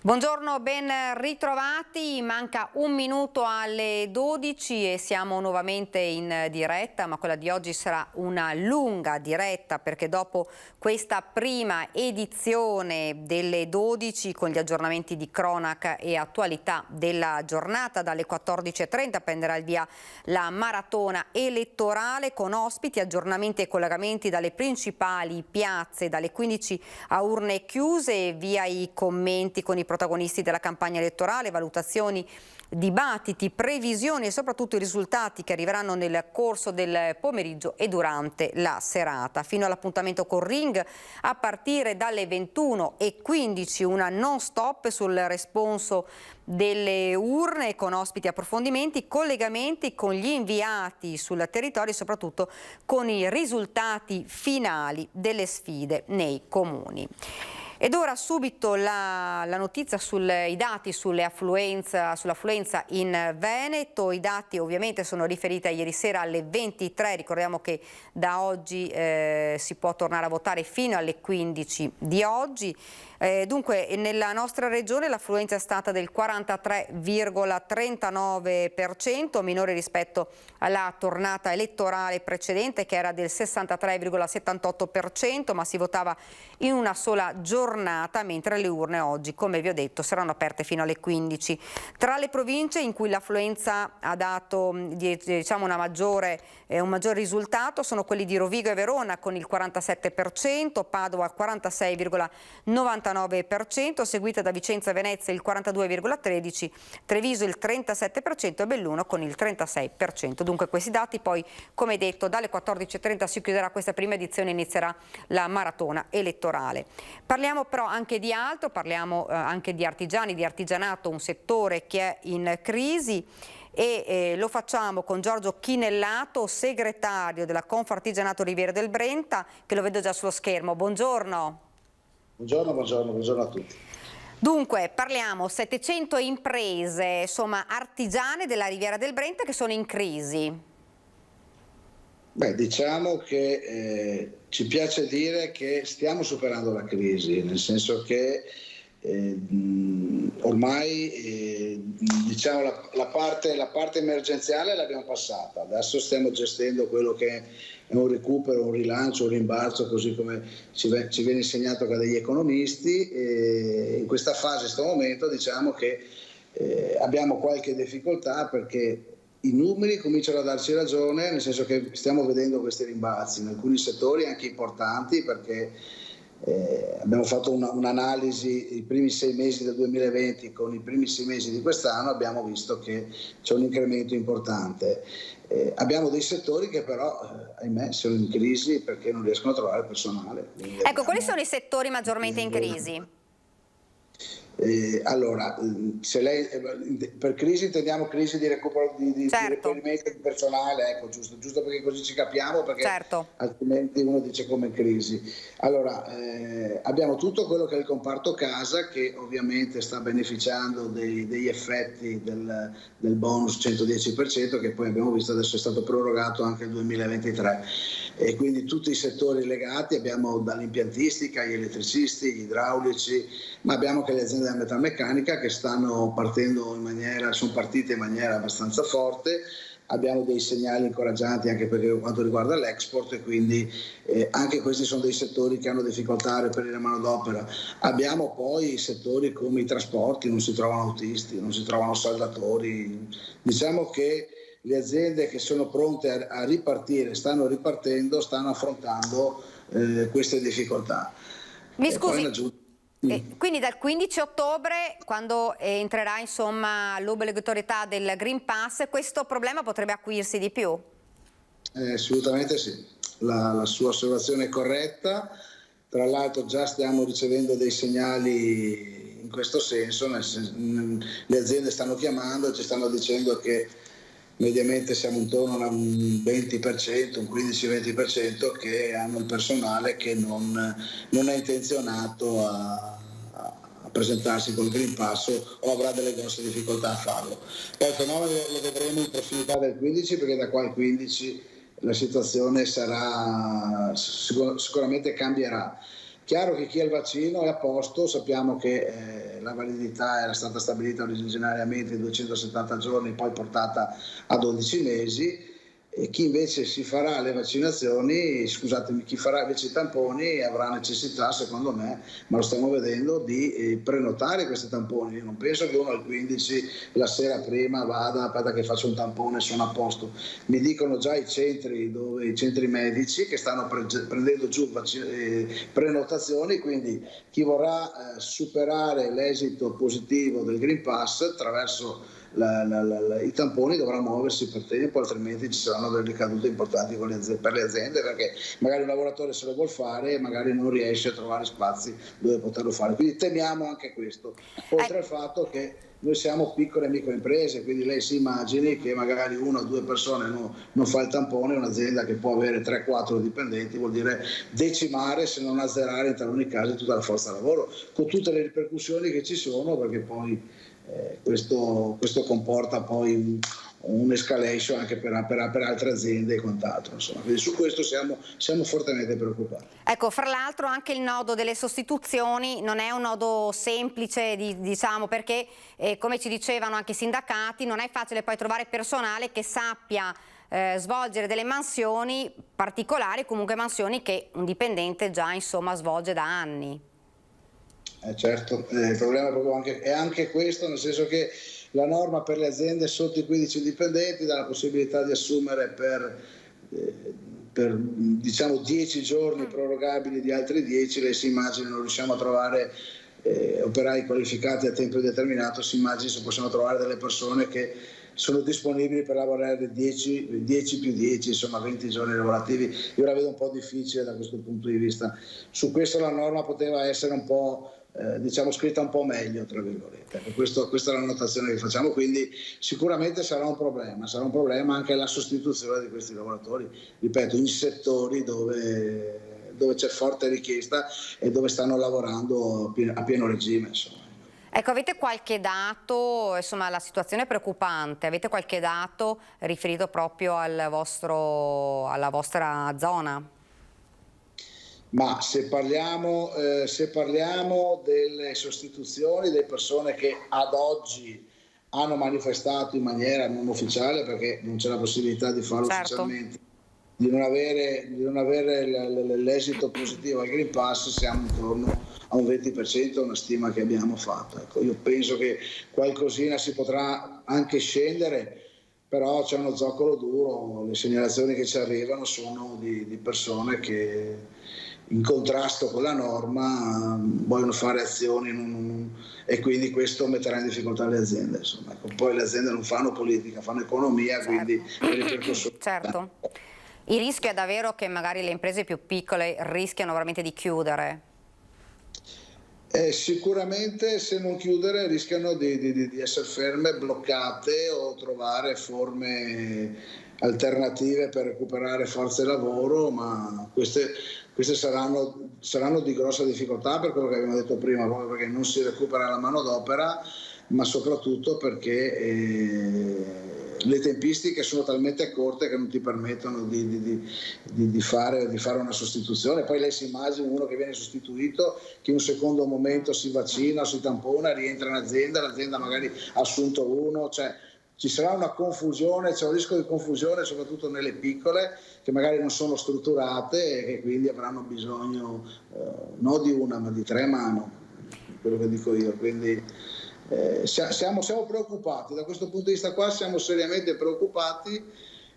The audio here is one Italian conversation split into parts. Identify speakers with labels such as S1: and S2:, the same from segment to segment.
S1: Buongiorno, ben ritrovati. Manca un minuto alle 12 e siamo nuovamente in diretta, ma quella di oggi sarà una lunga diretta perché dopo questa prima edizione delle 12 con gli aggiornamenti di cronaca e attualità della giornata dalle 14:30 prenderà il via la maratona elettorale con ospiti, aggiornamenti e collegamenti dalle principali piazze dalle 15 a urne chiuse, via i commenti con i protagonisti della campagna elettorale, valutazioni, dibattiti, previsioni e soprattutto i risultati che arriveranno nel corso del pomeriggio e durante la serata. Fino all'appuntamento con Ring a partire dalle 21:15, una non stop sul responso delle urne con ospiti, approfondimenti, collegamenti con gli inviati sul territorio e soprattutto con i risultati finali delle sfide nei comuni. Ed ora subito la notizia sui dati sull'affluenza in Veneto. I dati ovviamente sono riferiti a ieri sera alle 23, ricordiamo che da oggi si può tornare a votare fino alle 15 di oggi. Dunque nella nostra regione l'affluenza è stata del 43,39%, minore rispetto alla tornata elettorale precedente che era del 63,78%, ma si votava in una sola giornata, mentre le urne oggi, come vi ho detto, saranno aperte fino alle 15. Tra le province in cui l'affluenza ha dato un maggior risultato sono quelli di Rovigo e Verona con il 47%, Padova 46,99%, seguita da Vicenza e Venezia il 42,13%, Treviso il 37% e Belluno con il 36%. Dunque questi dati poi, come detto, dalle 14:30 si chiuderà questa prima edizione e inizierà la maratona elettorale. Parliamo però anche di altro, parliamo anche di artigiani, di artigianato, un settore che è in crisi. E lo facciamo con Giorgio Chinellato, segretario della Confartigianato Riviera del Brenta, che lo vedo già sullo schermo. Buongiorno.
S2: Buongiorno a tutti.
S1: Dunque, parliamo 700 imprese, insomma, artigiane della Riviera del Brenta che sono in crisi.
S2: Beh, diciamo che ci piace dire che stiamo superando la crisi, nel senso che ormai diciamo la parte emergenziale l'abbiamo passata, adesso stiamo gestendo quello che è un recupero, un rilancio, un rimbalzo, così come ci viene insegnato dagli economisti, e in questa fase, in questo momento, diciamo che abbiamo qualche difficoltà perché i numeri cominciano a darci ragione, nel senso che stiamo vedendo questi rimbalzi in alcuni settori anche importanti, perché abbiamo fatto un'analisi i primi 6 mesi del 2020 con i primi 6 mesi di quest'anno, abbiamo visto che c'è un incremento importante. Abbiamo dei settori che però, ahimè, sono in crisi perché non riescono a trovare personale.
S1: Ecco, quali sono i settori maggiormente in crisi?
S2: Allora, se lei per crisi intendiamo crisi di recupero di reperimento di personale, ecco, giusto perché così ci capiamo, perché altrimenti uno dice come crisi. Allora, abbiamo tutto quello che è il comparto casa, che ovviamente sta beneficiando degli effetti del bonus 110%, che poi abbiamo visto adesso è stato prorogato anche il 2023, e quindi tutti i settori legati, abbiamo dall'impiantistica, gli elettricisti, gli idraulici, ma abbiamo anche le aziende della metalmeccanica che sono partite in maniera abbastanza forte. Abbiamo dei segnali incoraggianti anche per quanto riguarda l'export, e quindi anche questi sono dei settori che hanno difficoltà a reperire manodopera. Abbiamo poi settori come i trasporti, non si trovano autisti, non si trovano saldatori. Diciamo che le aziende che sono pronte a ripartire, stanno ripartendo, stanno affrontando queste difficoltà.
S1: Mi scusi. Quindi dal 15 ottobre, quando entrerà insomma l'obbligatorietà del Green Pass, questo problema potrebbe acuirsi di più?
S2: Assolutamente sì, la sua osservazione è corretta. Tra l'altro già stiamo ricevendo dei segnali in questo senso, le aziende stanno chiamando e ci stanno dicendo che mediamente siamo intorno a un 20%, un 15-20% che hanno il personale che non è intenzionato a presentarsi col Green Pass o avrà delle grosse difficoltà a farlo. Poi il fenomeno lo vedremo in prossimità del 15, perché da qua al 15 la situazione sicuramente cambierà. Chiaro che chi ha il vaccino è a posto, sappiamo che la validità era stata stabilita originariamente in 270 giorni, poi portata a 12 mesi, e chi invece si farà le vaccinazioni, scusatemi, chi farà invece i tamponi avrà necessità, secondo me, ma lo stiamo vedendo, di prenotare questi tamponi. Io non penso che uno al 15 la sera prima vada, aspetta che faccio un tampone e sono a posto. Mi dicono già i centri medici che stanno prendendo giù prenotazioni, quindi chi vorrà superare l'esito positivo del Green Pass attraverso i tamponi dovrà muoversi per tempo, altrimenti ci saranno delle ricadute importanti per le aziende, perché magari un lavoratore se lo vuol fare e magari non riesce a trovare spazi dove poterlo fare. Quindi temiamo anche questo, oltre al fatto che noi siamo piccole microimprese, quindi lei si immagini che magari 1 o 2 persone non fa il tampone, un'azienda che può avere 3-4 dipendenti vuol dire decimare, se non azzerare in taluni casi, tutta la forza lavoro, con tutte le ripercussioni che ci sono, perché poi questo comporta poi un'escalation anche per altre aziende e quant'altro, insomma. Quindi su questo siamo fortemente preoccupati.
S1: Ecco, fra l'altro anche il nodo delle sostituzioni non è un nodo semplice, diciamo, perché come ci dicevano anche i sindacati non è facile poi trovare personale che sappia svolgere delle mansioni particolari, comunque mansioni che un dipendente già insomma svolge da anni.
S2: Certo, il problema è anche questo, nel senso che la norma per le aziende sotto i 15 dipendenti dà la possibilità di assumere per diciamo 10 giorni prorogabili di altri 10, lei si immagina, non riusciamo a trovare operai qualificati a tempo indeterminato, si immagini se possiamo trovare delle persone che sono disponibili per lavorare 10 più 10, insomma 20 giorni lavorativi. Io la vedo un po' difficile da questo punto di vista. Su questo la norma poteva essere un po' diciamo scritta un po' meglio, tra virgolette. Questa è la notazione che facciamo, quindi sicuramente sarà un problema anche la sostituzione di questi lavoratori, ripeto, in settori dove c'è forte richiesta e dove stanno lavorando a pieno regime, insomma.
S1: Ecco, avete qualche dato, insomma la situazione è preoccupante, avete qualche dato riferito proprio alla vostra zona?
S2: Ma se parliamo delle sostituzioni, delle persone che ad oggi hanno manifestato in maniera non ufficiale, perché non c'è la possibilità di farlo ufficialmente, di non avere l'esito positivo al Green Pass, siamo intorno a un 20%, una stima che abbiamo fatto. Ecco, io penso che qualcosina si potrà anche scendere, però c'è uno zoccolo duro, le segnalazioni che ci arrivano sono di persone che in contrasto con la norma vogliono fare azioni e quindi questo metterà in difficoltà le aziende, insomma. Ecco, poi le aziende non fanno politica, fanno economia, quindi le ripercussioni.
S1: Certo. Il rischio è davvero che magari le imprese più piccole rischiano veramente di chiudere?
S2: Sicuramente, se non chiudere, rischiano di essere ferme, bloccate o trovare forme alternative per recuperare forze lavoro, ma queste saranno di grossa difficoltà per quello che abbiamo detto prima, proprio perché non si recupera la manodopera, ma soprattutto perché le tempistiche sono talmente corte che non ti permettono di fare una sostituzione. Poi lei si immagina uno che viene sostituito, che in un secondo momento si vaccina, si tampona, rientra in azienda, l'azienda magari ha assunto uno, cioè ci sarà una confusione, c'è un rischio di confusione soprattutto nelle piccole che magari non sono strutturate e che quindi avranno bisogno non di una ma di 3 mani, quello che dico io. Quindi siamo preoccupati, da questo punto di vista qua siamo seriamente preoccupati.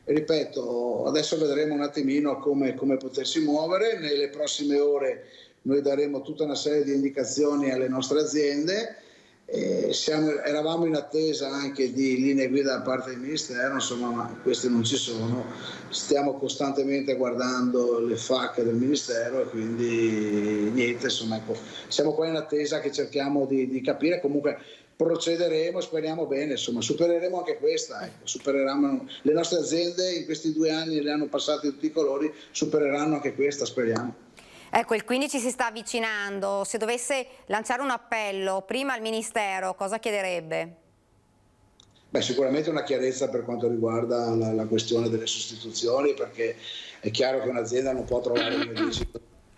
S2: Ripeto, adesso vedremo un attimino come potersi muovere. Nelle prossime ore noi daremo tutta una serie di indicazioni alle nostre aziende. Eravamo in attesa anche di linee guida da parte del Ministero, insomma, ma queste non ci sono. Stiamo costantemente guardando le FAQ del Ministero e quindi niente, insomma, ecco, siamo qua in attesa che cerchiamo di capire. Comunque procederemo, speriamo bene, insomma, supereremo anche questa, ecco, le nostre aziende in questi 2 anni le hanno passate tutti i colori, supereranno anche questa, speriamo.
S1: Ecco, il 15 si sta avvicinando, se dovesse lanciare un appello prima al Ministero, cosa chiederebbe?
S2: Beh, sicuramente una chiarezza per quanto riguarda la questione delle sostituzioni, perché è chiaro che un'azienda non può trovare, come dici,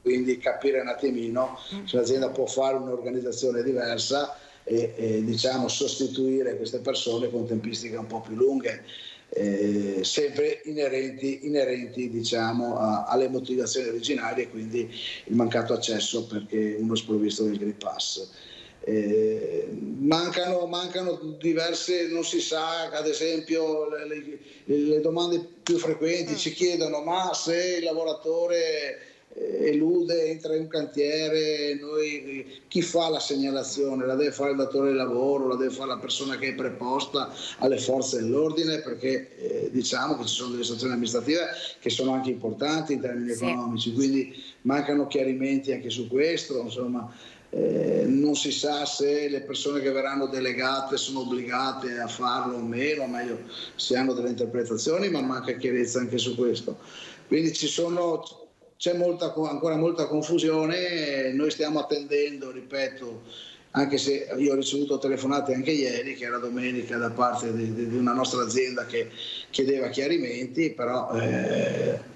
S2: quindi capire un attimino se l'azienda può fare un'organizzazione diversa e diciamo sostituire queste persone con tempistiche un po' più lunghe, sempre inerenti diciamo alle motivazioni originarie, quindi il mancato accesso perché uno sprovvisto del Green Pass. Mancano diverse, non si sa, ad esempio le domande più frequenti ci chiedono: ma se il lavoratore elude, entra in un cantiere, chi fa la segnalazione? La deve fare il datore di lavoro, la deve fare la persona che è preposta alle forze dell'ordine, perché diciamo che ci sono delle sanzioni amministrative che sono anche importanti in termini economici, quindi mancano chiarimenti anche su questo, insomma. Non si sa se le persone che verranno delegate sono obbligate a farlo o meno, meglio si hanno delle interpretazioni, ma manca chiarezza anche su questo. Quindi c'è ancora molta confusione, noi stiamo attendendo, ripeto, anche se io ho ricevuto telefonate anche ieri, che era domenica, da parte di una nostra azienda che chiedeva chiarimenti, però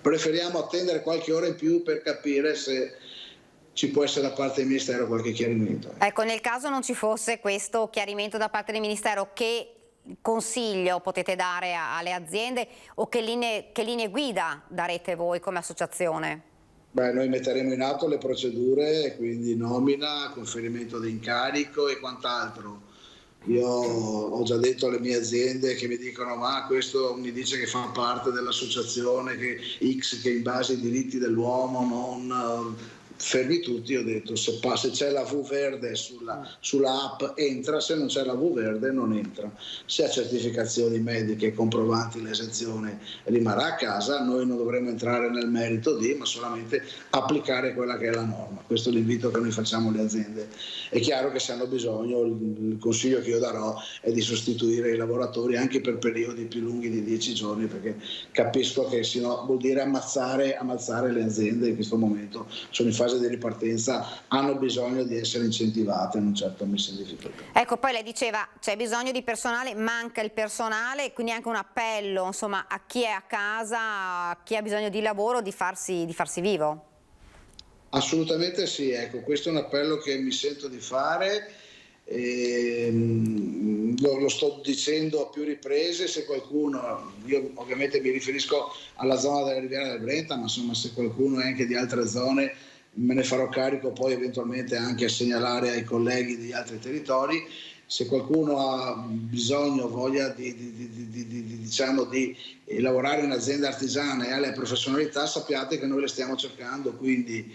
S2: preferiamo attendere qualche ora in più per capire se ci può essere da parte del Ministero qualche chiarimento.
S1: Ecco, nel caso non ci fosse questo chiarimento da parte del Ministero, che consiglio potete dare alle aziende o che linee guida darete voi come associazione?
S2: Beh, noi metteremo in atto le procedure, quindi nomina, conferimento di incarico e quant'altro. Io ho già detto alle mie aziende che mi dicono: ma questo mi dice che fa parte dell'associazione che in base ai diritti dell'uomo non... Fermi tutti, ho detto, se c'è la V verde sulla app entra, se non c'è la V verde non entra. Se ha certificazioni mediche comprovanti l'esenzione rimarrà a casa, noi non dovremo entrare nel merito ma solamente applicare quella che è la norma. Questo è l'invito che noi facciamo alle aziende. È chiaro che se hanno bisogno, il consiglio che io darò è di sostituire i lavoratori anche per periodi più lunghi di 10 giorni, perché capisco che sennò vuol dire ammazzare le aziende in questo momento, sono in fase di ripartenza, hanno bisogno di essere incentivate, non certo messe in difficoltà.
S1: Ecco, poi lei diceva c'è bisogno di personale, manca il personale, quindi anche un appello, insomma, a chi è a casa, a chi ha bisogno di lavoro, di farsi vivo.
S2: Assolutamente sì, ecco, questo è un appello che mi sento di fare. Lo sto dicendo a più riprese. Se qualcuno, io ovviamente mi riferisco alla zona della Riviera del Brenta, ma insomma se qualcuno è anche di altre zone me ne farò carico poi eventualmente anche a segnalare ai colleghi di altri territori. Se qualcuno ha bisogno, voglia di lavorare in un'azienda artigiana e ha le professionalità, sappiate che noi le stiamo cercando, quindi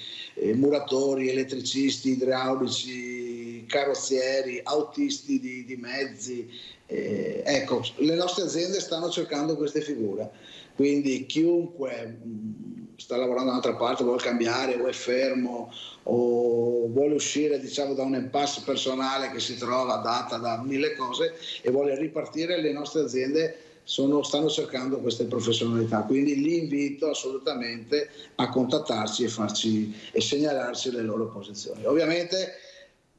S2: muratori, elettricisti, idraulici, carrozzieri, autisti di mezzi. Ecco, le nostre aziende stanno cercando queste figure, quindi chiunque sta lavorando da un'altra parte, vuole cambiare o è fermo o vuole uscire diciamo da un impasse personale che si trova data da mille cose e vuole ripartire, le nostre aziende stanno cercando queste professionalità, quindi li invito assolutamente a contattarci e segnalarci le loro posizioni. Ovviamente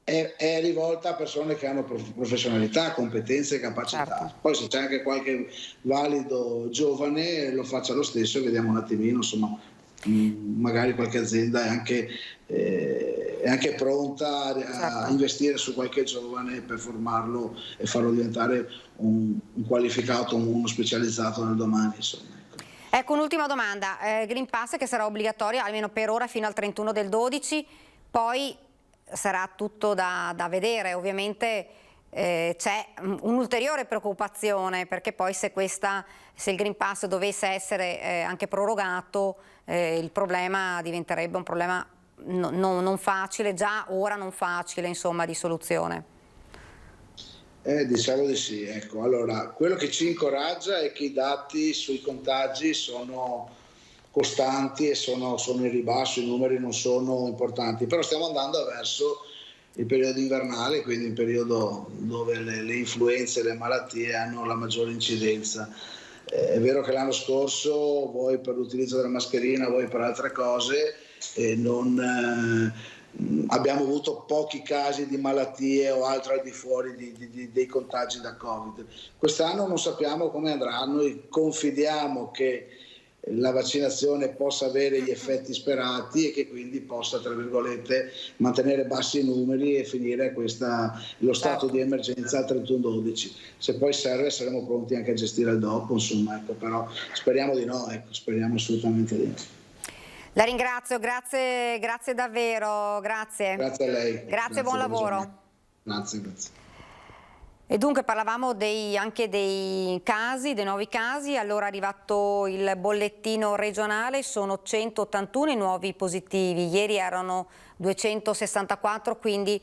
S2: è rivolta a persone che hanno professionalità, competenze e capacità. Certo. Poi se c'è anche qualche valido giovane lo faccia lo stesso e vediamo un attimino, insomma, magari qualche azienda è anche pronta a investire su qualche giovane per formarlo e farlo diventare un qualificato, uno specializzato nel domani, insomma.
S1: Ecco, un'ultima domanda, Green Pass che sarà obbligatorio almeno per ora fino al 31/12, poi sarà tutto da vedere. Ovviamente c'è un'ulteriore preoccupazione, perché poi se il Green Pass dovesse essere anche prorogato, il problema diventerebbe un problema non facile, già ora non facile, insomma, di soluzione.
S2: Diciamo di sì, ecco. Allora, quello che ci incoraggia è che i dati sui contagi sono costanti e sono in ribasso, i numeri non sono importanti, però stiamo andando verso il periodo invernale, quindi il periodo dove le influenze e le malattie hanno la maggiore incidenza. È vero che l'anno scorso, vuoi per l'utilizzo della mascherina, vuoi per altre cose, abbiamo avuto pochi casi di malattie o altro al di fuori dei contagi da Covid. Quest'anno non sappiamo come andrà, noi confidiamo che la vaccinazione possa avere gli effetti sperati e che quindi possa, tra virgolette, mantenere bassi i numeri e finire lo stato di emergenza al 31/12. Se poi serve saremo pronti anche a gestire il dopo, insomma, ecco, però speriamo di no, ecco, speriamo assolutamente di no.
S1: La ringrazio, grazie davvero, grazie.
S2: Grazie a lei.
S1: Grazie, buon lavoro.
S2: Grazie.
S1: E dunque parlavamo anche dei nuovi casi. Allora è arrivato il bollettino regionale, sono 181 i nuovi positivi, ieri erano 264, quindi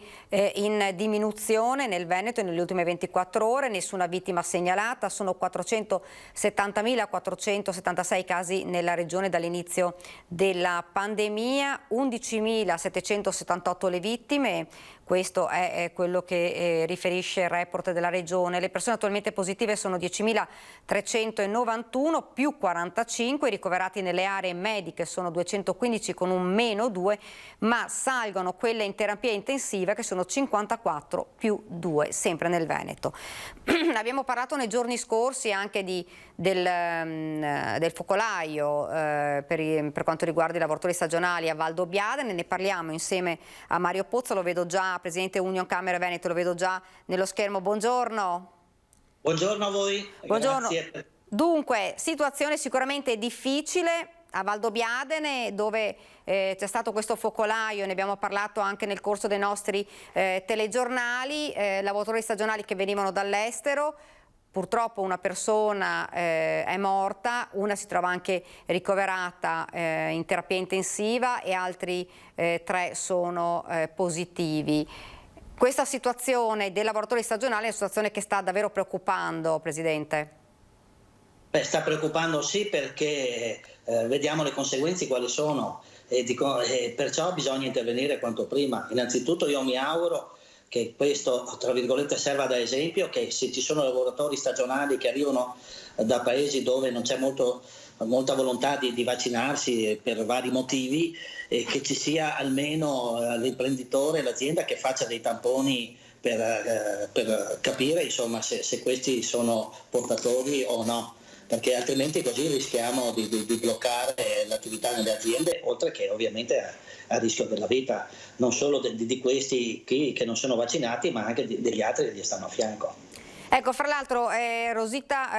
S1: in diminuzione nel Veneto nelle ultime 24 ore, nessuna vittima segnalata, sono 470.476 casi nella regione dall'inizio della pandemia, 11.778 le vittime. Questo è quello che riferisce il report della regione. Le persone attualmente positive sono 10.391 più 45, i ricoverati nelle aree mediche sono 215 con un -2, ma salgono quelle in terapia intensiva che sono 54 più 2, sempre nel Veneto. Abbiamo parlato nei giorni scorsi anche del focolaio per quanto riguarda i lavoratori stagionali a Valdobbiadene, ne parliamo insieme a Mario Pozzo, lo vedo già, presidente Union Camere Veneto, lo vedo già nello schermo. Buongiorno.
S3: Buongiorno a voi.
S1: Buongiorno.
S3: Grazie.
S1: Dunque, situazione sicuramente difficile a Valdobbiadene, dove c'è stato questo focolaio, ne abbiamo parlato anche nel corso dei nostri telegiornali, lavoratori stagionali che venivano dall'estero. Purtroppo una persona è morta, una si trova anche ricoverata in terapia intensiva e altri 3 sono positivi. Questa situazione dei lavoratori stagionali è una situazione che sta davvero preoccupando, Presidente?
S3: Beh, sta preoccupando sì, perché vediamo le conseguenze quali sono e perciò bisogna intervenire quanto prima. Innanzitutto io mi auguro che questo, tra virgolette, serva da esempio, che se ci sono lavoratori stagionali che arrivano da paesi dove non c'è molta volontà di vaccinarsi per vari motivi, che ci sia almeno l'imprenditore, l'azienda che faccia dei tamponi per capire insomma se questi sono portatori o no, perché altrimenti così rischiamo di bloccare l'attività nelle aziende, oltre che ovviamente a rischio della vita non solo di questi che non sono vaccinati, ma anche degli altri che gli stanno a fianco.
S1: Ecco, fra l'altro Rosita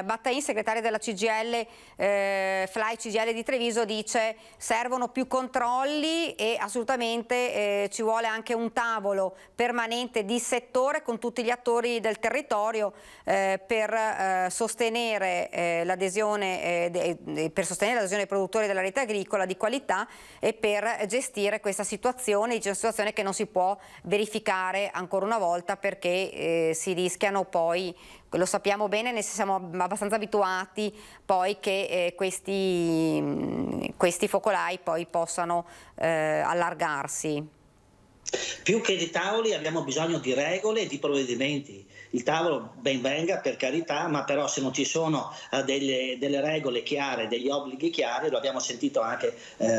S1: Battain, segretaria della CGIL, FLAI CGIL di Treviso, dice servono più controlli e assolutamente ci vuole anche un tavolo permanente di settore con tutti gli attori del territorio per sostenere l'adesione dei produttori della rete agricola di qualità e per gestire questa situazione che non si può verificare ancora una volta, perché si rischiano poi, lo sappiamo bene, ne siamo abbastanza abituati poi che questi focolai poi possano allargarsi.
S3: Più che di tavoli abbiamo bisogno di regole e di provvedimenti. Il tavolo ben venga, per carità, ma però se non ci sono delle regole chiare, degli obblighi chiari, lo abbiamo sentito anche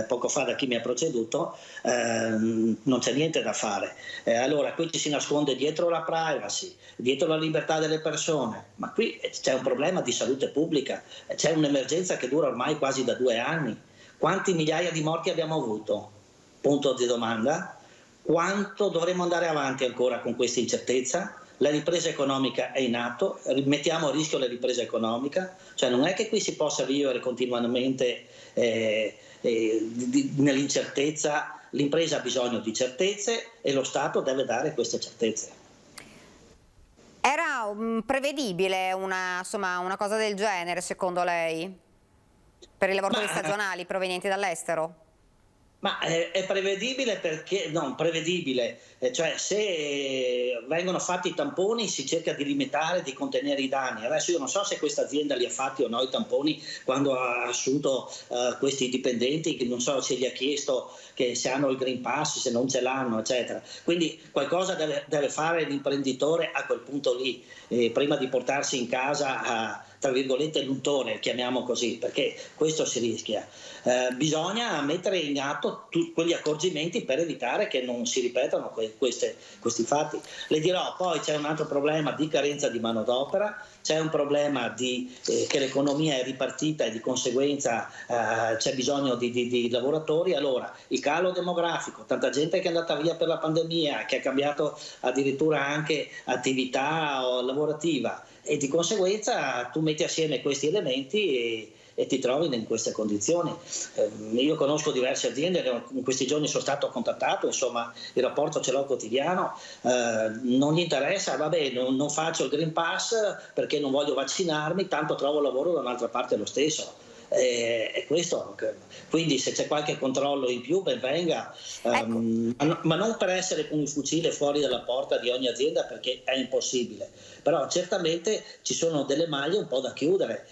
S3: poco fa da chi mi ha preceduto, non c'è niente da fare. Allora qui ci si nasconde dietro la privacy, dietro la libertà delle persone, ma qui c'è un problema di salute pubblica, c'è un'emergenza che dura ormai quasi da 2 anni. Quanti migliaia di morti abbiamo avuto? Punto di domanda. Quanto dovremo andare avanti ancora con questa incertezza? La ripresa economica è in atto, mettiamo a rischio la ripresa economica, cioè non è che qui si possa vivere continuamente nell'incertezza. L'impresa ha bisogno di certezze e lo Stato deve dare queste certezze.
S1: Era prevedibile una cosa del genere, secondo lei, per i lavoratori stagionali provenienti dall'estero?
S3: Ma è prevedibile perché, non prevedibile, cioè se vengono fatti i tamponi si cerca di limitare, di contenere i danni. Adesso io non so se questa azienda li ha fatti o no i tamponi quando ha assunto questi dipendenti, che non so se gli ha chiesto che se hanno il Green Pass, se non ce l'hanno, eccetera. Quindi qualcosa deve fare l'imprenditore a quel punto lì, prima di portarsi in casa tra virgolette l'untore, chiamiamo così, perché questo si rischia. Bisogna mettere in atto quegli accorgimenti per evitare che non si ripetano questi fatti. Le dirò, poi c'è un altro problema di carenza di manodopera, c'è un problema che l'economia è ripartita e di conseguenza c'è bisogno di lavoratori. Allora, il calo demografico, tanta gente che è andata via per la pandemia, che ha cambiato addirittura anche attività lavorativa, e di conseguenza tu metti assieme questi elementi e ti trovi in queste condizioni. Io conosco diverse aziende che in questi giorni sono stato contattato, insomma il rapporto ce l'ho quotidiano, non gli interessa, vabbè, non faccio il Green Pass perché non voglio vaccinarmi, tanto trovo lavoro da un'altra parte lo stesso. È questo, quindi se c'è qualche controllo in più ben venga, ma non per essere con un fucile fuori dalla porta di ogni azienda, perché è impossibile, però certamente ci sono delle maglie un po' da chiudere.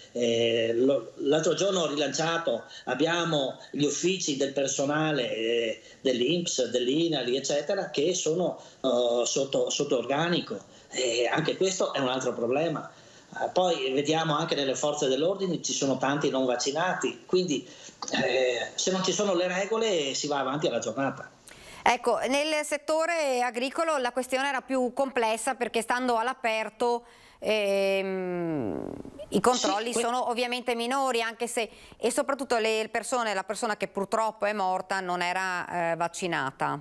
S3: L'altro giorno ho rilanciato, abbiamo gli uffici del personale dell'INPS, dell'INALI eccetera, che sono sotto organico, anche questo è un altro problema. Poi vediamo anche nelle forze dell'ordine ci sono tanti non vaccinati, quindi se non ci sono le regole si va avanti alla giornata.
S1: Ecco, nel settore agricolo la questione era più complessa perché stando all'aperto i controlli sono ovviamente minori, anche se, e soprattutto la persona che purtroppo è morta non era vaccinata.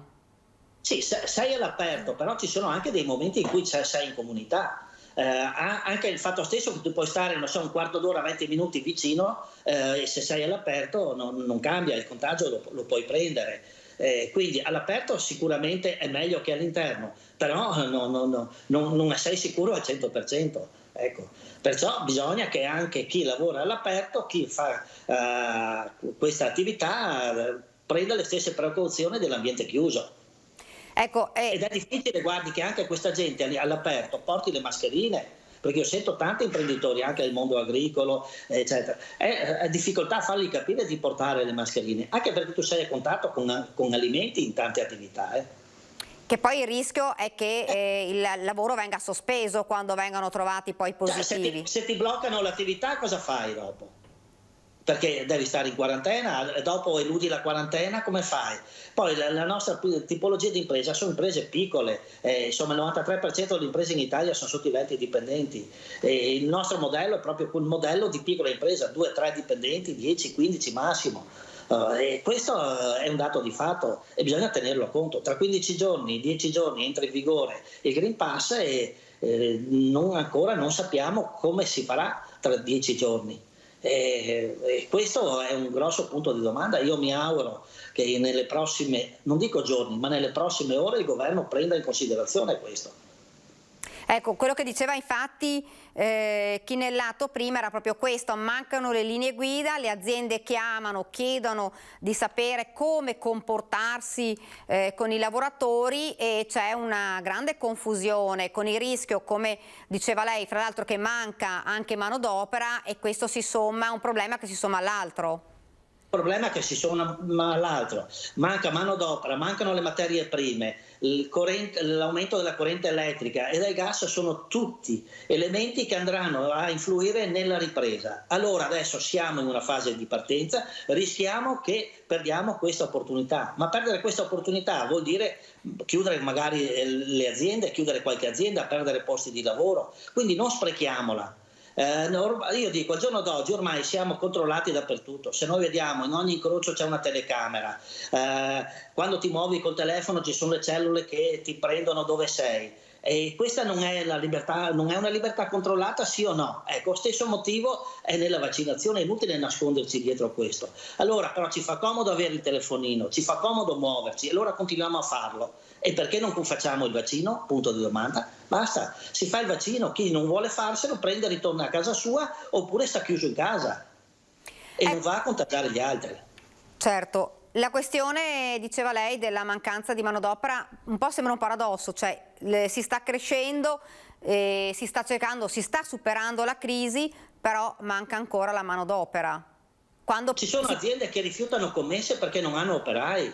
S3: Sì, sei all'aperto, però ci sono anche dei momenti in cui sei in comunità. Anche il fatto stesso che tu puoi stare, non so, un quarto d'ora, 20 minuti vicino, e se sei all'aperto non cambia, il contagio lo puoi prendere. Quindi all'aperto sicuramente è meglio che all'interno, però non sei sicuro al 100%. Ecco. Perciò bisogna che anche chi lavora all'aperto, chi fa questa attività, prenda le stesse precauzioni dell'ambiente chiuso.
S1: Ecco,
S3: ed è difficile, guardi, che anche questa gente all'aperto porti le mascherine, perché io sento tanti imprenditori anche del mondo agricolo eccetera, è difficoltà a fargli capire di portare le mascherine, anche perché tu sei a contatto con alimenti in tante attività.
S1: Che poi il rischio è che il lavoro venga sospeso quando vengono trovati poi positivi.
S3: Se ti bloccano l'attività, cosa fai dopo? Perché devi stare in quarantena, dopo eludi la quarantena, come fai? Poi la nostra tipologia di impresa sono imprese piccole, insomma il 93% delle imprese in Italia sono sotto i 20 dipendenti, il nostro modello è proprio quel modello di piccola impresa, 2-3 dipendenti, 10-15 massimo. E questo è un dato di fatto e bisogna tenerlo a conto. Tra 15 giorni, 10 giorni entra in vigore il Green Pass e ancora non sappiamo come si farà tra 10 giorni. E questo è un grosso punto di domanda. Io mi auguro che nelle prossime, non dico giorni, ma nelle prossime ore il governo prenda in considerazione questo.
S1: Ecco, quello che diceva infatti Chinellato prima era proprio questo: mancano le linee guida, le aziende chiamano, chiedono di sapere come comportarsi con i lavoratori e c'è una grande confusione, con il rischio, come diceva lei, fra l'altro, che manca anche manodopera, e questo si somma, è un problema che si somma all'altro.
S3: Il problema è che si somma all'altro, manca manodopera, mancano le materie prime, l'aumento della corrente elettrica e del gas sono tutti elementi che andranno a influire nella ripresa. Allora adesso siamo in una fase di partenza, rischiamo che perdiamo questa opportunità, ma perdere questa opportunità vuol dire chiudere magari le aziende, chiudere qualche azienda, perdere posti di lavoro, quindi non sprechiamola. Io dico, al giorno d'oggi ormai siamo controllati dappertutto, se noi vediamo in ogni incrocio c'è una telecamera, quando ti muovi col telefono ci sono le cellule che ti prendono dove sei, e questa non è la libertà, non è una libertà controllata, sì o no? Ecco, lo stesso motivo è nella vaccinazione, è inutile nasconderci dietro a questo. Allora però ci fa comodo avere il telefonino, ci fa comodo muoverci, allora continuiamo a farlo. E perché non facciamo il vaccino? Punto di domanda. Basta, si fa il vaccino, chi non vuole farselo prende e ritorna a casa sua oppure sta chiuso in casa e non va a contagiare gli altri.
S1: Certo. La questione, diceva lei, della mancanza di manodopera un po' sembra un paradosso, cioè si sta crescendo, si sta cercando, si sta superando la crisi, però manca ancora la manodopera.
S3: Ci sono aziende che rifiutano commesse perché non hanno operai.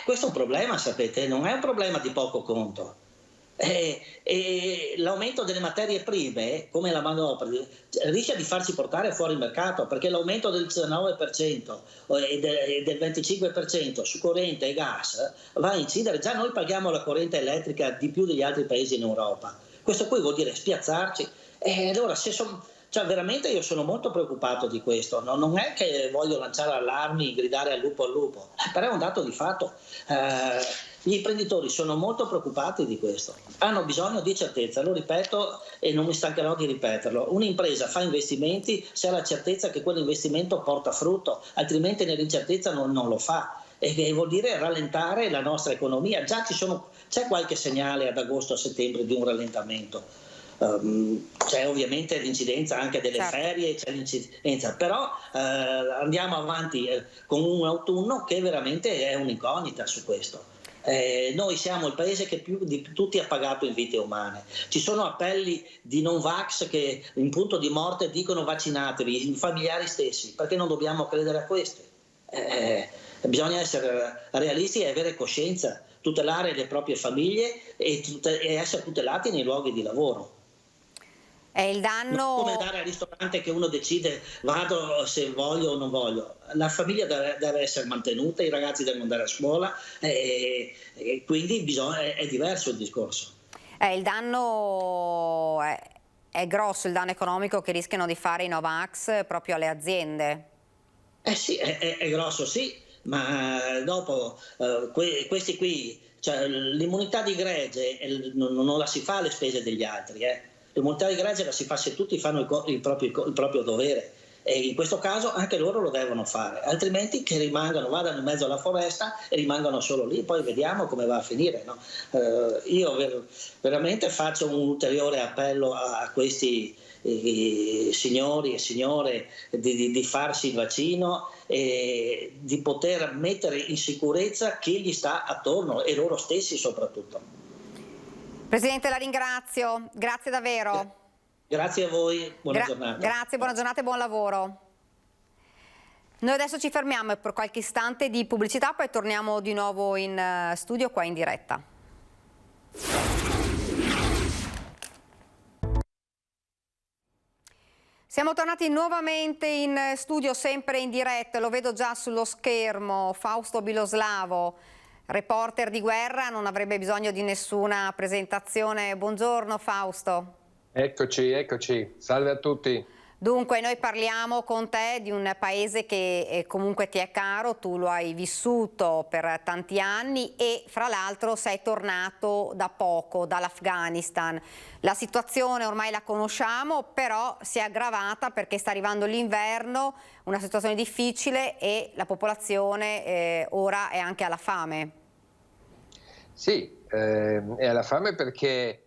S3: Questo è un problema, sapete, non è un problema di poco conto. E l'aumento delle materie prime, come la manodopera, rischia di farci portare fuori mercato, perché l'aumento del 19% e del 25% su corrente e gas va a incidere. Già noi paghiamo la corrente elettrica di più degli altri paesi in Europa. Questo qui vuol dire spiazzarci. E allora cioè veramente io sono molto preoccupato di questo, non è che voglio lanciare allarmi, gridare al lupo, però è un dato di fatto. Gli imprenditori sono molto preoccupati di questo, hanno bisogno di certezza, lo ripeto e non mi stancherò di ripeterlo. Un'impresa fa investimenti se ha la certezza che quell'investimento porta frutto, altrimenti nell'incertezza non lo fa, e vuol dire rallentare la nostra economia. Già c'è qualche segnale ad agosto, a settembre di un rallentamento. C'è ovviamente l'incidenza anche delle ferie, c'è l'incidenza, però andiamo avanti con un autunno che veramente è un'incognita su questo. Noi siamo il paese che più di tutti ha pagato in vite umane. Ci sono appelli di non vax che in punto di morte dicono vaccinatevi, i familiari stessi, perché non dobbiamo credere a questi? Bisogna essere realisti e avere coscienza, tutelare le proprie famiglie e essere tutelati nei luoghi di lavoro.
S1: Il danno...
S3: Non come andare al ristorante che uno decide vado se voglio o non voglio. La famiglia deve essere mantenuta, i ragazzi devono andare a scuola e quindi è diverso il discorso.
S1: Il danno è grosso, il danno economico che rischiano di fare i Novax proprio alle aziende.
S3: Sì, è grosso sì, ma dopo questi qui, cioè, l'immunità di gregge non la si fa alle spese degli altri. L'immunità di gregge la si fa se tutti fanno il proprio dovere, e in questo caso anche loro lo devono fare, altrimenti che vadano in mezzo alla foresta e rimangano solo lì, poi vediamo come va a finire, no? Io veramente faccio un ulteriore appello a questi signori e signore di farsi il vaccino e di poter mettere in sicurezza chi gli sta attorno e loro stessi soprattutto.
S1: Presidente, la ringrazio, grazie davvero.
S3: Grazie a voi, buona giornata.
S1: Grazie, buona giornata e buon lavoro. Noi adesso ci fermiamo per qualche istante di pubblicità, poi torniamo di nuovo in studio qua in diretta. Siamo tornati nuovamente in studio, sempre in diretta, lo vedo già sullo schermo, Fausto Biloslavo. Reporter di guerra, non avrebbe bisogno di nessuna presentazione. Buongiorno Fausto.
S4: Eccoci, salve a tutti.
S1: Dunque noi parliamo con te di un paese che comunque ti è caro, tu lo hai vissuto per tanti anni e fra l'altro sei tornato da poco dall'Afghanistan. La situazione ormai la conosciamo, però si è aggravata perché sta arrivando l'inverno, una situazione difficile e la popolazione ora è anche alla fame.
S4: Sì, è alla fame perché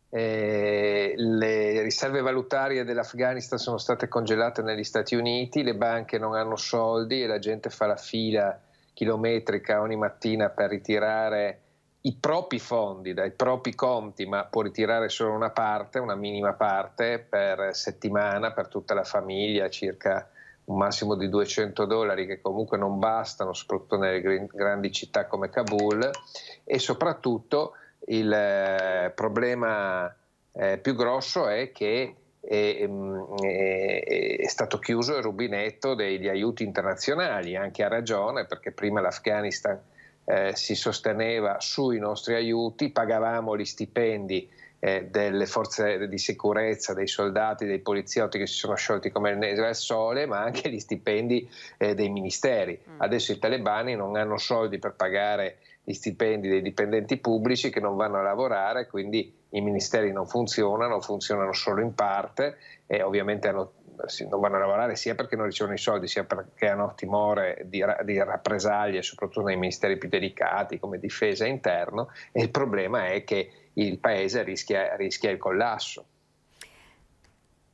S4: le riserve valutarie dell'Afghanistan sono state congelate negli Stati Uniti, le banche non hanno soldi e la gente fa la fila chilometrica ogni mattina per ritirare i propri fondi dai propri conti, ma può ritirare solo una parte, una minima parte per settimana, per tutta la famiglia, circa un massimo di $200 che comunque non bastano, soprattutto nelle grandi città come Kabul, e soprattutto il problema più grosso è che è stato chiuso il rubinetto degli aiuti internazionali, anche a ragione, perché prima l'Afghanistan si sosteneva sui nostri aiuti, pagavamo gli stipendi delle forze di sicurezza, dei soldati, dei poliziotti che si sono sciolti come il neve al sole, ma anche gli stipendi dei ministeri. Adesso i talebani non hanno soldi per pagare gli stipendi dei dipendenti pubblici che non vanno a lavorare, quindi i ministeri non funzionano solo in parte e ovviamente non vanno a lavorare sia perché non ricevono i soldi, sia perché hanno timore di rappresaglie, soprattutto nei ministeri più delicati come difesa e interno, e il problema è che il paese rischia il collasso.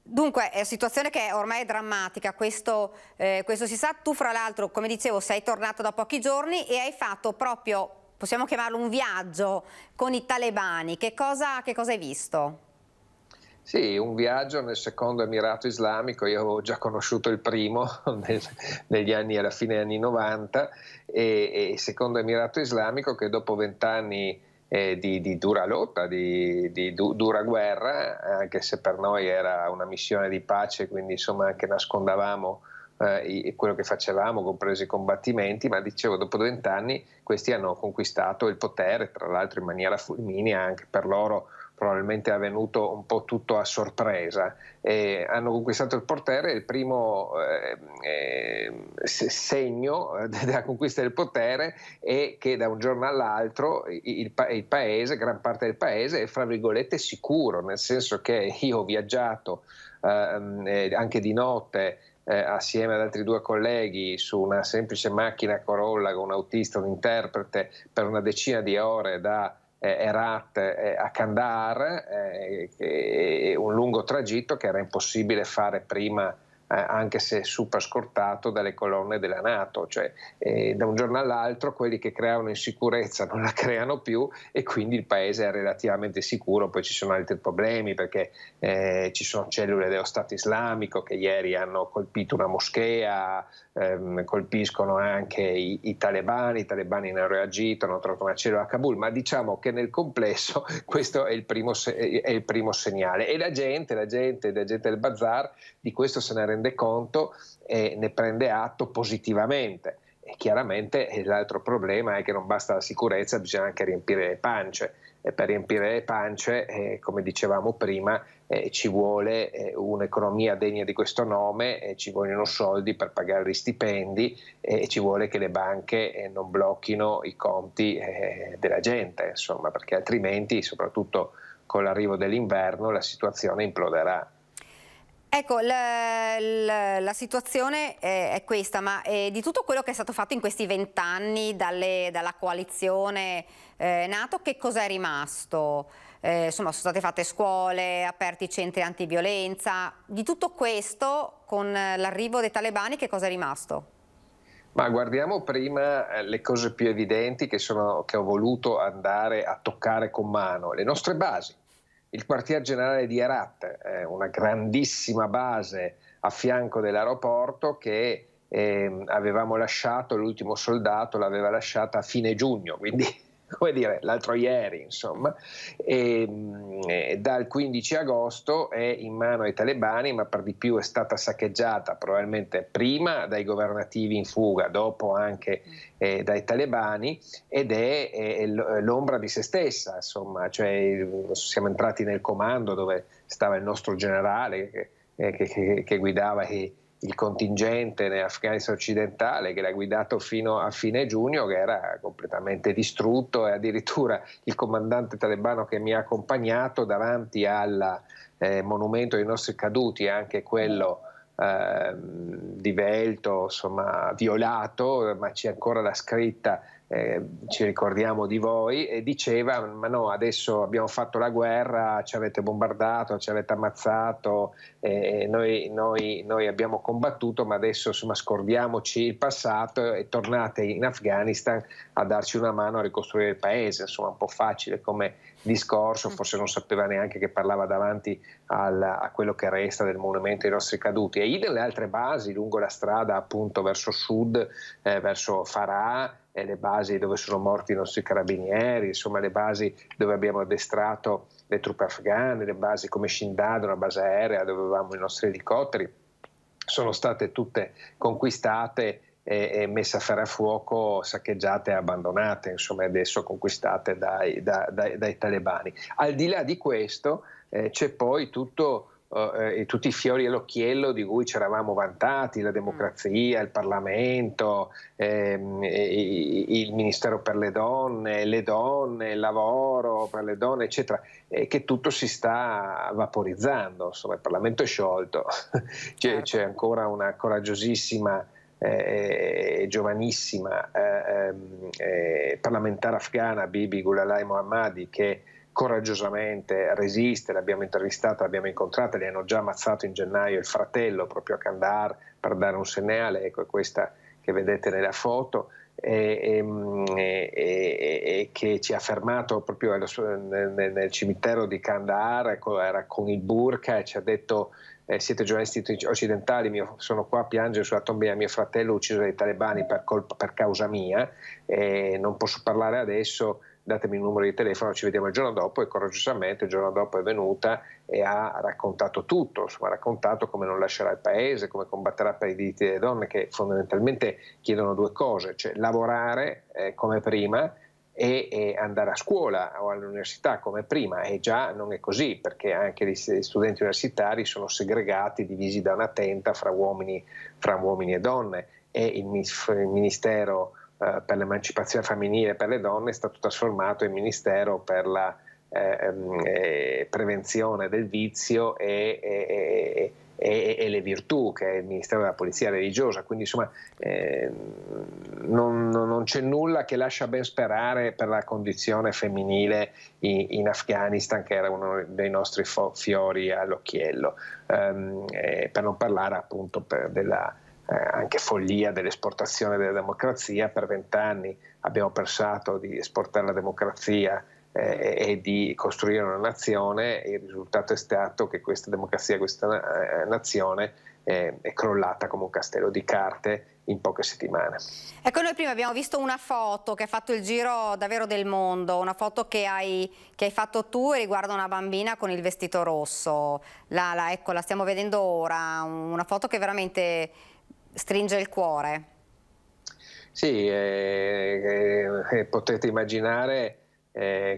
S1: Dunque è una situazione che ormai è drammatica, questo si sa. Tu fra l'altro, come dicevo, sei tornato da pochi giorni e hai fatto proprio, possiamo chiamarlo un viaggio con i talebani. Che cosa hai visto?
S4: Sì, un viaggio nel secondo Emirato Islamico. Io avevo già conosciuto il primo alla fine degli anni 90 e il secondo Emirato Islamico che dopo 20 anni di dura lotta, di dura guerra, anche se per noi era una missione di pace, quindi insomma anche nascondavamo quello che facevamo, compresi i combattimenti, ma dicevo, dopo 20 anni questi hanno conquistato il potere, tra l'altro in maniera fulminea, anche per loro probabilmente è avvenuto un po' tutto a sorpresa. Hanno conquistato il potere, il primo segno della conquista del potere è che da un giorno all'altro il paese, gran parte del paese è fra virgolette sicuro, nel senso che io ho viaggiato anche di notte assieme ad altri 2 colleghi su una semplice macchina Corolla con un autista, un interprete, per una decina di ore da Herat a Kandahar, un lungo tragitto che era impossibile fare prima, anche se super scortato dalle colonne della NATO, cioè da un giorno all'altro quelli che creavano insicurezza non la creano più e quindi il paese è relativamente sicuro. Poi ci sono altri problemi perché ci sono cellule dello Stato islamico che ieri hanno colpito una moschea, colpiscono anche i talebani ne hanno reagito, hanno trovato una cellula a Kabul, ma diciamo che nel complesso questo è il primo segnale e la gente del bazar di questo se ne rende conto e ne prende atto positivamente. E chiaramente l'altro problema è che non basta la sicurezza, bisogna anche riempire le pance, e per riempire le pance, come dicevamo prima, ci vuole un'economia degna di questo nome, ci vogliono soldi per pagare gli stipendi e ci vuole che le banche non blocchino i conti della gente, insomma, perché altrimenti, soprattutto con l'arrivo dell'inverno, la situazione imploderà.
S1: Ecco, la situazione è questa, ma di tutto quello che è stato fatto in questi 20 anni dalla coalizione NATO, che cosa è rimasto? Insomma, sono state fatte scuole, aperti centri antiviolenza. Di tutto questo, con l'arrivo dei talebani, che cosa è rimasto?
S4: Ma guardiamo prima le cose più evidenti che ho voluto andare a toccare con mano, le nostre basi. Il quartier generale di Herat, una grandissima base a fianco dell'aeroporto che avevamo lasciato, l'ultimo soldato l'aveva lasciata a fine giugno, quindi come dire, l'altro ieri, insomma, dal 15 agosto è in mano ai talebani, ma per di più è stata saccheggiata probabilmente prima dai governativi in fuga, dopo anche dai talebani, ed è l'ombra di se stessa, insomma, cioè siamo entrati nel comando dove stava il nostro generale che guidava il contingente nell'Afghanistan occidentale, che l'ha guidato fino a fine giugno, che era completamente distrutto, e addirittura il comandante talebano che mi ha accompagnato davanti al monumento dei nostri caduti, anche quello divelto, insomma violato, ma c'è ancora la scritta ci ricordiamo di voi, e diceva: ma no, adesso abbiamo fatto la guerra, ci avete bombardato, ci avete ammazzato, noi abbiamo combattuto, ma adesso insomma scordiamoci il passato e tornate in Afghanistan a darci una mano a ricostruire il paese. Insomma, un po' facile come discorso, forse non sapeva neanche che parlava davanti a quello che resta del monumento ai nostri caduti. E idem le altre basi lungo la strada appunto verso sud, verso Farah, le basi dove sono morti i nostri carabinieri, insomma le basi dove abbiamo addestrato le truppe afghane, le basi come Shindad, una base aerea dove avevamo i nostri elicotteri, sono state tutte conquistate e messe a ferro a fuoco, saccheggiate e abbandonate, insomma adesso conquistate dai talebani. Al di là di questo c'è poi tutti i fiori all'occhiello di cui ci eravamo vantati, la democrazia, il Parlamento, il Ministero per le donne, il lavoro per le donne, eccetera, che tutto si sta vaporizzando. Insomma, il Parlamento è sciolto, c'è ancora una coraggiosissima giovanissima parlamentare afghana, Bibi Gulalai Mohammadi, che coraggiosamente resiste, l'abbiamo intervistata, l'abbiamo incontrata, gli hanno già ammazzato in gennaio il fratello proprio a Kandahar per dare un segnale, ecco, è questa che vedete nella foto, che ci ha fermato proprio nel cimitero di Kandahar, era con il burqa e ci ha detto: siete giornalisti occidentali, sono qua a piangere sulla tomba di mio fratello ucciso dai talebani per causa mia, non posso parlare adesso, datemi il numero di telefono, ci vediamo il giorno dopo, e coraggiosamente il giorno dopo è venuta e ha raccontato tutto, insomma, ha raccontato come non lascerà il paese, come combatterà per i diritti delle donne, che fondamentalmente chiedono due cose, cioè lavorare come prima e andare a scuola o all'università come prima, e già non è così, perché anche gli studenti universitari sono segregati, divisi da una tenda fra uomini e donne, e il Ministero per l'emancipazione femminile per le donne è stato trasformato in Ministero per la prevenzione del vizio e le virtù, che è il Ministero della Polizia Religiosa. Quindi insomma non c'è nulla che lascia ben sperare per la condizione femminile in Afghanistan, che era uno dei nostri fiori all'occhiello, per non parlare appunto della anche follia dell'esportazione della democrazia. Per 20 anni abbiamo pensato di esportare la democrazia e di costruire una nazione, e il risultato è stato che questa democrazia, questa nazione è crollata come un castello di carte in poche settimane.
S1: Ecco, noi prima abbiamo visto una foto che ha fatto il giro davvero del mondo, una foto che hai fatto tu, e riguarda una bambina con il vestito rosso. Ecco, la stiamo vedendo ora, una foto che veramente stringe il cuore.
S4: Sì, potete immaginare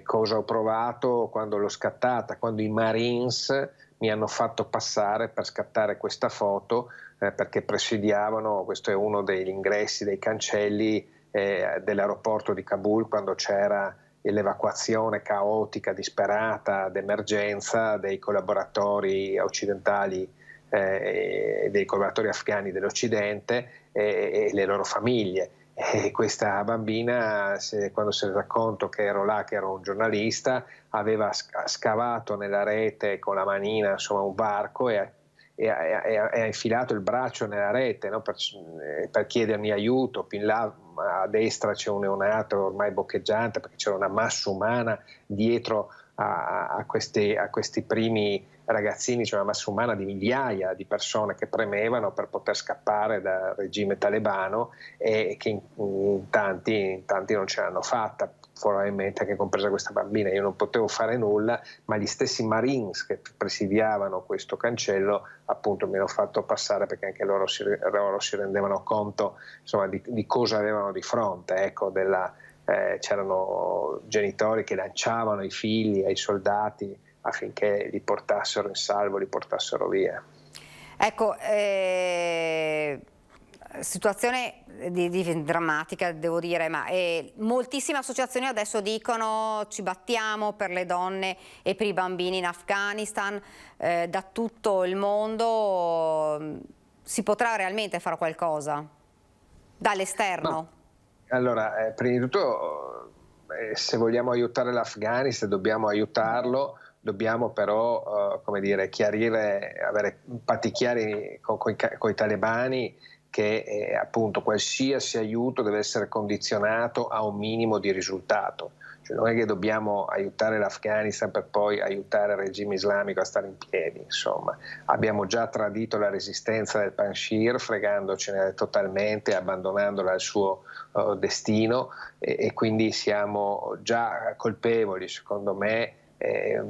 S4: cosa ho provato quando l'ho scattata, quando i Marines mi hanno fatto passare per scattare questa foto, perché presidiavano, questo è uno degli ingressi, dei cancelli dell'aeroporto di Kabul, quando c'era l'evacuazione caotica, disperata, d'emergenza dei collaboratori occidentali, dei collaboratori afghani dell'Occidente e le loro famiglie. E questa bambina, quando si è resa conto che ero là, che ero un giornalista, aveva scavato nella rete con la manina, insomma, un varco, e ha infilato il braccio nella rete, no? per chiedermi aiuto. Più in là a destra c'è un neonato ormai boccheggiante, perché c'era una massa umana dietro a questi primi ragazzini, c'è una massa umana di migliaia di persone che premevano per poter scappare dal regime talebano, e che in tanti non ce l'hanno fatta, probabilmente anche compresa questa bambina. Io non potevo fare nulla, ma gli stessi Marines che presidiavano questo cancello appunto mi hanno fatto passare, perché anche loro si rendevano conto, insomma, di cosa avevano di fronte, ecco, c'erano genitori che lanciavano i figli ai soldati affinché li portassero in salvo, li portassero via.
S1: Ecco, situazione drammatica, devo dire, ma moltissime associazioni adesso dicono: ci battiamo per le donne e per i bambini in Afghanistan. Da tutto il mondo si potrà realmente fare qualcosa dall'esterno?
S4: No. Allora, prima di tutto, se vogliamo aiutare l'Afghanistan dobbiamo aiutarlo. Dobbiamo però, come dire, avere patti chiari con i talebani, che appunto qualsiasi aiuto deve essere condizionato a un minimo di risultato. Cioè, non è che dobbiamo aiutare l'Afghanistan per poi aiutare il regime islamico a stare in piedi, insomma. Abbiamo già tradito la resistenza del Panjshir, fregandocene totalmente, abbandonandola al suo destino, e quindi siamo già colpevoli, secondo me,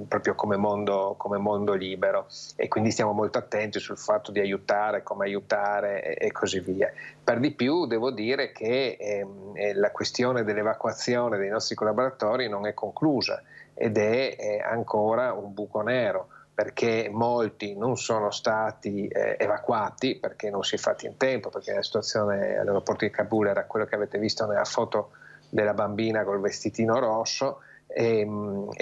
S4: proprio come mondo libero, e quindi stiamo molto attenti sul fatto di aiutare, come aiutare e così via. Per di più devo dire che la questione dell'evacuazione dei nostri collaboratori non è conclusa, ed è ancora un buco nero, perché molti non sono stati evacuati perché non si è fatti in tempo, perché la situazione all'aeroporto di Kabul era quello che avete visto nella foto della bambina col vestitino rosso, e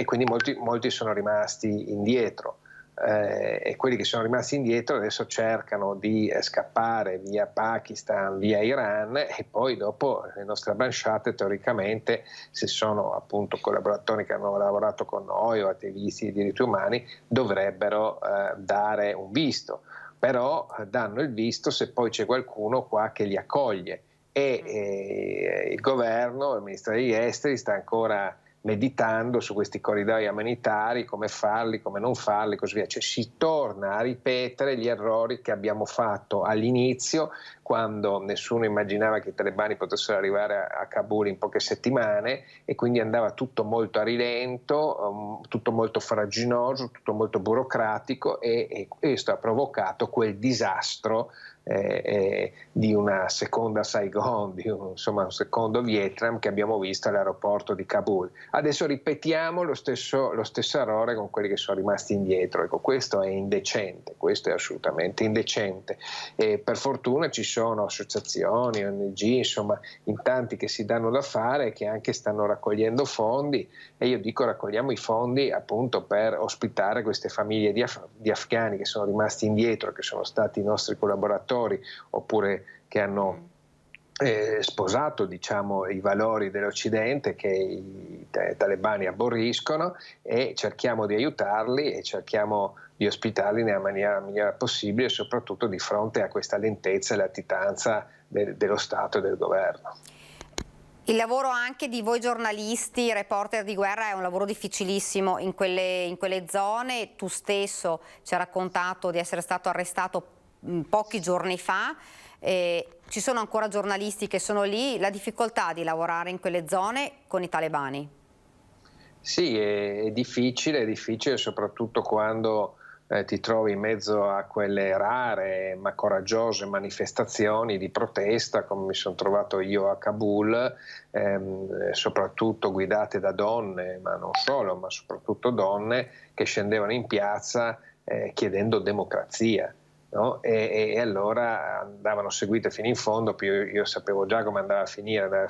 S4: quindi molti sono rimasti indietro, e quelli che sono rimasti indietro adesso cercano di scappare via Pakistan, via Iran, e poi dopo le nostre ambasciate, teoricamente, se sono appunto collaboratori che hanno lavorato con noi o attivisti di diritti umani, dovrebbero dare un visto, però danno il visto se poi c'è qualcuno qua che li accoglie, e il governo, il Ministero degli Esteri sta ancora meditando su questi corridoi umanitari, come farli, come non farli, così via. Cioè si torna a ripetere gli errori che abbiamo fatto all'inizio, quando nessuno immaginava che i talebani potessero arrivare a Kabul in poche settimane, e quindi andava tutto molto a rilento, tutto molto farraginoso, tutto molto burocratico, e questo ha provocato quel disastro di una seconda Saigon, un secondo Vietnam che abbiamo visto all'aeroporto di Kabul. Adesso ripetiamo lo stesso errore con quelli che sono rimasti indietro. Ecco, questo è indecente, questo è assolutamente indecente. Per fortuna ci sono associazioni, ONG, insomma, in tanti che si danno da fare e che anche stanno raccogliendo fondi, e io dico raccogliamo i fondi appunto per ospitare queste famiglie di afghani che sono rimasti indietro, che sono stati i nostri collaboratori, oppure che hanno sposato, diciamo, i valori dell'Occidente che i talebani aborriscono, e cerchiamo di aiutarli e cerchiamo di ospitarli nella maniera migliore possibile, soprattutto di fronte a questa lentezza e latitanza dello Stato e del governo.
S1: Il lavoro anche di voi giornalisti, reporter di guerra, è un lavoro difficilissimo in quelle zone. Tu stesso ci hai raccontato di essere stato arrestato pochi giorni fa. Ci sono ancora giornalisti che sono lì. La difficoltà di lavorare in quelle zone con i talebani?
S4: Sì, è difficile soprattutto quando ti trovi in mezzo a quelle rare ma coraggiose manifestazioni di protesta, come mi sono trovato io a Kabul, soprattutto guidate da donne, ma non solo, ma soprattutto donne che scendevano in piazza chiedendo democrazia. No? E allora andavano seguite fino in fondo. Io sapevo già come andava a finire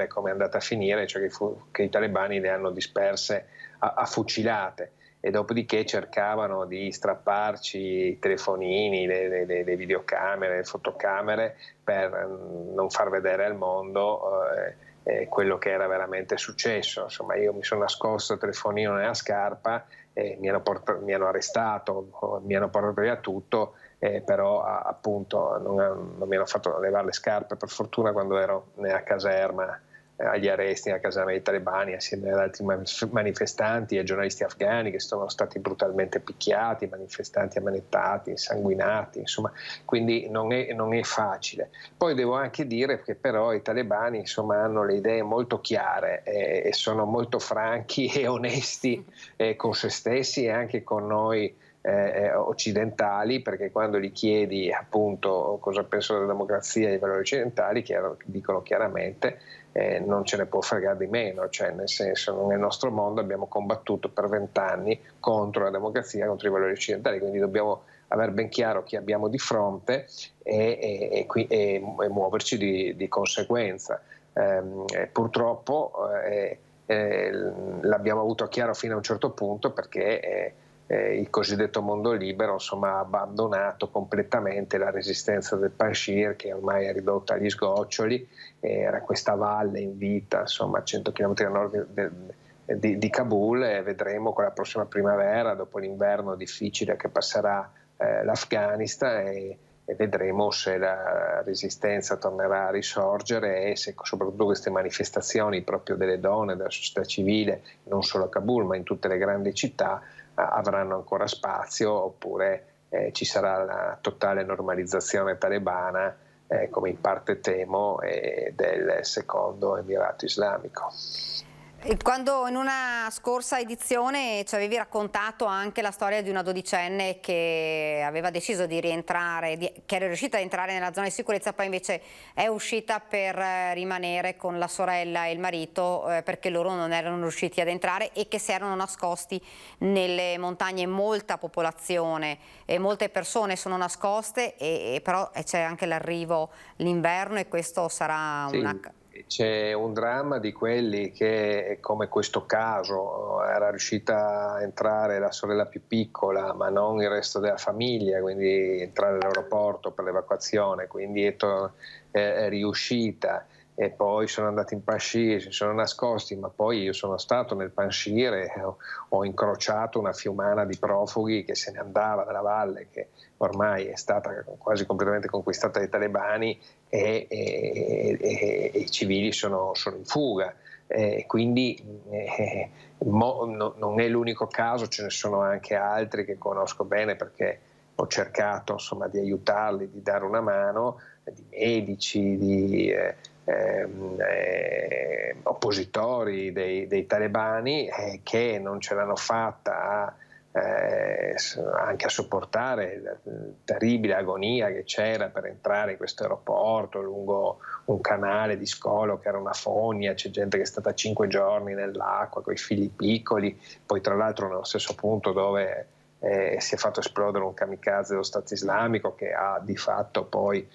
S4: come è andata a finire, cioè che i talebani le hanno disperse a fucilate, e dopodiché cercavano di strapparci i telefonini, le videocamere, le fotocamere, per non far vedere al mondo quello che era veramente successo. Insomma, io mi sono nascosto il telefonino nella scarpa, mi hanno arrestato, mi hanno portato via tutto, però appunto non mi hanno fatto levare le scarpe, per fortuna, quando ero nella caserma agli arresti, nella caserma dei talebani, assieme ad altri manifestanti e giornalisti afghani che sono stati brutalmente picchiati, manifestanti ammanettati, insanguinati, insomma, quindi non è facile. Poi devo anche dire che però i talebani, insomma, hanno le idee molto chiare e sono molto franchi e onesti con se stessi e anche con noi occidentali, perché quando gli chiedi appunto cosa pensano della democrazia e dei valori occidentali, dicono chiaramente non ce ne può fregare di meno, cioè nel senso, nel nostro mondo abbiamo combattuto per 20 anni contro la democrazia, contro i valori occidentali, quindi dobbiamo aver ben chiaro chi abbiamo di fronte e muoverci di conseguenza. Purtroppo l'abbiamo avuto chiaro fino a un certo punto, perché il cosiddetto mondo libero, insomma, ha abbandonato completamente la resistenza del Panjshir, che ormai è ridotta agli sgoccioli. Era questa valle in vita, insomma, a 100 km a nord di Kabul, e vedremo con la prossima primavera, dopo l'inverno difficile che passerà l'Afghanistan, e vedremo se la resistenza tornerà a risorgere, e se soprattutto queste manifestazioni proprio delle donne, della società civile, non solo a Kabul ma in tutte le grandi città, avranno ancora spazio, oppure ci sarà la totale normalizzazione talebana, come in parte temo, del secondo Emirato Islamico.
S1: Quando in una scorsa edizione ci avevi raccontato anche la storia di una dodicenne che aveva deciso di rientrare, che era riuscita a entrare nella zona di sicurezza, poi invece è uscita per rimanere con la sorella e il marito, perché loro non erano riusciti ad entrare e che si erano nascosti nelle montagne. Molta popolazione e molte persone sono nascoste, però c'è anche l'arrivo, l'inverno, e questo sarà una...
S4: C'è un dramma di quelli che, come questo caso, era riuscita a entrare la sorella più piccola ma non il resto della famiglia, quindi entrare all'aeroporto per l'evacuazione, quindi è riuscita, e poi sono andati in Panjshir, si sono nascosti, ma poi io sono stato nel Panjshir e ho incrociato una fiumana di profughi che se ne andava dalla valle, che ormai è stata quasi completamente conquistata dai talebani, e i civili sono in fuga. quindi non è l'unico caso, ce ne sono anche altri che conosco bene perché ho cercato insomma di aiutarli, di dare una mano, di medici, di oppositori dei talebani che non ce l'hanno fatta anche a sopportare la terribile agonia che c'era per entrare in questo aeroporto lungo un canale di scolo che era una fogna, c'è gente che è stata 5 giorni nell'acqua con i figli piccoli, poi tra l'altro nello stesso punto dove si è fatto esplodere un kamikaze dello Stato Islamico che ha di fatto poi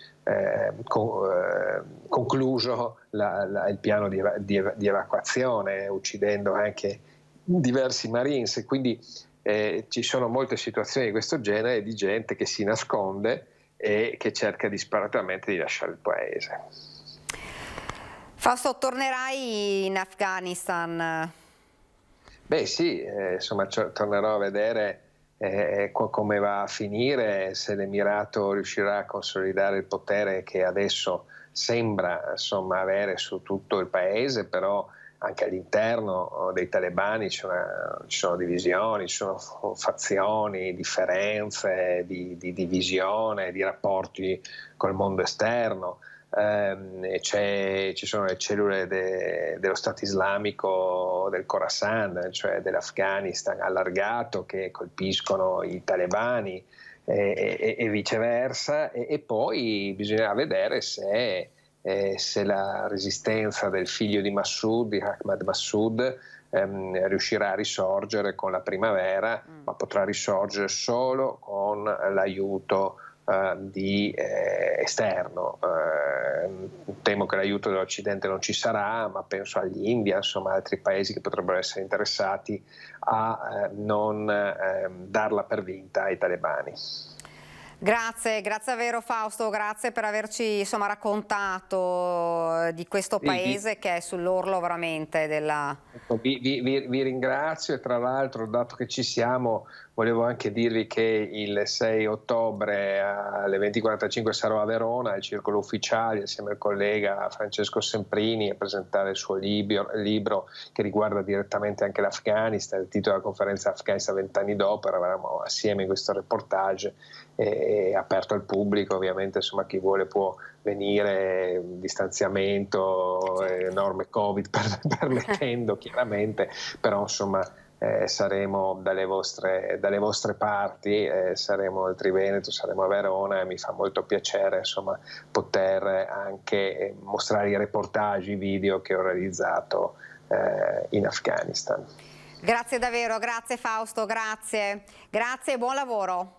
S4: concluso il piano di evacuazione, uccidendo anche diversi Marines, e quindi ci sono molte situazioni di questo genere di gente che si nasconde e che cerca disperatamente di lasciare il paese.
S1: Fausto, tornerai in Afghanistan?
S4: Beh sì, insomma tornerò a vedere come va a finire, se l'Emirato riuscirà a consolidare il potere che adesso sembra insomma avere su tutto il paese, però anche all'interno dei talebani ci sono divisioni, ci sono fazioni, differenze di divisione, di rapporti col mondo esterno. Ci sono le cellule dello Stato Islamico del Khorasan, cioè dell'Afghanistan allargato, che colpiscono i talebani e viceversa, e poi bisognerà vedere se la resistenza del figlio di Massoud, di Ahmad Massoud, riuscirà a risorgere con la primavera, ma potrà risorgere solo con l'aiuto esterno. Temo che l'aiuto dell'Occidente non ci sarà, ma penso agli India, insomma altri paesi che potrebbero essere interessati a non darla per vinta ai talebani.
S1: Grazie davvero Fausto, grazie per averci insomma raccontato di questo paese che è sull'orlo veramente della...
S4: Vi ringrazio, e tra l'altro, dato che ci siamo, volevo anche dirvi che il 6 ottobre alle 20:45 sarò a Verona al Circolo Ufficiali assieme al collega Francesco Semprini a presentare il suo libro che riguarda direttamente anche l'Afghanistan, il titolo della conferenza Afghanistan 20 anni dopo. Eravamo assieme in questo reportage aperto al pubblico, ovviamente insomma chi vuole può venire, distanziamento, norme Covid permettendo chiaramente, però insomma saremo dalle vostre parti, saremo al Triveneto, saremo a Verona, e mi fa molto piacere insomma poter anche mostrare i reportage, i video che ho realizzato in Afghanistan.
S1: Grazie davvero, grazie Fausto, grazie e buon lavoro.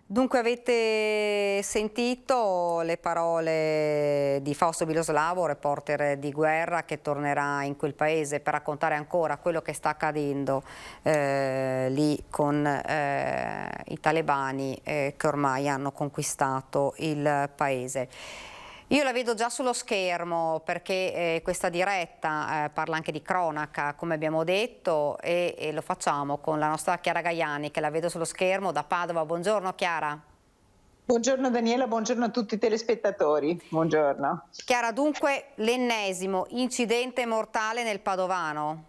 S1: Dunque avete sentito le parole di Fausto Biloslavo, reporter di guerra che tornerà in quel paese per raccontare ancora quello che sta accadendo lì con i talebani che ormai hanno conquistato il paese. Io la vedo già sullo schermo perché questa diretta parla anche di cronaca, come abbiamo detto, e lo facciamo con la nostra Chiara Gaiani, che la vedo sullo schermo da Padova. Buongiorno Chiara.
S5: Buongiorno Daniela, buongiorno a tutti i telespettatori. Buongiorno.
S1: Chiara, dunque l'ennesimo incidente mortale nel Padovano.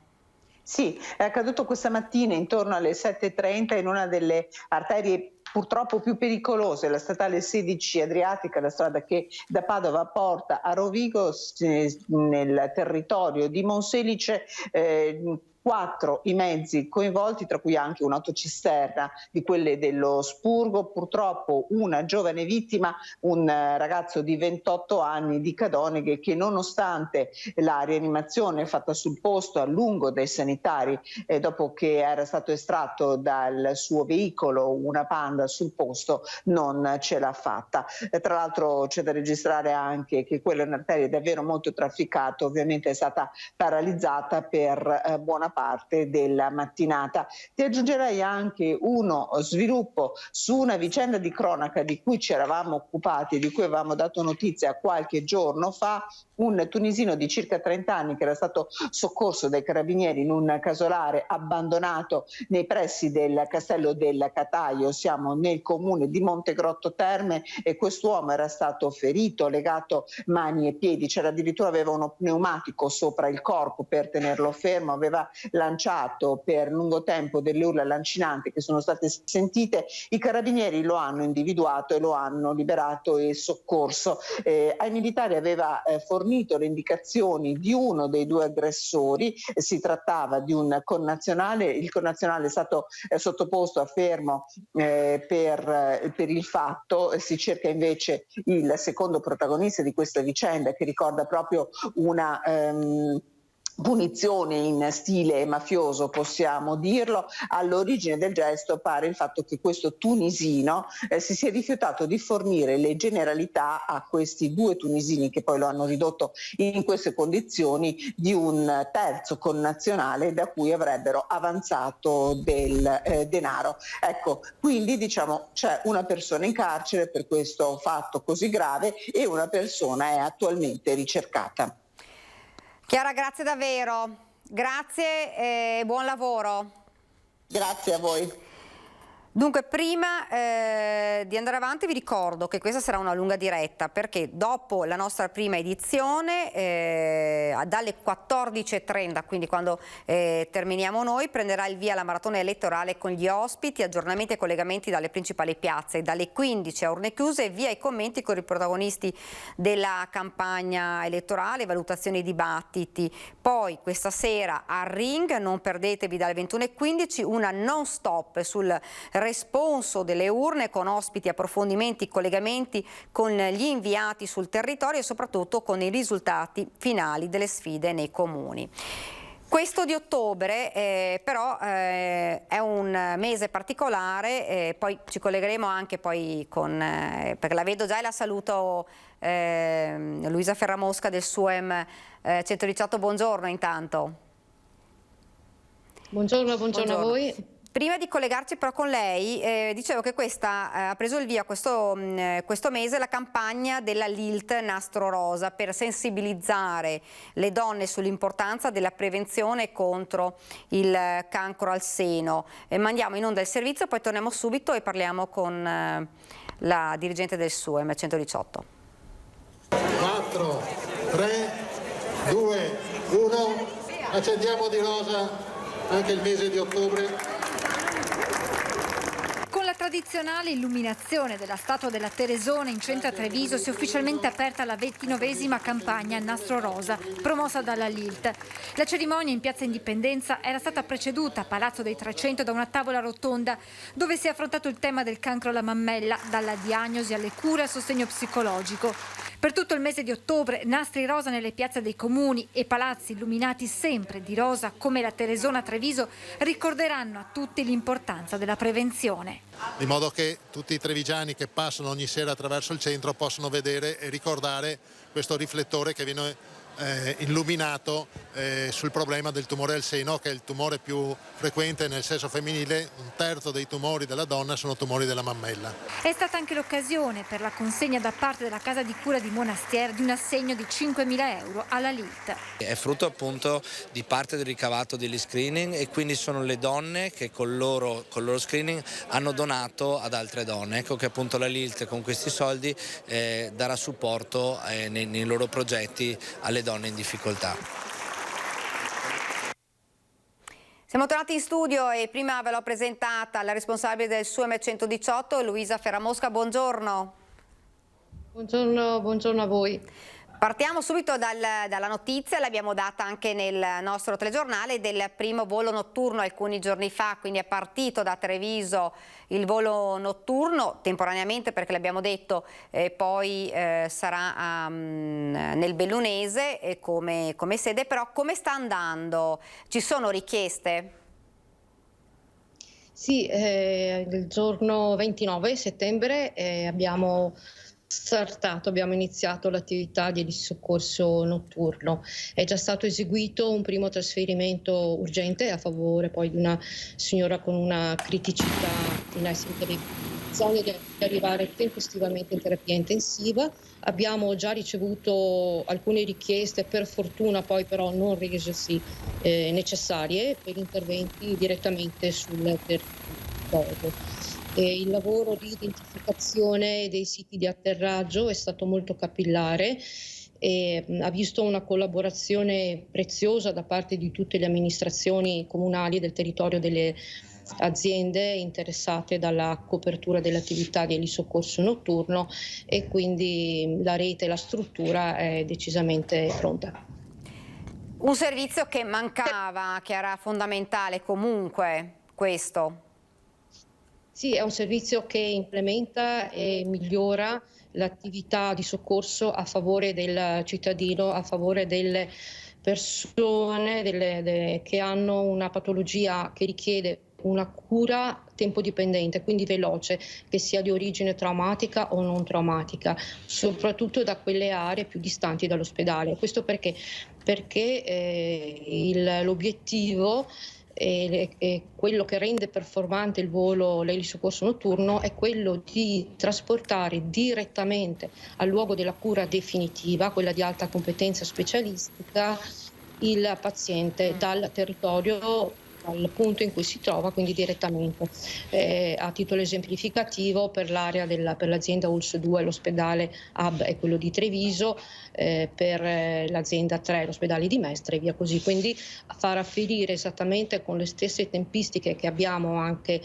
S5: Sì, è accaduto questa mattina intorno alle 7:30 in una delle arterie purtroppo più pericolose, la statale 16 Adriatica, la strada che da Padova porta a Rovigo, nel territorio di Monselice. 4 i mezzi coinvolti, tra cui anche un'autocisterna di quelle dello Spurgo, purtroppo una giovane vittima, un ragazzo di 28 anni di Cadoneghe, che nonostante la rianimazione fatta sul posto a lungo dai sanitari dopo che era stato estratto dal suo veicolo una Panda sul posto, non ce l'ha fatta. Tra l'altro c'è da registrare anche che quella è un'arteria davvero molto trafficata, ovviamente è stata paralizzata per buona parte della mattinata. Ti aggiungerei anche uno sviluppo su una vicenda di cronaca di cui ci eravamo occupati, di cui avevamo dato notizia qualche giorno fa, un tunisino di circa 30 anni che era stato soccorso dai carabinieri in un casolare abbandonato nei pressi del castello del Cataio. Siamo nel comune di Montegrotto Terme e quest'uomo era stato ferito, legato mani e piedi, aveva uno pneumatico sopra il corpo per tenerlo fermo, aveva lanciato per lungo tempo delle urla lancinanti che sono state sentite. I carabinieri lo hanno individuato e lo hanno liberato e soccorso. Ai militari aveva fornito le indicazioni di uno dei due aggressori, si trattava di un connazionale, il connazionale è stato sottoposto a fermo per il fatto. Si cerca invece il secondo protagonista di questa vicenda, che ricorda proprio una punizione in stile mafioso, possiamo dirlo. All'origine del gesto pare il fatto che questo tunisino si sia rifiutato di fornire le generalità a questi due tunisini, che poi lo hanno ridotto in queste condizioni, di un terzo connazionale da cui avrebbero avanzato del denaro. Ecco, quindi diciamo c'è una persona in carcere per questo fatto così grave e una persona è attualmente ricercata.
S1: Chiara, grazie davvero, grazie e buon lavoro.
S5: Grazie a voi.
S1: Dunque, prima di andare avanti vi ricordo che questa sarà una lunga diretta, perché dopo la nostra prima edizione, dalle 14:30, quindi quando terminiamo noi, prenderà il via la maratona elettorale con gli ospiti, aggiornamenti e collegamenti dalle principali piazze. Dalle 15 a urne chiuse, via i commenti con i protagonisti della campagna elettorale, valutazioni e dibattiti. Poi questa sera al Ring, non perdetevi dalle 21:15, una non stop sul responso delle urne, con ospiti, approfondimenti, collegamenti con gli inviati sul territorio e soprattutto con i risultati finali delle sfide nei comuni. Questo di ottobre però è un mese particolare, poi ci collegheremo anche poi con, perché la vedo già e la saluto, Luisa Ferramosca del SUEM 118, buongiorno intanto.
S6: Buongiorno a voi.
S1: Prima di collegarci però con lei, dicevo che questa ha preso il via questo mese la campagna della LILT Nastro Rosa per sensibilizzare le donne sull'importanza della prevenzione contro il cancro al seno. Mandiamo in onda il servizio, poi torniamo subito e parliamo con la dirigente del SUEM 118.
S7: 4, 3, 2, 1, accendiamo di rosa anche il mese di ottobre.
S8: Con la tradizionale illuminazione della statua della Teresona in centro a Treviso si è ufficialmente aperta la 29esima campagna Nastro Rosa, promossa dalla LILT. La cerimonia in Piazza Indipendenza era stata preceduta a Palazzo dei 300 da una tavola rotonda dove si è affrontato il tema del cancro alla mammella, dalla diagnosi alle cure al sostegno psicologico. Per tutto il mese di ottobre, nastri rosa nelle piazze dei comuni e palazzi illuminati sempre di rosa come la Teresona a Treviso ricorderanno a tutti l'importanza della prevenzione.
S7: Di modo che tutti i trevigiani che passano ogni sera attraverso il centro possono vedere e ricordare questo riflettore che viene illuminato sul problema del tumore al seno, che è il tumore più frequente nel sesso femminile. Un terzo dei tumori della donna sono tumori della mammella.
S8: È stata anche l'occasione per la consegna da parte della casa di cura di Monastier di un assegno di 5.000 euro alla LILT.
S9: È frutto appunto di parte del ricavato degli screening e quindi sono le donne che col loro screening hanno donato ad altre donne. Ecco che appunto la LILT con questi soldi darà supporto nei loro progetti alle donne in difficoltà.
S1: Siamo tornati in studio e prima ve l'ho presentata la responsabile del SUEM 118, Luisa Ferramosca, buongiorno.
S6: Buongiorno a voi.
S1: Partiamo subito dalla notizia, l'abbiamo data anche nel nostro telegiornale, del primo volo notturno alcuni giorni fa, quindi è partito da Treviso il volo notturno, temporaneamente perché l'abbiamo detto, poi sarà nel Bellunese come sede, però come sta andando? Ci sono richieste?
S6: Sì, il giorno 29 settembre abbiamo abbiamo iniziato l'attività di soccorso notturno. È già stato eseguito un primo trasferimento urgente a favore poi di una signora con una criticità in essere bisogno di arrivare tempestivamente in terapia intensiva. Abbiamo già ricevuto alcune richieste, per fortuna poi però non resesi necessarie, per interventi direttamente sul territorio. Il lavoro di identificazione dei siti di atterraggio è stato molto capillare e ha visto una collaborazione preziosa da parte di tutte le amministrazioni comunali del territorio delle aziende interessate dalla copertura dell'attività di elisoccorso notturno, e quindi la rete e la struttura è decisamente pronta.
S1: Un servizio che mancava, che era fondamentale comunque, questo.
S6: Sì, è un servizio che implementa e migliora l'attività di soccorso a favore del cittadino, a favore delle persone che hanno una patologia che richiede una cura tempodipendente, quindi veloce, che sia di origine traumatica o non traumatica, soprattutto da quelle aree più distanti dall'ospedale. Questo perché l'obiettivo e quello che rende performante il volo l'elisoccorso notturno è quello di trasportare direttamente al luogo della cura definitiva, quella di alta competenza specialistica, il paziente dal territorio, al punto in cui si trova, quindi direttamente. A titolo esemplificativo, per l'area per l'azienda ULSS 2 l'ospedale hub è quello di Treviso, per l'azienda 3 l'ospedale di Mestre e via così, quindi far afferire esattamente con le stesse tempistiche che abbiamo anche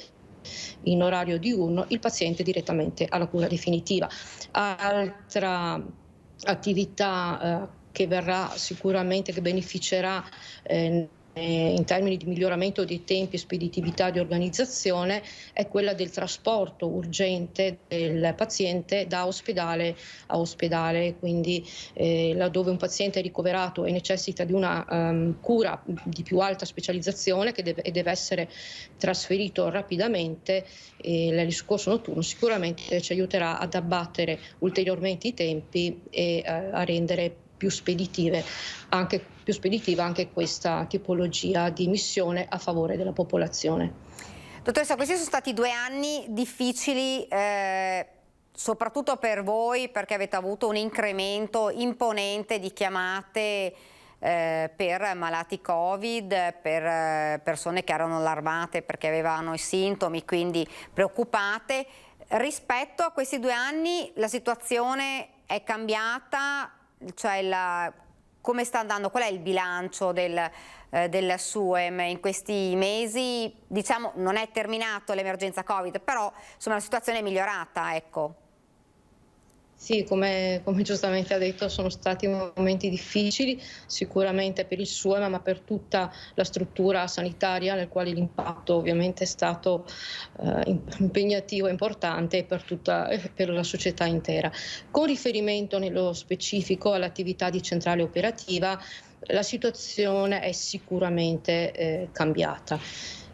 S6: in orario diurno il paziente direttamente alla cura definitiva. Altra attività che verrà sicuramente, che beneficerà in termini di miglioramento dei tempi e speditività di organizzazione, è quella del trasporto urgente del paziente da ospedale a ospedale, quindi laddove un paziente è ricoverato e necessita di una cura di più alta specializzazione che deve essere trasferito rapidamente, l'elisoccorso notturno sicuramente ci aiuterà ad abbattere ulteriormente i tempi e a rendere più speditiva anche questa tipologia di missione a favore della popolazione.
S1: Dottoressa, questi sono stati 2 anni difficili, soprattutto per voi, perché avete avuto un incremento imponente di chiamate per malati Covid, per persone che erano allarmate perché avevano i sintomi, quindi preoccupate. Rispetto a questi 2 anni la situazione è cambiata? Cioè come sta andando? Qual è il bilancio del SUEM in questi mesi? Diciamo, non è terminato l'emergenza Covid, però insomma la situazione è migliorata, ecco.
S6: Sì, come giustamente ha detto, sono stati momenti difficili, sicuramente per il SUEM, ma per tutta la struttura sanitaria, nel quale l'impatto ovviamente è stato impegnativo e importante per la società intera. Con riferimento nello specifico all'attività di centrale operativa, la situazione è sicuramente cambiata.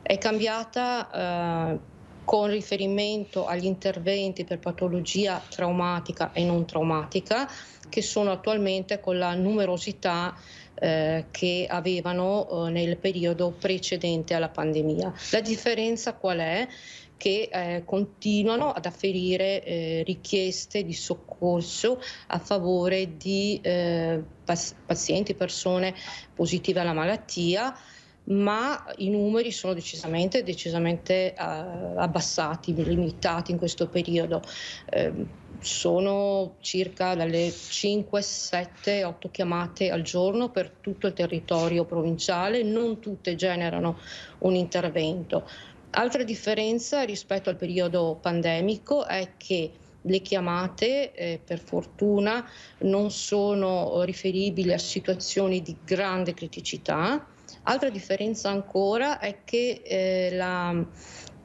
S6: È cambiata con riferimento agli interventi per patologia traumatica e non traumatica, che sono attualmente con la numerosità che avevano nel periodo precedente alla pandemia. La differenza qual è? Che continuano ad afferire richieste di soccorso a favore di pazienti, persone positive alla malattia, ma i numeri sono decisamente abbassati, limitati in questo periodo. Sono circa dalle 5, 7, 8 chiamate al giorno per tutto il territorio provinciale, non tutte generano un intervento. Altra differenza rispetto al periodo pandemico è che le chiamate, per fortuna, non sono riferibili a situazioni di grande criticità. Altra differenza ancora è che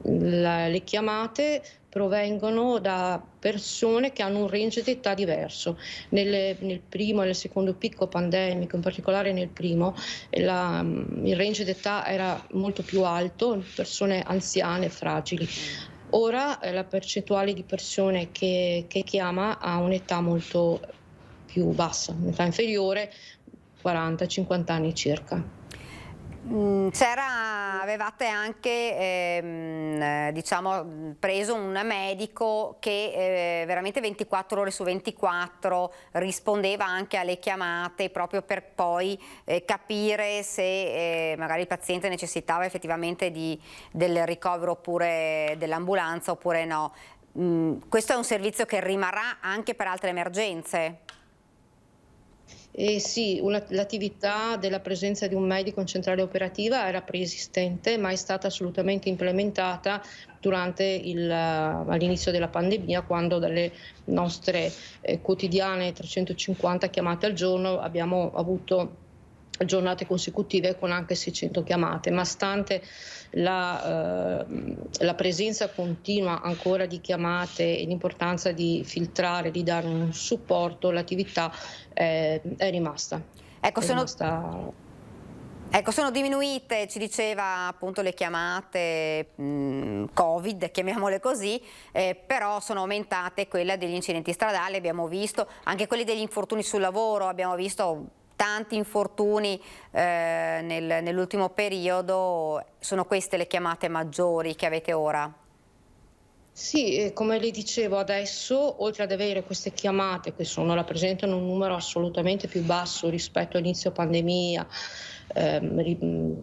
S6: le chiamate provengono da persone che hanno un range d'età diverso. Nel primo e nel secondo picco pandemico, in particolare nel primo, il range d'età era molto più alto, persone anziane, fragili. Ora la percentuale di persone che chiama ha un'età molto più bassa, un'età inferiore, 40-50 anni circa.
S1: Avevate anche diciamo, preso un medico che veramente 24 ore su 24 rispondeva anche alle chiamate, proprio per poi capire se magari il paziente necessitava effettivamente del ricovero oppure dell'ambulanza oppure no. Questo è un servizio che rimarrà anche per altre emergenze?
S6: Sì, l'attività della presenza di un medico in centrale operativa era preesistente, ma è stata assolutamente implementata durante all'inizio della pandemia, quando dalle nostre quotidiane 350 chiamate al giorno abbiamo avuto giornate consecutive con anche 600 chiamate, ma stante la presenza continua ancora di chiamate e l'importanza di filtrare, di dare un supporto, l'attività è rimasta.
S1: Ecco, sono diminuite, ci diceva appunto, le chiamate Covid, chiamiamole così, però sono aumentate quelle degli incidenti stradali, abbiamo visto, anche quelli degli infortuni sul lavoro, abbiamo visto tanti infortuni nell'ultimo periodo. Sono queste le chiamate maggiori che avete ora?
S6: Sì, come le dicevo adesso, oltre ad avere queste chiamate che rappresentano un numero assolutamente più basso rispetto all'inizio pandemia,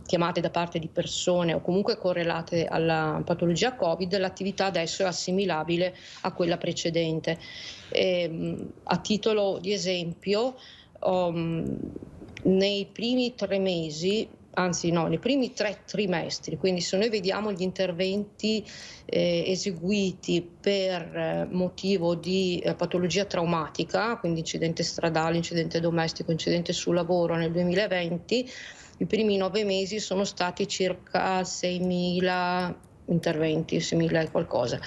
S6: chiamate da parte di persone o comunque correlate alla patologia Covid, l'attività adesso è assimilabile a quella precedente. A titolo di esempio, nei primi 3 mesi, anzi no, nei primi 3 trimestri, quindi se noi vediamo gli interventi eseguiti per motivo di patologia traumatica, quindi incidente stradale, incidente domestico, incidente sul lavoro nel 2020, i primi 9 mesi sono stati circa 6.000 interventi, 6.000 e qualcosa.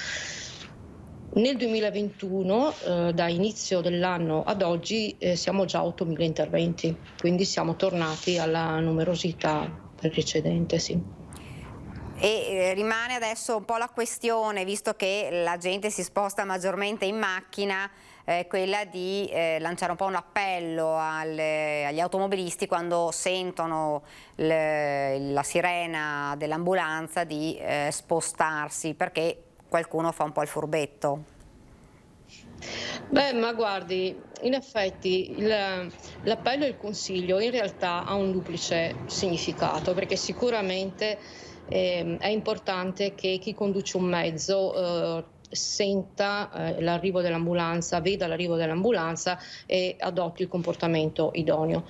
S6: Nel 2021, da inizio dell'anno ad oggi, siamo già a 8.000 interventi, quindi siamo tornati alla numerosità precedente, sì.
S1: E rimane adesso un po' la questione, visto che la gente si sposta maggiormente in macchina, quella di lanciare un po' un appello agli automobilisti quando sentono la sirena dell'ambulanza di spostarsi, perché qualcuno fa un po' il furbetto.
S6: Beh, ma guardi, in effetti l'appello e il consiglio in realtà ha un duplice significato, perché sicuramente è importante che chi conduce un mezzo senta l'arrivo dell'ambulanza, veda l'arrivo dell'ambulanza e adotti il comportamento idoneo.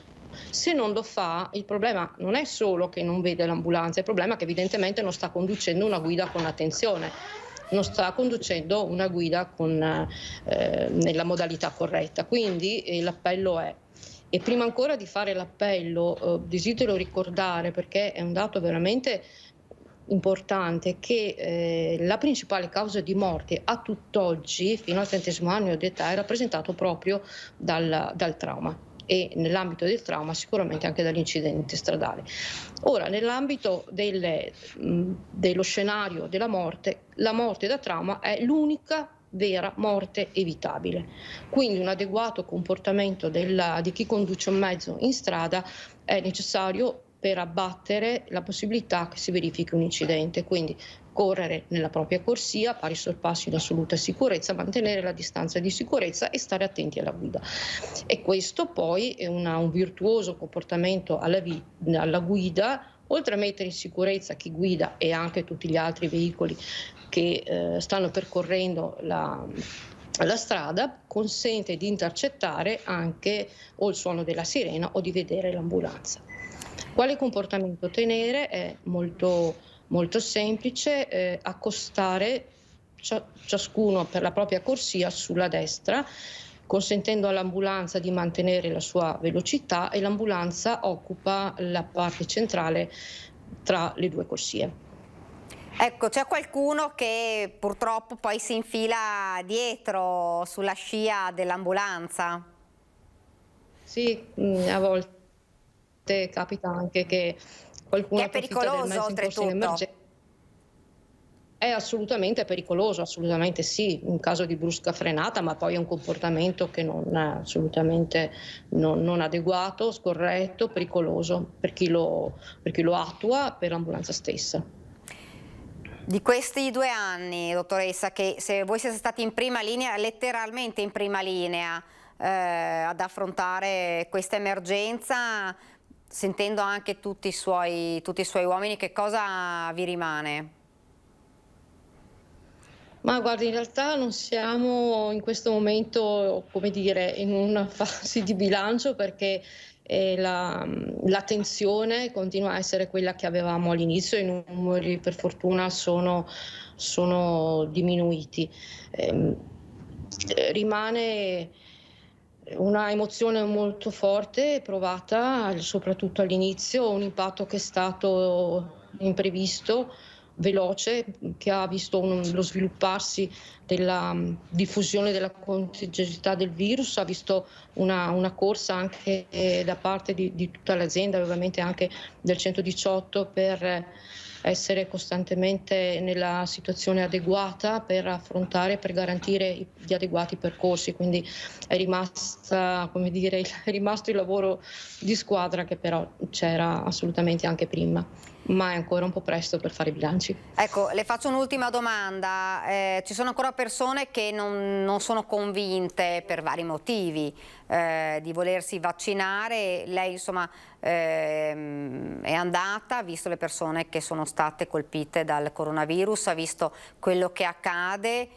S6: Se non lo fa, il problema non è solo che non vede l'ambulanza, il problema è che evidentemente non sta conducendo una guida con attenzione, non sta conducendo una guida nella modalità corretta. Quindi l'appello è. E prima ancora di fare l'appello, desidero ricordare, perché è un dato veramente importante, che la principale causa di morte a tutt'oggi, fino al 30° anno di età, è rappresentato proprio dal trauma, e nell'ambito del trauma sicuramente anche dall'incidente stradale. Ora, nell'ambito dello scenario della morte, la morte da trauma è l'unica vera morte evitabile. Quindi un adeguato comportamento di chi conduce un mezzo in strada è necessario per abbattere la possibilità che si verifichi un incidente. Quindi correre nella propria corsia, pari sorpassi in assoluta sicurezza, mantenere la distanza di sicurezza e stare attenti alla guida. E questo poi è un virtuoso comportamento alla guida, oltre a mettere in sicurezza chi guida e anche tutti gli altri veicoli che stanno percorrendo la strada, consente di intercettare anche o il suono della sirena o di vedere l'ambulanza. Quale comportamento tenere? È molto semplice, accostare ciascuno per la propria corsia sulla destra, consentendo all'ambulanza di mantenere la sua velocità, e l'ambulanza occupa la parte centrale tra le 2 corsie.
S1: Ecco, c'è qualcuno che purtroppo poi si infila dietro sulla scia dell'ambulanza?
S6: Sì, a volte capita anche che qualcuno
S1: che è pericoloso oltretutto.
S6: È assolutamente pericoloso, assolutamente sì, in caso di brusca frenata, ma poi è un comportamento che non è assolutamente non adeguato, scorretto, pericoloso per chi lo attua, per l'ambulanza stessa.
S1: Di questi 2 anni, dottoressa, che se voi siete stati in prima linea, letteralmente in prima linea, ad affrontare questa emergenza, sentendo anche tutti i suoi uomini, che cosa vi rimane?
S6: Ma guardi, in realtà non siamo in questo momento, come dire, in una fase di bilancio, perché la tensione continua a essere quella che avevamo all'inizio, i numeri per fortuna sono diminuiti. Rimane una emozione molto forte, provata soprattutto all'inizio, un impatto che è stato imprevisto, veloce, che ha visto lo svilupparsi della diffusione della contagiosità del virus, ha visto una corsa anche da parte di tutta l'azienda, ovviamente anche del 118, per essere costantemente nella situazione adeguata per affrontare, per garantire gli adeguati percorsi, quindi è rimasto il lavoro di squadra, che però c'era assolutamente anche prima, ma è ancora un po' presto per fare i bilanci.
S1: Ecco, le faccio un'ultima domanda. Ci sono ancora persone che non sono convinte per vari motivi di volersi vaccinare. Lei insomma è andata, ha visto le persone che sono state colpite dal coronavirus, ha visto quello che accade.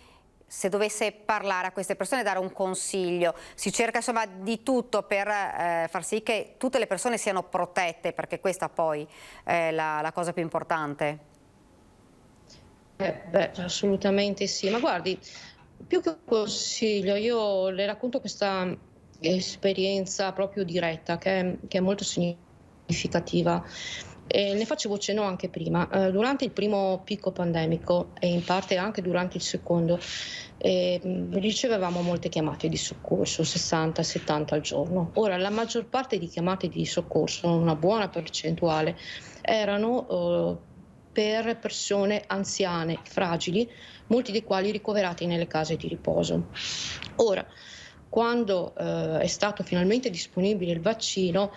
S1: Se dovesse parlare a queste persone, dare un consiglio, si cerca insomma di tutto per far sì che tutte le persone siano protette, perché questa poi è la cosa più importante.
S6: Assolutamente sì, ma guardi, più che un consiglio, io le racconto questa esperienza proprio diretta, che è molto significativa. Ne facevo cenno anche prima. Durante il primo picco pandemico e in parte anche durante il secondo, ricevevamo molte chiamate di soccorso, 60-70 al giorno. Ora, la maggior parte di chiamate di soccorso, una buona percentuale, erano per persone anziane, fragili, molti dei quali ricoverati nelle case di riposo. Ora, quando è stato finalmente disponibile il vaccino,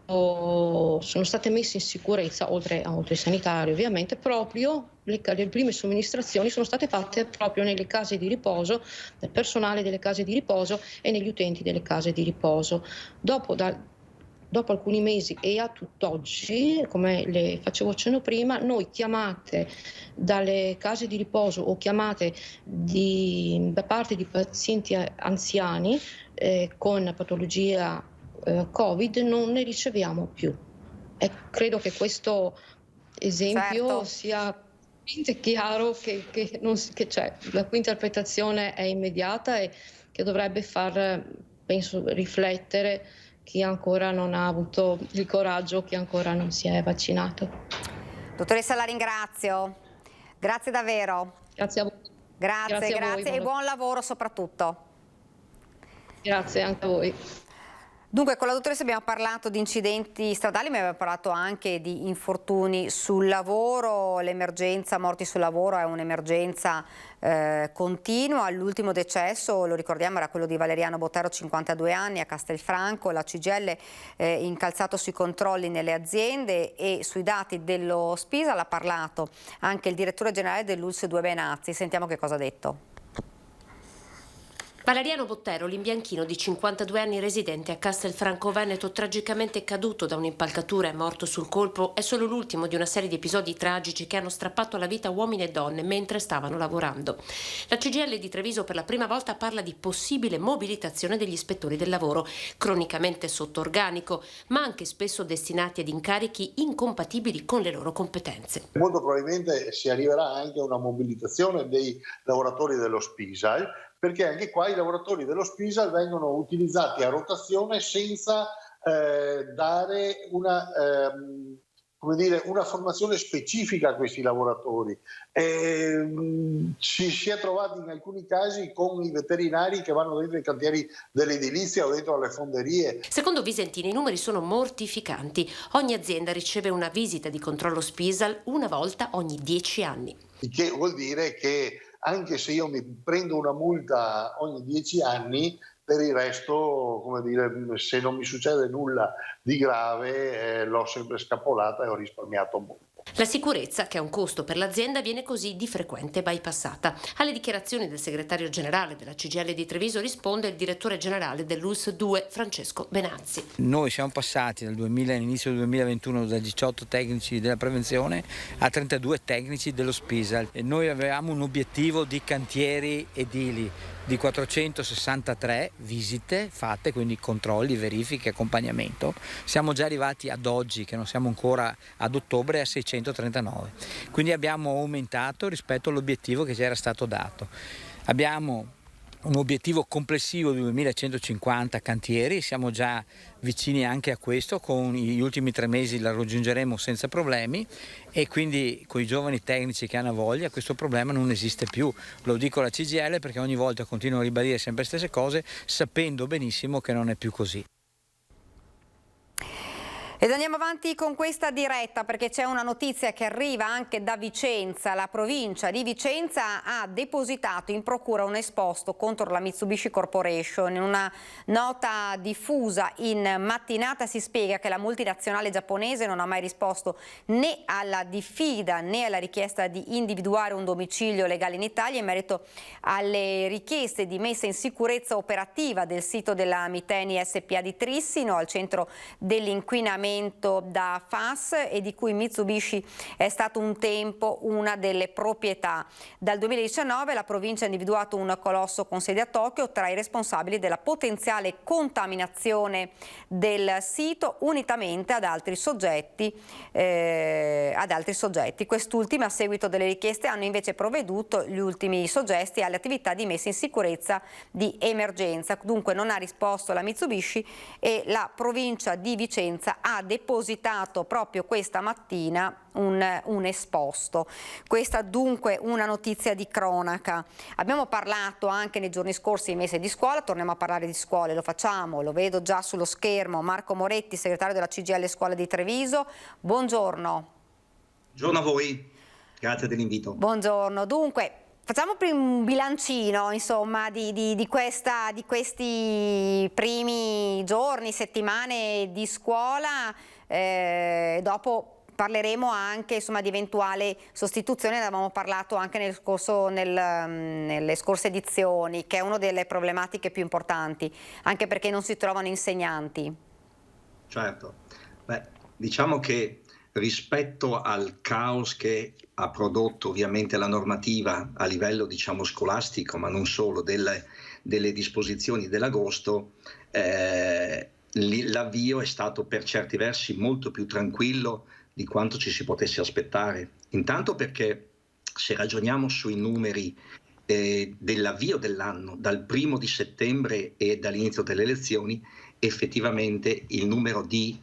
S6: sono state messe in sicurezza, oltre ai sanitari ovviamente, proprio le prime somministrazioni sono state fatte proprio nelle case di riposo, nel personale delle case di riposo e negli utenti delle case di riposo. Dopo alcuni mesi e a tutt'oggi, come le facevo cenno prima, noi chiamate dalle case di riposo o chiamate da parte di pazienti anziani con patologia Covid non ne riceviamo più. E credo che questo esempio sia chiaro, che c'è. La cui interpretazione è immediata e che dovrebbe far, penso, riflettere chi ancora non ha avuto il coraggio, chi ancora non si è vaccinato.
S1: Dottoressa, la ringrazio. Grazie davvero.
S6: Grazie a voi.
S1: Grazie e buon lavoro soprattutto.
S6: Grazie anche a voi.
S1: Dunque, con la dottoressa abbiamo parlato di incidenti stradali, ma abbiamo parlato anche di infortuni sul lavoro. L'emergenza morti sul lavoro è un'emergenza continua. L'ultimo decesso, lo ricordiamo, era quello di Valeriano Botero, 52 anni, a Castelfranco. La CGIL incalzato sui controlli nelle aziende e sui dati dello Spisa. L'ha parlato anche il direttore generale dell'ULSS 2 Benazzi. Sentiamo che cosa ha detto.
S10: Valeriano Bottero, l'imbianchino di 52 anni residente a Castelfranco Veneto, tragicamente caduto da un'impalcatura e morto sul colpo, è solo l'ultimo di una serie di episodi tragici che hanno strappato la vita a uomini e donne mentre stavano lavorando. La CGIL di Treviso per la prima volta parla di possibile mobilitazione degli ispettori del lavoro, cronicamente sotto organico, ma anche spesso destinati ad incarichi incompatibili con le loro competenze.
S11: Molto probabilmente si arriverà anche a una mobilitazione dei lavoratori dello Spisa, perché anche qua i lavoratori dello Spisa vengono utilizzati a rotazione senza dare una come dire, una formazione specifica a questi lavoratori. Ci si è trovati in alcuni casi con i veterinari che vanno dentro i cantieri dell'edilizia o dentro alle fonderie.
S10: Secondo Visentini i numeri sono mortificanti. Ogni azienda riceve una visita di controllo Spisal una volta ogni 10 anni.
S11: Il che vuol dire che anche se io mi prendo una multa ogni 10 anni, per il resto, come dire, se non mi succede nulla di grave, l'ho sempre scappolata e ho risparmiato molto.
S10: La sicurezza, che è un costo per l'azienda, viene così di frequente bypassata. Alle dichiarazioni del segretario generale della CGIL di Treviso risponde il direttore generale dell'ULSS 2, Francesco Benazzi.
S12: Noi siamo passati all'inizio del 2021 da 18 tecnici della prevenzione a 32 tecnici dello Spisal. E noi avevamo un obiettivo di cantieri edili di 463 visite fatte, quindi controlli, verifiche, accompagnamento. Siamo già arrivati ad oggi, che non siamo ancora ad ottobre, a 639. Quindi abbiamo aumentato rispetto all'obiettivo che ci era stato dato. Abbiamo un obiettivo complessivo di 2150 cantieri, siamo già vicini anche a questo, con gli ultimi 3 mesi la raggiungeremo senza problemi e quindi con i giovani tecnici che hanno voglia questo problema non esiste più. Lo dico alla CGIL perché ogni volta continuo a ribadire sempre le stesse cose sapendo benissimo che non è più così.
S1: Ed andiamo avanti con questa diretta perché c'è una notizia che arriva anche da Vicenza. La provincia di Vicenza ha depositato in procura un esposto contro la Mitsubishi Corporation. In una nota diffusa in mattinata si spiega che la multinazionale giapponese non ha mai risposto né alla diffida né alla richiesta di individuare un domicilio legale in Italia in merito alle richieste di messa in sicurezza operativa del sito della Miteni SPA di Trissino, al centro dell'inquinamento da FAS e di cui Mitsubishi è stato un tempo una delle proprietà. Dal 2019 la provincia ha individuato un colosso con sede a Tokyo tra i responsabili della potenziale contaminazione del sito unitamente ad altri soggetti. Quest'ultimi, a seguito delle richieste, hanno invece provveduto gli ultimi soggetti alle attività di messa in sicurezza di emergenza. Dunque non ha risposto la Mitsubishi e la provincia di Vicenza ha depositato proprio questa mattina un esposto. Questa dunque una notizia di cronaca. Abbiamo parlato anche nei giorni scorsi di mese di scuola, torniamo a parlare di scuole, lo facciamo, lo vedo già sullo schermo, Marco Moretti, segretario della CGIL Scuola di Treviso. Buongiorno.
S13: Buongiorno a voi, grazie dell'invito.
S1: Buongiorno, dunque facciamo un bilancino insomma di questi primi giorni, settimane di scuola, dopo parleremo anche insomma di eventuale sostituzione, ne avevamo parlato anche nelle scorse edizioni, che è una delle problematiche più importanti, anche perché non si trovano insegnanti.
S13: Certo, diciamo che rispetto al caos che ha prodotto ovviamente la normativa a livello diciamo scolastico, ma non solo, delle disposizioni dell'agosto, l'avvio è stato per certi versi molto più tranquillo di quanto ci si potesse aspettare. Intanto perché se ragioniamo sui numeri dell'avvio dell'anno, dal 1° di settembre e dall'inizio delle elezioni, effettivamente il numero di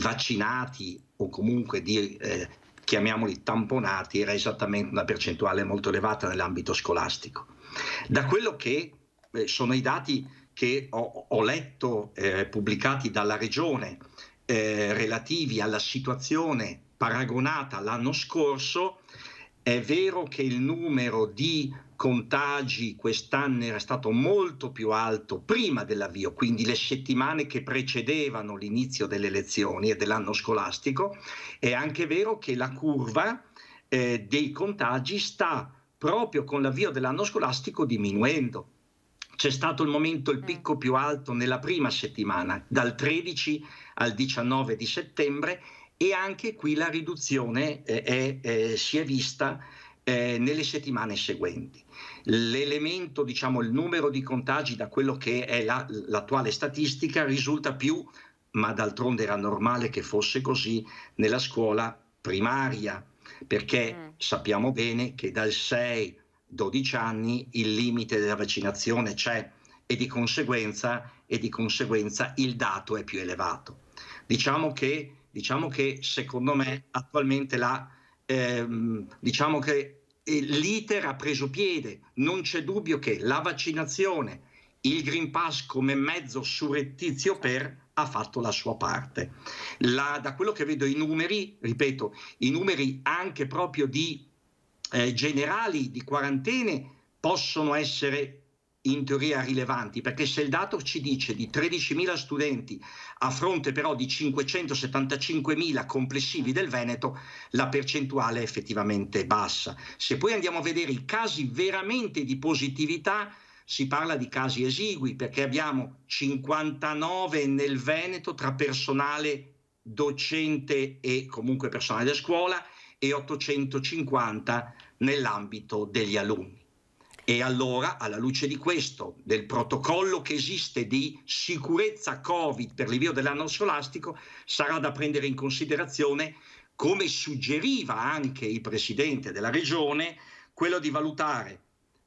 S13: vaccinati o comunque chiamiamoli tamponati era esattamente una percentuale molto elevata nell'ambito scolastico. Da quello che sono i dati che ho letto pubblicati dalla Regione relativi alla situazione paragonata all'anno scorso, è vero che il numero di contagi quest'anno era stato molto più alto prima dell'avvio, quindi le settimane che precedevano l'inizio delle lezioni e dell'anno scolastico. È anche vero che la curva dei contagi sta proprio con l'avvio dell'anno scolastico diminuendo. C'è stato il picco più alto nella prima settimana, dal 13 al 19 di settembre, e anche qui la riduzione si è vista nelle settimane seguenti. L'elemento, diciamo, il numero di contagi da quello che è l'attuale statistica risulta più, ma d'altronde era normale che fosse così, nella scuola primaria, perché sappiamo bene che dal 6-12 anni il limite della vaccinazione c'è e di conseguenza il dato è più elevato. Diciamo che secondo me attualmente l'iter ha preso piede, non c'è dubbio che la vaccinazione, il Green Pass come mezzo surrettizio ha fatto la sua parte. Da quello che vedo i numeri, ripeto, i numeri anche proprio di generali di quarantene possono essere in teoria rilevanti, perché se il dato ci dice di 13.000 studenti a fronte però di 575.000 complessivi del Veneto, la percentuale è effettivamente bassa. Se poi andiamo a vedere i casi veramente di positività, si parla di casi esigui, perché abbiamo 59 nel Veneto tra personale docente e comunque personale della scuola e 850 nell'ambito degli alunni. E allora, alla luce di questo, del protocollo che esiste di sicurezza Covid per l'invio dell'anno scolastico, sarà da prendere in considerazione, come suggeriva anche il Presidente della Regione, quello di valutare: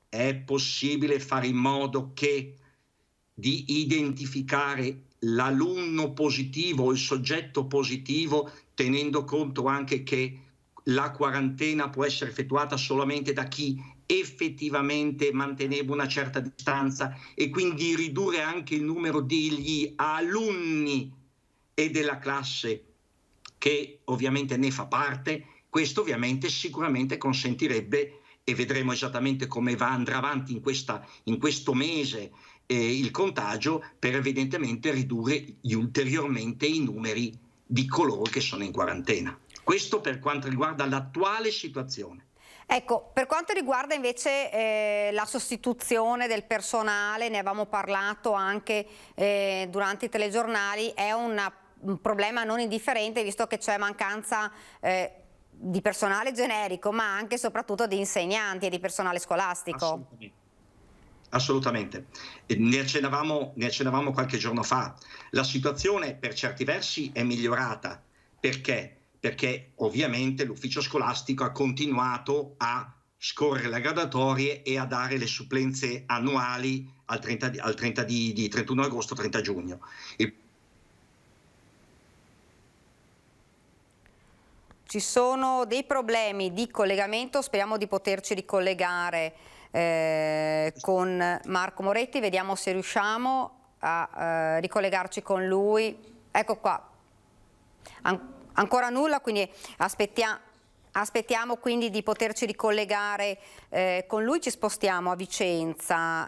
S13: è possibile fare in modo di identificare l'alunno positivo o il soggetto positivo, tenendo conto anche che la quarantena può essere effettuata solamente da chi effettivamente manteneva una certa distanza, e quindi ridurre anche il numero degli alunni e della classe che ovviamente ne fa parte. Questo ovviamente sicuramente consentirebbe, e vedremo esattamente come andrà avanti in questo mese il contagio, per evidentemente ridurre ulteriormente i numeri di coloro che sono in quarantena. Questo per quanto riguarda l'attuale situazione.
S1: Ecco, per quanto riguarda invece la sostituzione del personale, ne avevamo parlato anche durante i telegiornali, è un problema non indifferente, visto che c'è mancanza di personale generico, ma anche e soprattutto di insegnanti e di personale scolastico.
S13: Assolutamente. Ne accennavamo qualche giorno fa. La situazione per certi versi è migliorata. Perché? Perché ovviamente l'ufficio scolastico ha continuato a scorrere le graduatorie e a dare le supplenze annuali al 31 agosto, 30 giugno.
S1: Ci sono dei problemi di collegamento, speriamo di poterci ricollegare con Marco Moretti, vediamo se riusciamo a ricollegarci con lui. Ecco qua. Ancora nulla, quindi aspettiamo quindi di poterci ricollegare con lui. Ci spostiamo a Vicenza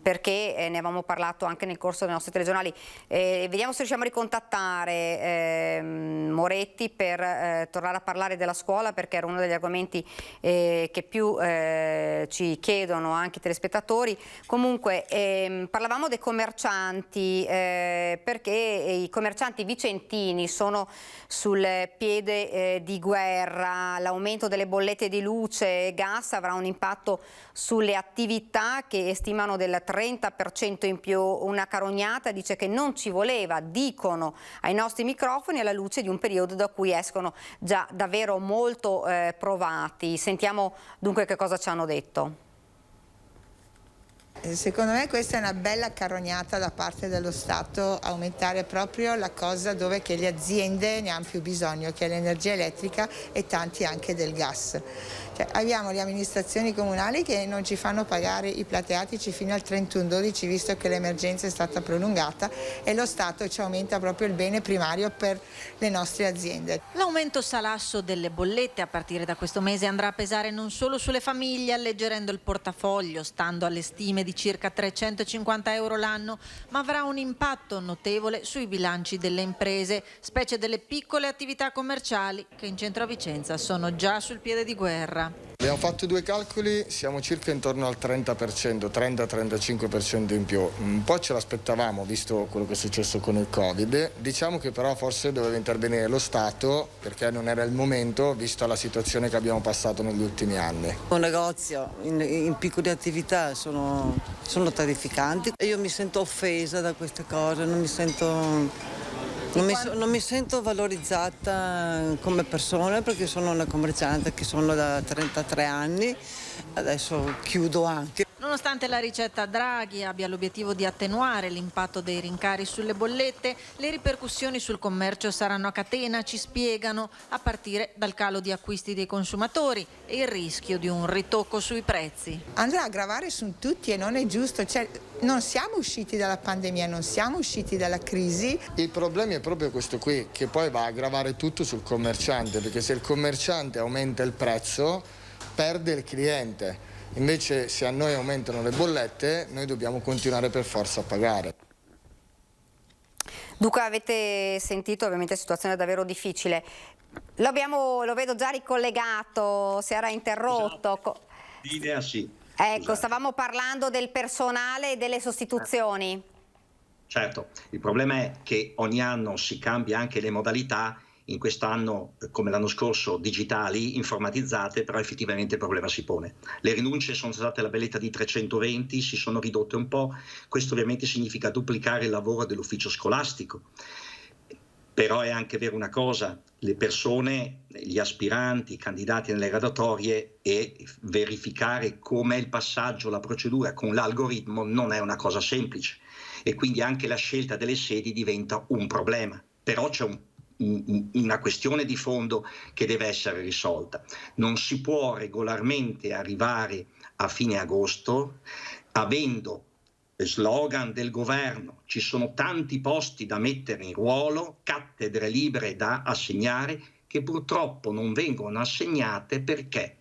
S1: perché ne avevamo parlato anche nel corso dei nostri telegiornali. Vediamo se riusciamo a ricontattare Moretti per tornare a parlare della scuola, perché era uno degli argomenti che più ci chiedono anche i telespettatori. Comunque parlavamo dei commercianti perché i commercianti vicentini sono sul piede di guerra. L'aumento delle bollette di luce e gas avrà un impatto sulle attività che stimano del 30% in più. Una Carognata dice che non ci voleva, dicono ai nostri microfoni, alla luce di un periodo da cui escono già davvero molto provati. Sentiamo dunque che cosa ci hanno detto.
S14: Secondo me questa è una bella carognata da parte dello Stato, aumentare proprio la cosa dove che le aziende ne hanno più bisogno, che è l'energia elettrica e tanti anche del gas. Cioè, abbiamo le amministrazioni comunali che non ci fanno pagare i plateatici fino al 31/12, visto che l'emergenza è stata prolungata, e lo Stato ci aumenta proprio il bene primario per le nostre aziende.
S15: L'aumento salasso delle bollette a partire da questo mese andrà a pesare non solo sulle famiglie, alleggerendo il portafoglio, stando alle stime di circa 350 euro l'anno, ma avrà un impatto notevole sui bilanci delle imprese, specie delle piccole attività commerciali che in centro a Vicenza sono già sul piede di guerra.
S16: Abbiamo fatto due calcoli, siamo circa intorno al 30%, 30-35% in più. Un po' ce l'aspettavamo, visto quello che è successo con il Covid. Diciamo che però forse doveva intervenire lo Stato, perché non era il momento, vista la situazione che abbiamo passato negli ultimi anni.
S17: Un negozio in piccole attività sono terrificanti. Io mi sento offesa da queste cose, non mi sento valorizzata come persona, perché sono una commerciante che sono da 33 anni, adesso chiudo anche.
S15: Nonostante la ricetta Draghi abbia l'obiettivo di attenuare l'impatto dei rincari sulle bollette, le ripercussioni sul commercio saranno a catena, ci spiegano, a partire dal calo di acquisti dei consumatori e il rischio di un ritocco sui prezzi.
S14: Andrà a gravare su tutti e non è giusto, cioè, non siamo usciti dalla pandemia, non siamo usciti dalla crisi.
S16: Il problema è proprio questo qui, che poi va a gravare tutto sul commerciante, perché se il commerciante aumenta il prezzo perde il cliente. Invece se a noi aumentano le bollette noi dobbiamo continuare per forza a pagare.
S1: Duca, avete sentito, ovviamente situazione davvero difficile. Lo vedo già ricollegato, si era interrotto.
S13: L'idea sì.
S1: Ecco, stavamo parlando del personale e delle sostituzioni.
S13: Certo, il problema è che ogni anno si cambia anche le modalità, in quest'anno come l'anno scorso digitali, informatizzate, però effettivamente il problema si pone. Le rinunce sono state alla bellezza di 320, si sono ridotte un po', questo ovviamente significa duplicare il lavoro dell'ufficio scolastico. Però è anche vero una cosa, le persone, gli aspiranti, i candidati nelle graduatorie e verificare com'è il passaggio, la procedura con l'algoritmo non è una cosa semplice e quindi anche la scelta delle sedi diventa un problema. Però c'è una questione di fondo che deve essere risolta. Non si può regolarmente arrivare a fine agosto avendo slogan del governo, ci sono tanti posti da mettere in ruolo, cattedre libere da assegnare, che purtroppo non vengono assegnate perché?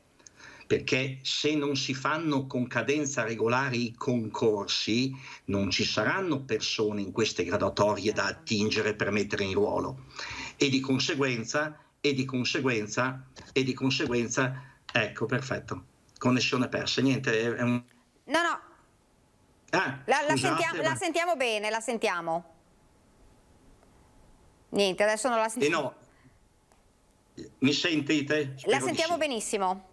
S13: Perché se non si fanno con cadenza regolare i concorsi, non ci saranno persone in queste graduatorie da attingere per mettere in ruolo. E di conseguenza, ecco, perfetto, connessione persa, niente, è un...
S1: No. La sentiamo bene, la sentiamo. Niente, adesso non la sentiamo.
S13: No. Mi sentite?
S1: La sentiamo benissimo.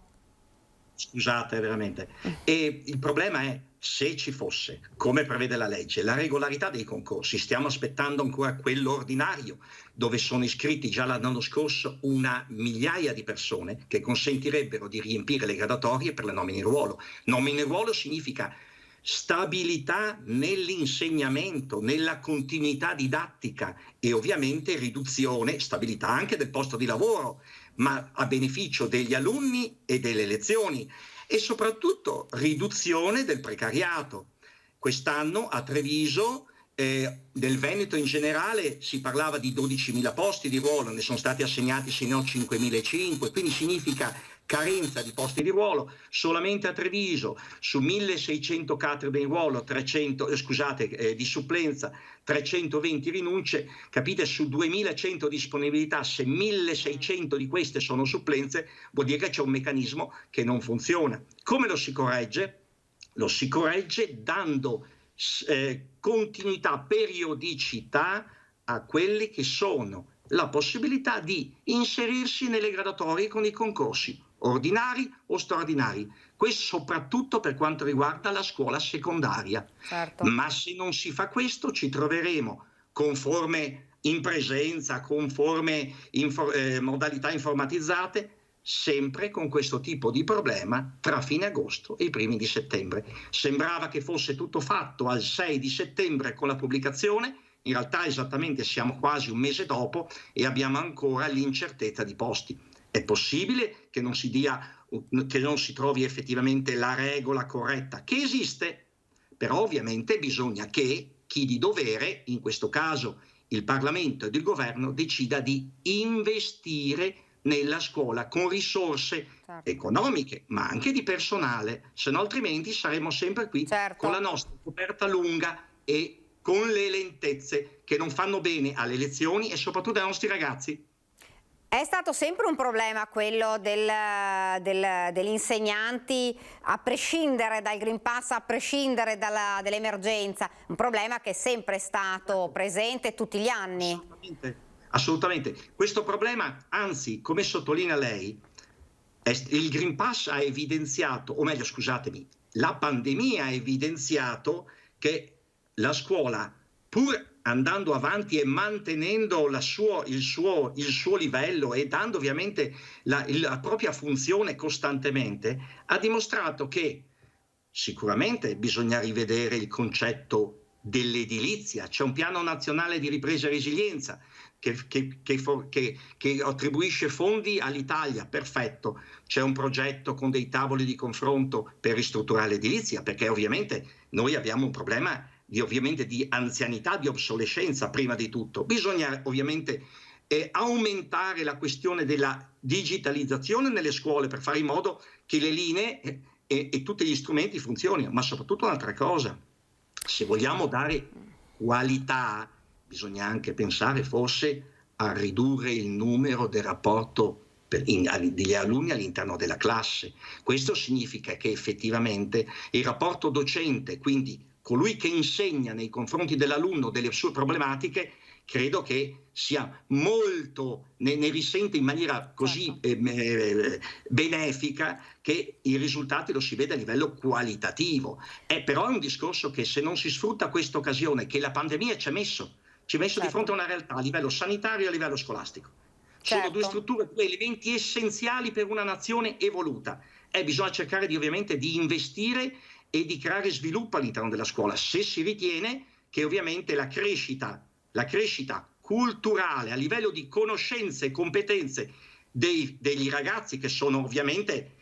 S13: Scusate, veramente. E il problema è, se ci fosse, come prevede la legge, la regolarità dei concorsi, stiamo aspettando ancora quello ordinario, dove sono iscritti già l'anno scorso una migliaia di persone che consentirebbero di riempire le graduatorie per le nomine in ruolo. Nomine in ruolo significa stabilità nell'insegnamento, nella continuità didattica e ovviamente riduzione, stabilità anche del posto di lavoro, ma a beneficio degli alunni e delle lezioni e soprattutto riduzione del precariato. Quest'anno a Treviso, del Veneto in generale, si parlava di 12.000 posti di ruolo, ne sono stati assegnati se no 5.500, quindi significa carenza di posti di ruolo. Solamente a Treviso su 1.600 cattedre in ruolo, di supplenza, 320 rinunce, capite, su 2.100 disponibilità, se 1.600 di queste sono supplenze, vuol dire che c'è un meccanismo che non funziona. Come lo si corregge? Lo si corregge dando continuità, periodicità a quelli che sono la possibilità di inserirsi nelle graduatorie con i concorsi ordinari o straordinari. Questo soprattutto per quanto riguarda la scuola secondaria.
S1: Certo.
S13: Ma se non si fa questo ci troveremo con forme in presenza, con forme modalità informatizzate, sempre con questo tipo di problema tra fine agosto e i primi di settembre. Sembrava che fosse tutto fatto al 6 di settembre con la pubblicazione, in realtà esattamente siamo quasi un mese dopo e abbiamo ancora l'incertezza di posti. È possibile che non si trovi effettivamente la regola corretta, che esiste, però ovviamente bisogna che chi di dovere, in questo caso il Parlamento ed il Governo, decida di investire nella scuola con risorse economiche, ma anche di personale, se no altrimenti saremo sempre qui con la nostra coperta lunga e con le lentezze che non fanno bene alle lezioni e soprattutto ai nostri ragazzi.
S1: È stato sempre un problema quello degli insegnanti, a prescindere dal Green Pass, a prescindere dall'emergenza, un problema che è sempre stato presente tutti gli anni.
S13: Assolutamente. Questo problema, anzi, come sottolinea lei, il Green Pass ha evidenziato, o meglio scusatemi, la pandemia ha evidenziato che la scuola, pur andando avanti e mantenendo il suo livello e dando ovviamente la propria funzione costantemente, ha dimostrato che sicuramente bisogna rivedere il concetto dell'edilizia. C'è un piano nazionale di ripresa e resilienza che attribuisce fondi all'Italia, perfetto. C'è un progetto con dei tavoli di confronto per ristrutturare l'edilizia, perché ovviamente noi abbiamo un problema di anzianità, di obsolescenza prima di tutto. Bisogna ovviamente aumentare la questione della digitalizzazione nelle scuole per fare in modo che le linee e tutti gli strumenti funzionino, ma soprattutto un'altra cosa, se vogliamo dare qualità bisogna anche pensare forse a ridurre il numero del rapporto degli alunni all'interno della classe. Questo significa che effettivamente il rapporto docente, quindi colui che insegna nei confronti dell'alunno delle sue problematiche, credo che sia molto, ne risente in maniera così benefica che i risultati lo si vede a livello qualitativo. Però è un discorso che se non si sfrutta questa occasione che la pandemia ci ha messo di fronte a una realtà a livello sanitario e a livello scolastico. Sono due strutture, due elementi essenziali per una nazione evoluta. Bisogna cercare ovviamente di investire e di creare sviluppo all'interno della scuola, se si ritiene che ovviamente la crescita culturale a livello di conoscenze e competenze degli ragazzi, che sono ovviamente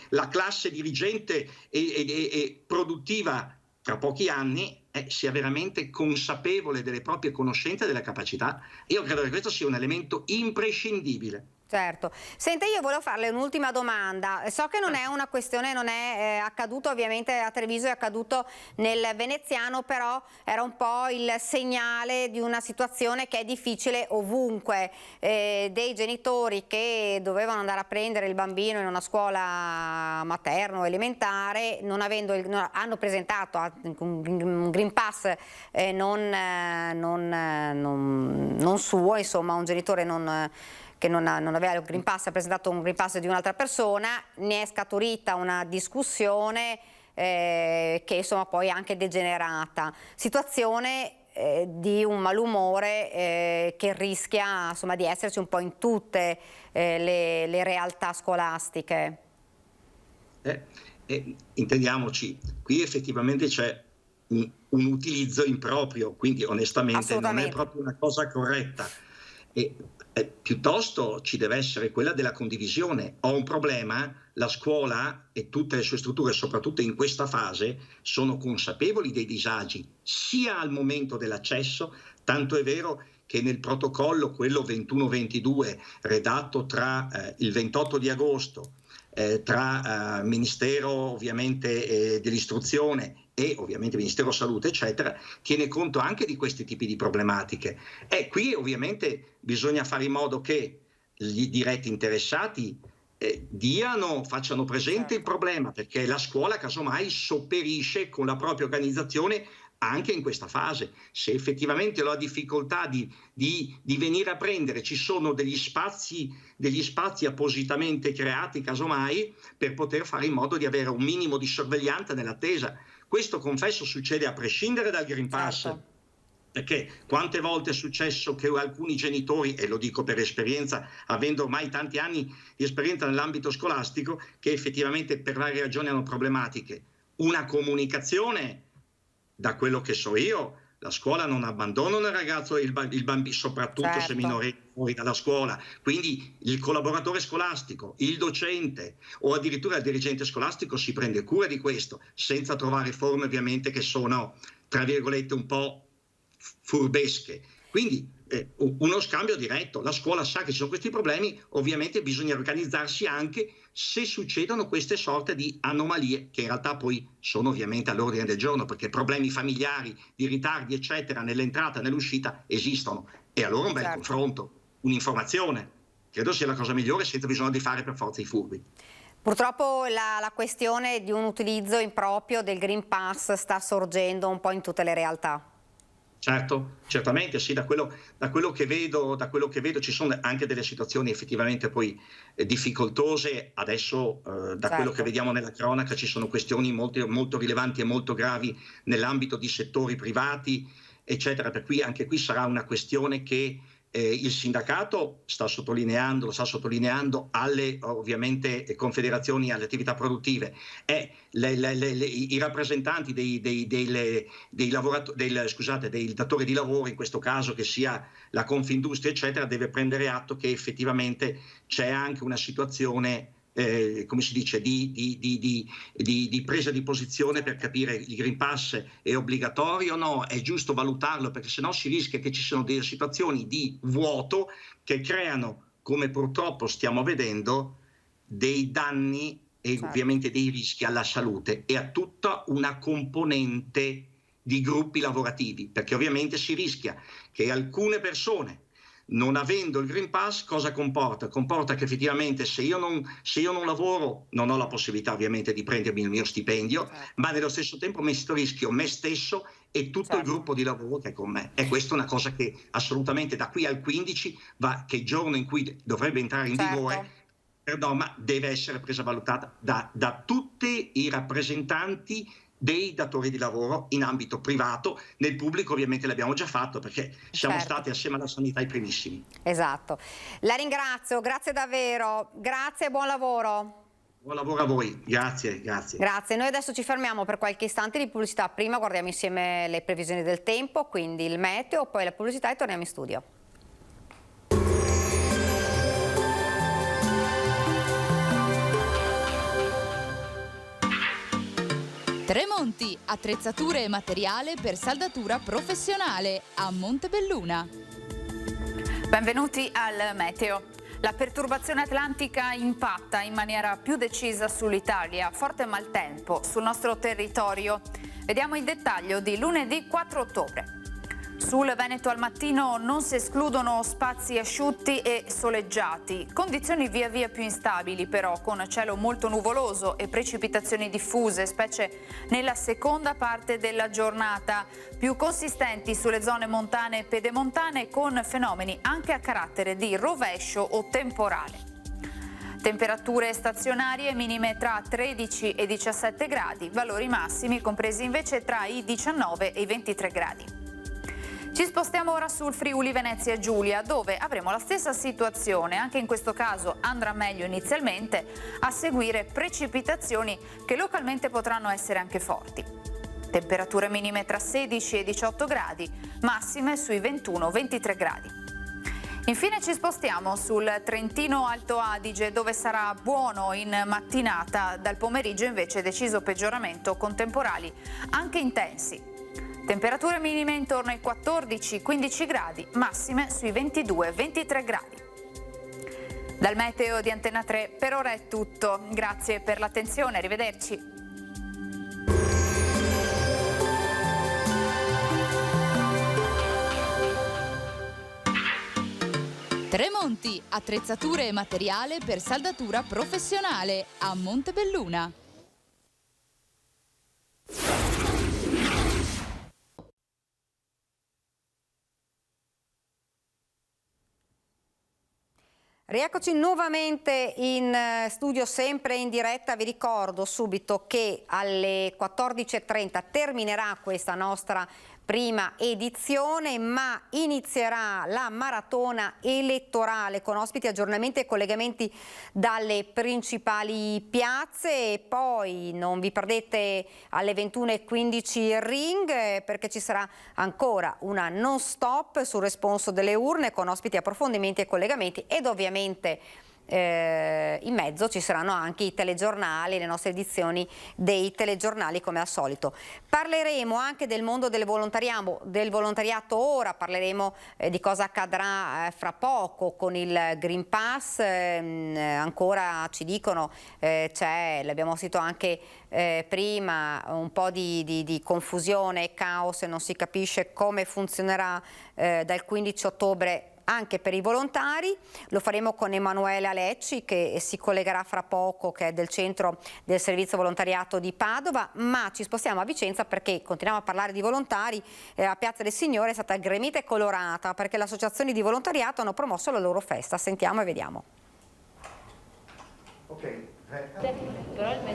S13: la classe dirigente e produttiva tra pochi anni, sia veramente consapevole delle proprie conoscenze e delle capacità. Io credo che questo sia un elemento imprescindibile.
S1: Certo. Senta, io volevo farle un'ultima domanda. So che non è una questione, non è accaduto ovviamente a Treviso, è accaduto nel veneziano, però era un po' il segnale di una situazione che è difficile ovunque, dei genitori che dovevano andare a prendere il bambino in una scuola materno o elementare, hanno presentato un Green Pass non suo, insomma un genitore che non aveva il Green Pass, ha presentato un Green Pass di un'altra persona, ne è scaturita una discussione che insomma poi è anche degenerata. Situazione di un malumore che rischia insomma di esserci un po' in tutte le realtà scolastiche.
S13: Intendiamoci, qui effettivamente c'è un utilizzo improprio, quindi onestamente non è proprio una cosa corretta. Piuttosto ci deve essere quella della condivisione. Ho un problema, la scuola e tutte le sue strutture, soprattutto in questa fase, sono consapevoli dei disagi sia al momento dell'accesso, tanto è vero che nel protocollo, quello 21-22, redatto tra il 28 di agosto tra Ministero ovviamente dell'istruzione e ovviamente Ministero Salute eccetera, tiene conto anche di questi tipi di problematiche. Qui ovviamente bisogna fare in modo che gli diretti interessati facciano presente il problema, perché la scuola casomai sopperisce con la propria organizzazione anche in questa fase. Se effettivamente ho difficoltà di venire a prendere, ci sono degli spazi appositamente creati casomai per poter fare in modo di avere un minimo di sorveglianza nell'attesa. Questo, confesso, succede a prescindere dal Green Pass. Certo. Perché quante volte è successo che alcuni genitori, e lo dico per esperienza, avendo ormai tanti anni di esperienza nell'ambito scolastico, che effettivamente per varie ragioni hanno problematiche. Una comunicazione, da quello che so io, la scuola non abbandona un ragazzo e il bambino, soprattutto se minorenni fuori dalla scuola. Quindi il collaboratore scolastico, il docente o addirittura il dirigente scolastico si prende cura di questo, senza trovare forme ovviamente che sono, tra virgolette, un po' furbesche. Quindi uno scambio diretto. La scuola sa che ci sono questi problemi, ovviamente bisogna organizzarsi anche se succedono queste sorte di anomalie, che in realtà poi sono ovviamente all'ordine del giorno, perché problemi familiari, di ritardi eccetera nell'entrata e nell'uscita esistono, e allora un bel confronto, un'informazione, credo sia la cosa migliore, senza bisogno di fare per forza i furbi.
S1: Purtroppo la questione di un utilizzo improprio del Green Pass sta sorgendo un po' in tutte le realtà.
S13: Certo, certamente sì, da quello che vedo ci sono anche delle situazioni effettivamente poi difficoltose. Adesso quello che vediamo nella cronaca ci sono questioni molto, molto rilevanti e molto gravi nell'ambito di settori privati eccetera, per cui anche qui sarà una questione che il sindacato sta sottolineando alle ovviamente confederazioni, alle attività produttive, i rappresentanti dei datori di lavoro, in questo caso che sia la Confindustria eccetera, deve prendere atto che effettivamente c'è anche una situazione come si dice, di presa di posizione per capire il Green Pass è obbligatorio o no, è giusto valutarlo, perché sennò si rischia che ci siano delle situazioni di vuoto che creano, come purtroppo stiamo vedendo, dei danni e ovviamente dei rischi alla salute e a tutta una componente di gruppi lavorativi, perché ovviamente si rischia che alcune persone, non avendo il Green Pass, cosa comporta? Comporta che effettivamente se io non lavoro non ho la possibilità ovviamente di prendermi il mio stipendio, ma nello stesso tempo metto a rischio me stesso e tutto il gruppo di lavoro che è con me. E questa è una cosa che assolutamente da qui al 15, che è il giorno in cui dovrebbe entrare in vigore, ma deve essere presa valutata da tutti i rappresentanti dei datori di lavoro in ambito privato. Nel pubblico ovviamente l'abbiamo già fatto, perché siamo stati assieme alla sanità i primissimi.
S1: Esatto. La ringrazio, grazie davvero, grazie e buon lavoro.
S13: Buon lavoro a voi, grazie.
S1: Grazie, noi adesso ci fermiamo per qualche istante di pubblicità, prima guardiamo insieme le previsioni del tempo, quindi il meteo, poi la pubblicità e torniamo in studio.
S18: Tremonti, attrezzature e materiale per saldatura professionale a Montebelluna.
S19: Benvenuti al meteo. La perturbazione atlantica impatta in maniera più decisa sull'Italia, forte maltempo sul nostro territorio. Vediamo il dettaglio di lunedì 4 ottobre. Sul Veneto al mattino non si escludono spazi asciutti e soleggiati, condizioni via via più instabili però, con cielo molto nuvoloso e precipitazioni diffuse, specie nella seconda parte della giornata, più consistenti sulle zone montane e pedemontane, con fenomeni anche a carattere di rovescio o temporale. Temperature stazionarie minime tra 13 e 17 gradi, valori massimi compresi invece tra i 19 e i 23 gradi. Ci spostiamo ora sul Friuli Venezia Giulia, dove avremo la stessa situazione. Anche in questo caso andrà meglio inizialmente, a seguire precipitazioni che localmente potranno essere anche forti. Temperature minime tra 16 e 18 gradi, massime sui 21-23 gradi. Infine ci spostiamo sul Trentino Alto Adige, dove sarà buono in mattinata, dal pomeriggio invece deciso peggioramento con temporali anche intensi. Temperature minime intorno ai 14-15 gradi, massime sui 22-23 gradi. Dal meteo di Antenna 3 per ora è tutto. Grazie per l'attenzione, arrivederci.
S18: Tremonti, attrezzature e materiale per saldatura professionale a Montebelluna.
S1: Rieccoci nuovamente in studio, sempre in diretta. Vi ricordo subito che alle 14:30 terminerà questa nostra prima edizione, ma inizierà la maratona elettorale con ospiti, aggiornamenti e collegamenti dalle principali piazze, e poi non vi perdete alle 21:15 il ring, perché ci sarà ancora una non stop sul responso delle urne con ospiti, approfondimenti e collegamenti, ed ovviamente in mezzo ci saranno anche i telegiornali, le nostre edizioni dei telegiornali come al solito. Parleremo anche del mondo del volontariato ora, parleremo di cosa accadrà fra poco con il Green Pass. Ancora ci dicono, l'abbiamo sentito anche prima, un po' di confusione e caos, e non si capisce come funzionerà dal 15 ottobre anche per i volontari. Lo faremo con Emanuele Alecci, che si collegherà fra poco, che è del centro del servizio volontariato di Padova, ma ci spostiamo a Vicenza perché continuiamo a parlare di volontari. A Piazza del Signore è stata gremita e colorata perché le associazioni di volontariato hanno promosso la loro festa. Sentiamo e vediamo.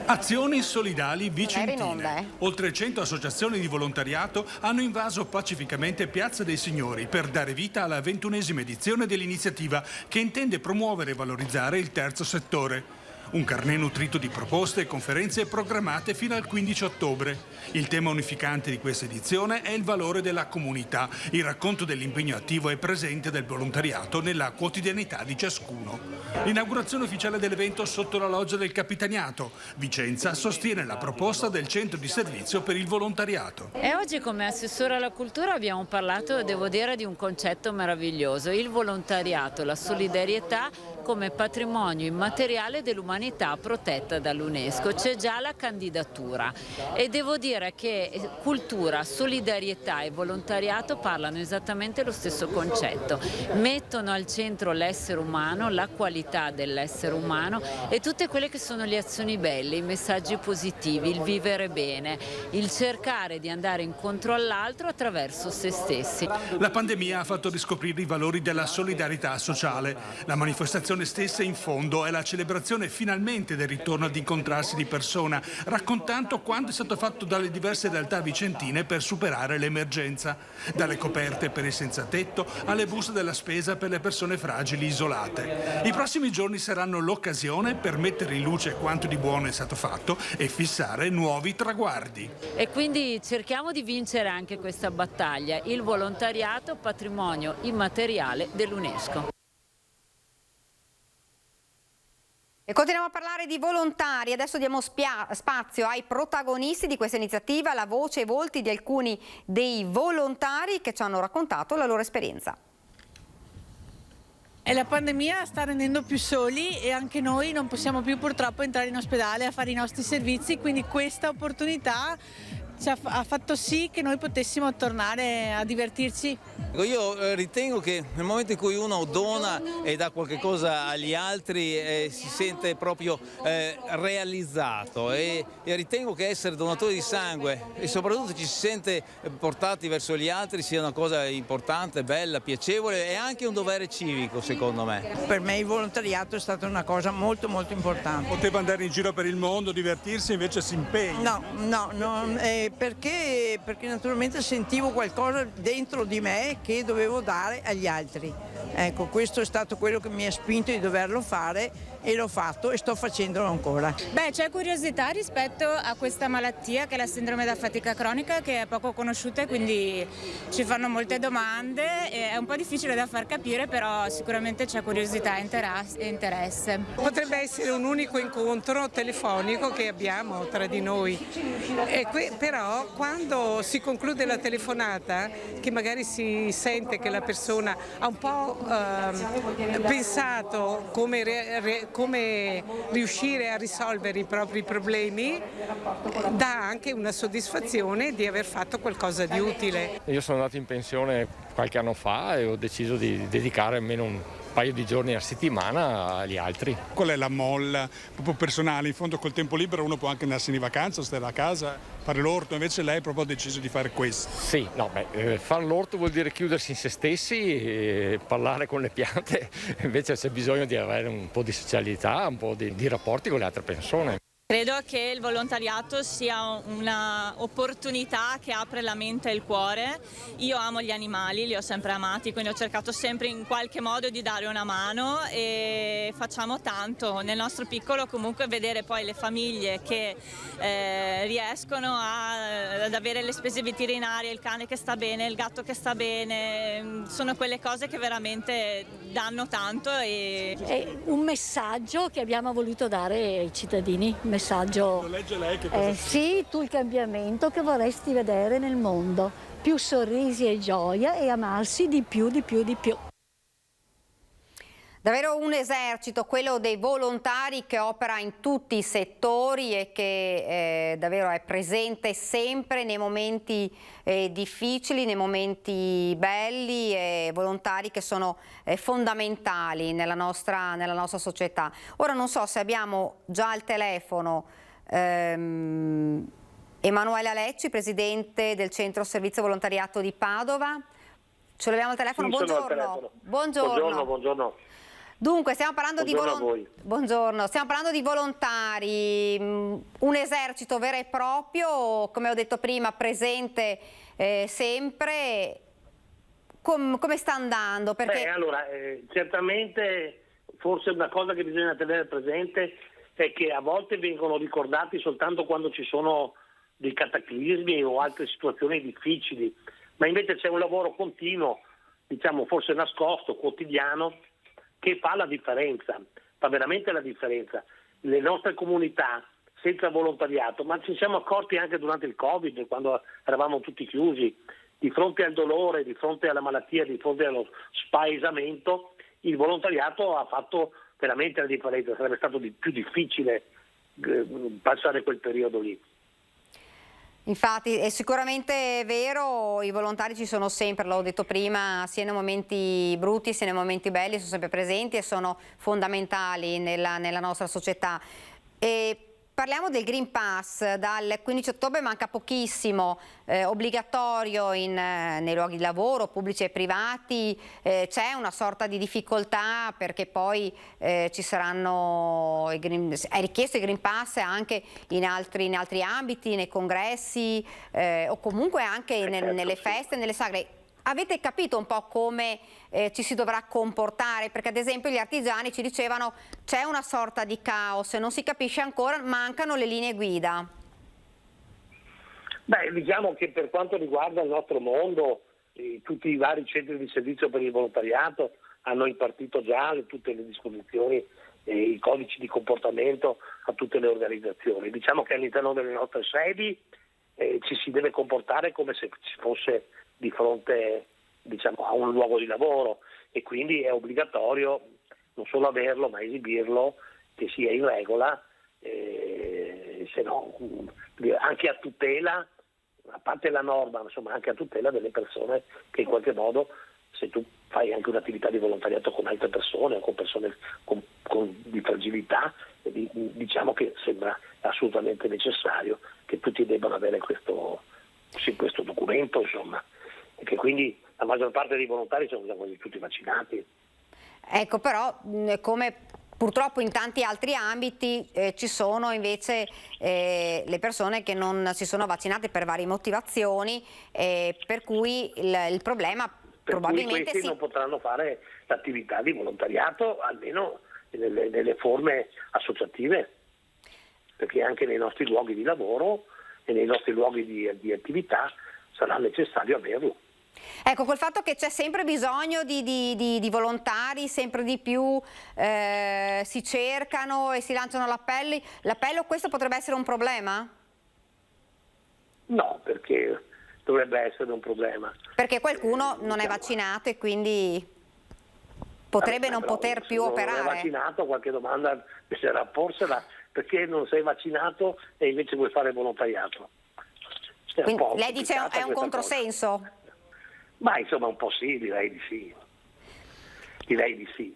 S20: Azioni solidali vicentine. Oltre 100 associazioni di volontariato hanno invaso pacificamente Piazza dei Signori per dare vita alla 21ª edizione dell'iniziativa che intende promuovere e valorizzare il terzo settore. Un carnet nutrito di proposte e conferenze programmate fino al 15 ottobre. Il tema unificante di questa edizione è il valore della comunità, il racconto dell'impegno attivo e presente del volontariato nella quotidianità di ciascuno. L'inaugurazione ufficiale dell'evento sotto la loggia del Capitaniato. Vicenza sostiene la proposta del centro di servizio per il volontariato.
S21: E oggi come assessore alla cultura abbiamo parlato, devo dire, di un concetto meraviglioso, il volontariato, la solidarietà come patrimonio immateriale dell'umanità protetta dall'UNESCO. C'è già la candidatura e devo dire che cultura, solidarietà e volontariato parlano esattamente lo stesso concetto. Mettono al centro l'essere umano, la qualità dell'essere umano e tutte quelle che sono le azioni belle, i messaggi positivi, il vivere bene, il cercare di andare incontro all'altro attraverso se stessi.
S20: La pandemia ha fatto riscoprire i valori della solidarietà sociale. La manifestazione stessa in fondo è la celebrazione finalmente del ritorno ad incontrarsi di persona, raccontando quanto è stato fatto dalle diverse realtà vicentine per superare l'emergenza, dalle coperte per i senza tetto alle buste della spesa per le persone fragili isolate. I prossimi giorni saranno l'occasione per mettere in luce quanto di buono è stato fatto e fissare nuovi traguardi.
S21: E quindi cerchiamo di vincere anche questa battaglia, il volontariato patrimonio immateriale dell'UNESCO.
S1: E continuiamo a parlare di volontari, adesso diamo spazio ai protagonisti di questa iniziativa, la voce e i volti di alcuni dei volontari che ci hanno raccontato la loro esperienza.
S22: E la pandemia sta rendendo più soli e anche noi non possiamo più purtroppo entrare in ospedale a fare i nostri servizi, quindi questa opportunità ha fatto sì che noi potessimo tornare a divertirci.
S23: Io ritengo che nel momento in cui uno dona e dà qualche cosa agli altri si sente proprio realizzato e ritengo che essere donatori di sangue e soprattutto ci si sente portati verso gli altri sia una cosa importante, bella, piacevole e anche un dovere civico secondo me.
S24: Per me il volontariato è stata una cosa molto molto importante.
S20: Poteva andare in giro per il mondo, divertirsi, invece si impegna.
S24: No. Perché naturalmente sentivo qualcosa dentro di me che dovevo dare agli altri. Ecco, questo è stato quello che mi ha spinto di doverlo fare e l'ho fatto e sto facendolo ancora.
S25: Beh, c'è curiosità rispetto a questa malattia che è la sindrome da fatica cronica, che è poco conosciuta e quindi ci fanno molte domande, è un po' difficile da far capire, però sicuramente c'è curiosità e interesse.
S26: Potrebbe essere un unico incontro telefonico che abbiamo tra di noi, però quando si conclude la telefonata, che magari si sente che la persona ha un po' pensato come riuscire a risolvere i propri problemi, dà anche una soddisfazione di aver fatto qualcosa di utile.
S27: Io sono andato in pensione qualche anno fa e ho deciso di dedicare almeno un paio di giorni a settimana agli altri.
S20: Qual è la molla proprio personale? In fondo col tempo libero uno può anche andarsene in vacanza, stare a casa, fare l'orto, invece lei proprio ha deciso di fare questo.
S27: Sì, fare l'orto vuol dire chiudersi in se stessi e parlare con le piante, invece c'è bisogno di avere un po' di socialità, un po' di rapporti con le altre persone.
S25: Credo che il volontariato sia un'opportunità che apre la mente e il cuore. Io amo gli animali, li ho sempre amati, quindi ho cercato sempre in qualche modo di dare una mano e facciamo tanto. Nel nostro piccolo comunque vedere poi le famiglie che riescono ad avere le spese veterinarie, il cane che sta bene, il gatto che sta bene, sono quelle cose che veramente danno tanto.
S28: È un messaggio che abbiamo voluto dare ai cittadini. Messaggio.
S20: Lo legge lei che cosa
S28: sì, tu il cambiamento che vorresti vedere nel mondo, più sorrisi e gioia e amarsi di più.
S1: Davvero un esercito, quello dei volontari che opera in tutti i settori e che davvero è presente sempre nei momenti difficili, nei momenti belli, volontari che sono fondamentali nella nostra società. Ora non so se abbiamo già al telefono Emanuela Lecci, presidente del Centro Servizio Volontariato di Padova. Ce l'abbiamo al telefono,
S29: sì,
S1: buongiorno.
S29: Buongiorno.
S1: Dunque, stiamo parlando
S2: Buongiorno
S1: stiamo parlando di volontari, un esercito vero e proprio, come ho detto prima, presente sempre. Come sta andando? Perché...
S2: allora, certamente forse una cosa che bisogna tenere presente è che a volte vengono ricordati soltanto quando ci sono dei cataclismi o altre situazioni difficili, ma invece c'è un lavoro continuo, diciamo forse nascosto, quotidiano, che fa la differenza, fa veramente la differenza. Le nostre comunità senza volontariato, ma ci siamo accorti anche durante il Covid, quando eravamo tutti chiusi, di fronte al dolore, di fronte alla malattia, di fronte allo spaesamento, il volontariato ha fatto veramente la differenza. Sarebbe stato più difficile passare quel periodo lì.
S1: Infatti è sicuramente vero, i volontari ci sono sempre, l'ho detto prima, sia nei momenti brutti sia nei momenti belli, sono sempre presenti e sono fondamentali nella nostra società. Parliamo del Green Pass, dal 15 ottobre manca pochissimo, obbligatorio nei luoghi di lavoro, pubblici e privati, c'è una sorta di difficoltà perché poi ci saranno, è richiesto il Green Pass anche in altri ambiti, nei congressi o comunque anche nelle feste, nelle sagre. Avete capito un po' come ci si dovrà comportare? Perché ad esempio gli artigiani ci dicevano c'è una sorta di caos, non si capisce ancora, mancano le linee guida.
S2: Beh, diciamo che per quanto riguarda il nostro mondo, tutti i vari centri di servizio per il volontariato hanno impartito già tutte le disposizioni e i codici di comportamento a tutte le organizzazioni. Diciamo che all'interno delle nostre sedi ci si deve comportare come se si fosse di fronte, diciamo, a un luogo di lavoro, e quindi è obbligatorio non solo averlo ma esibirlo, che sia in regola, se no anche a tutela, a parte la norma, insomma anche a tutela delle persone che in qualche modo, se tu fai anche un'attività di volontariato con altre persone o con persone di fragilità, diciamo che sembra assolutamente necessario che tutti debbano avere questo documento, insomma, e che quindi la maggior parte dei volontari sono già quasi tutti vaccinati.
S1: Ecco, però come purtroppo in tanti altri ambiti ci sono invece le persone che non si sono vaccinate per varie motivazioni, per cui il problema probabilmente
S2: questi non potranno fare l'attività di volontariato, almeno nelle forme associative, perché anche nei nostri luoghi di lavoro e nei nostri luoghi di attività sarà necessario averlo.
S1: Ecco, col fatto che c'è sempre bisogno di volontari, sempre di più si cercano e si lanciano l'appello, questo potrebbe essere un problema?
S2: No, perché dovrebbe essere un problema.
S1: Perché qualcuno non è vaccinato e quindi potrebbe non poter più operare.
S2: Non è vaccinato, qualche domanda bisognerà porsela, perché non sei vaccinato e invece vuoi fare volontariato.
S1: Quindi lei dice è un controsenso?
S2: Cosa. Ma insomma un po' sì, direi di sì.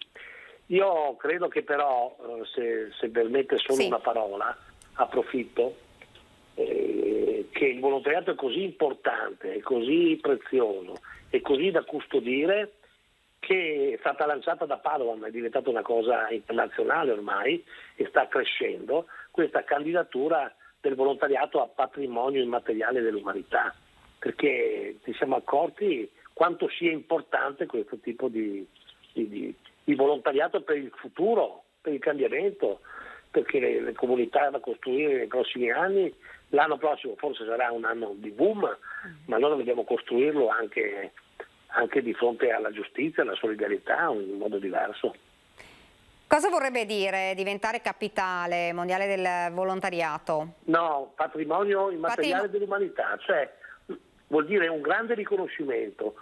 S2: Io credo che però, se permette solo una parola, approfitto, che il volontariato è così importante, è così prezioso, è così da custodire, che è stata lanciata da Padova, ma è diventata una cosa internazionale ormai e sta crescendo, questa candidatura del volontariato a patrimonio immateriale dell'umanità, perché ci siamo accorti quanto sia importante questo tipo di volontariato per il futuro, per il cambiamento, perché le comunità da costruire nei prossimi anni, l'anno prossimo forse sarà un anno di boom, ma noi dobbiamo costruirlo anche di fronte alla giustizia, alla solidarietà, in un modo diverso.
S1: Cosa vorrebbe dire diventare capitale mondiale del volontariato?
S2: No, patrimonio immateriale dell'umanità, cioè vuol dire un grande riconoscimento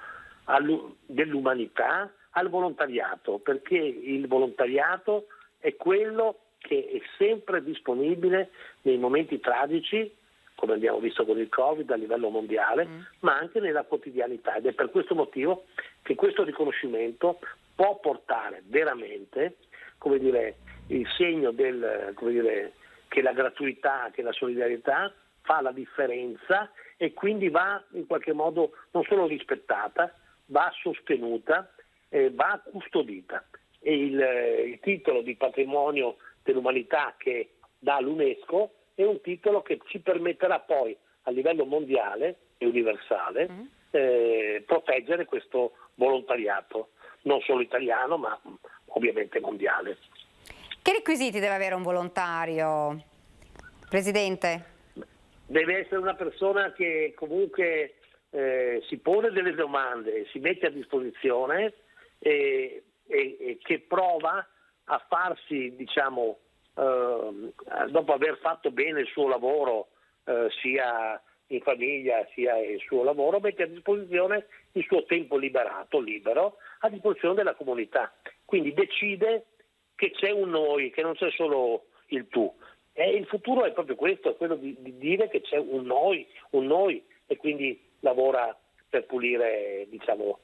S2: dell'umanità al volontariato, perché il volontariato è quello che è sempre disponibile nei momenti tragici, come abbiamo visto con il Covid a livello mondiale, ma anche nella quotidianità, ed è per questo motivo che questo riconoscimento può portare veramente, come dire, il segno che la gratuità, che la solidarietà fa la differenza e quindi va in qualche modo non solo rispettata, va sostenuta, va custodita. il titolo di patrimonio dell'umanità che dà l'UNESCO è un titolo che ci permetterà poi a livello mondiale e universale proteggere questo volontariato, non solo italiano ma ovviamente mondiale.
S1: Che requisiti deve avere un volontario, Presidente?
S2: Deve essere una persona che comunque si pone delle domande, si mette a disposizione e che prova a farsi, diciamo, dopo aver fatto bene il suo lavoro, sia in famiglia sia il suo lavoro, mette a disposizione il suo tempo libero, a disposizione della comunità. Quindi decide che c'è un noi, che non c'è solo il tu. E il futuro è proprio questo, è quello di dire che c'è un noi, e quindi lavora per pulire, diciamo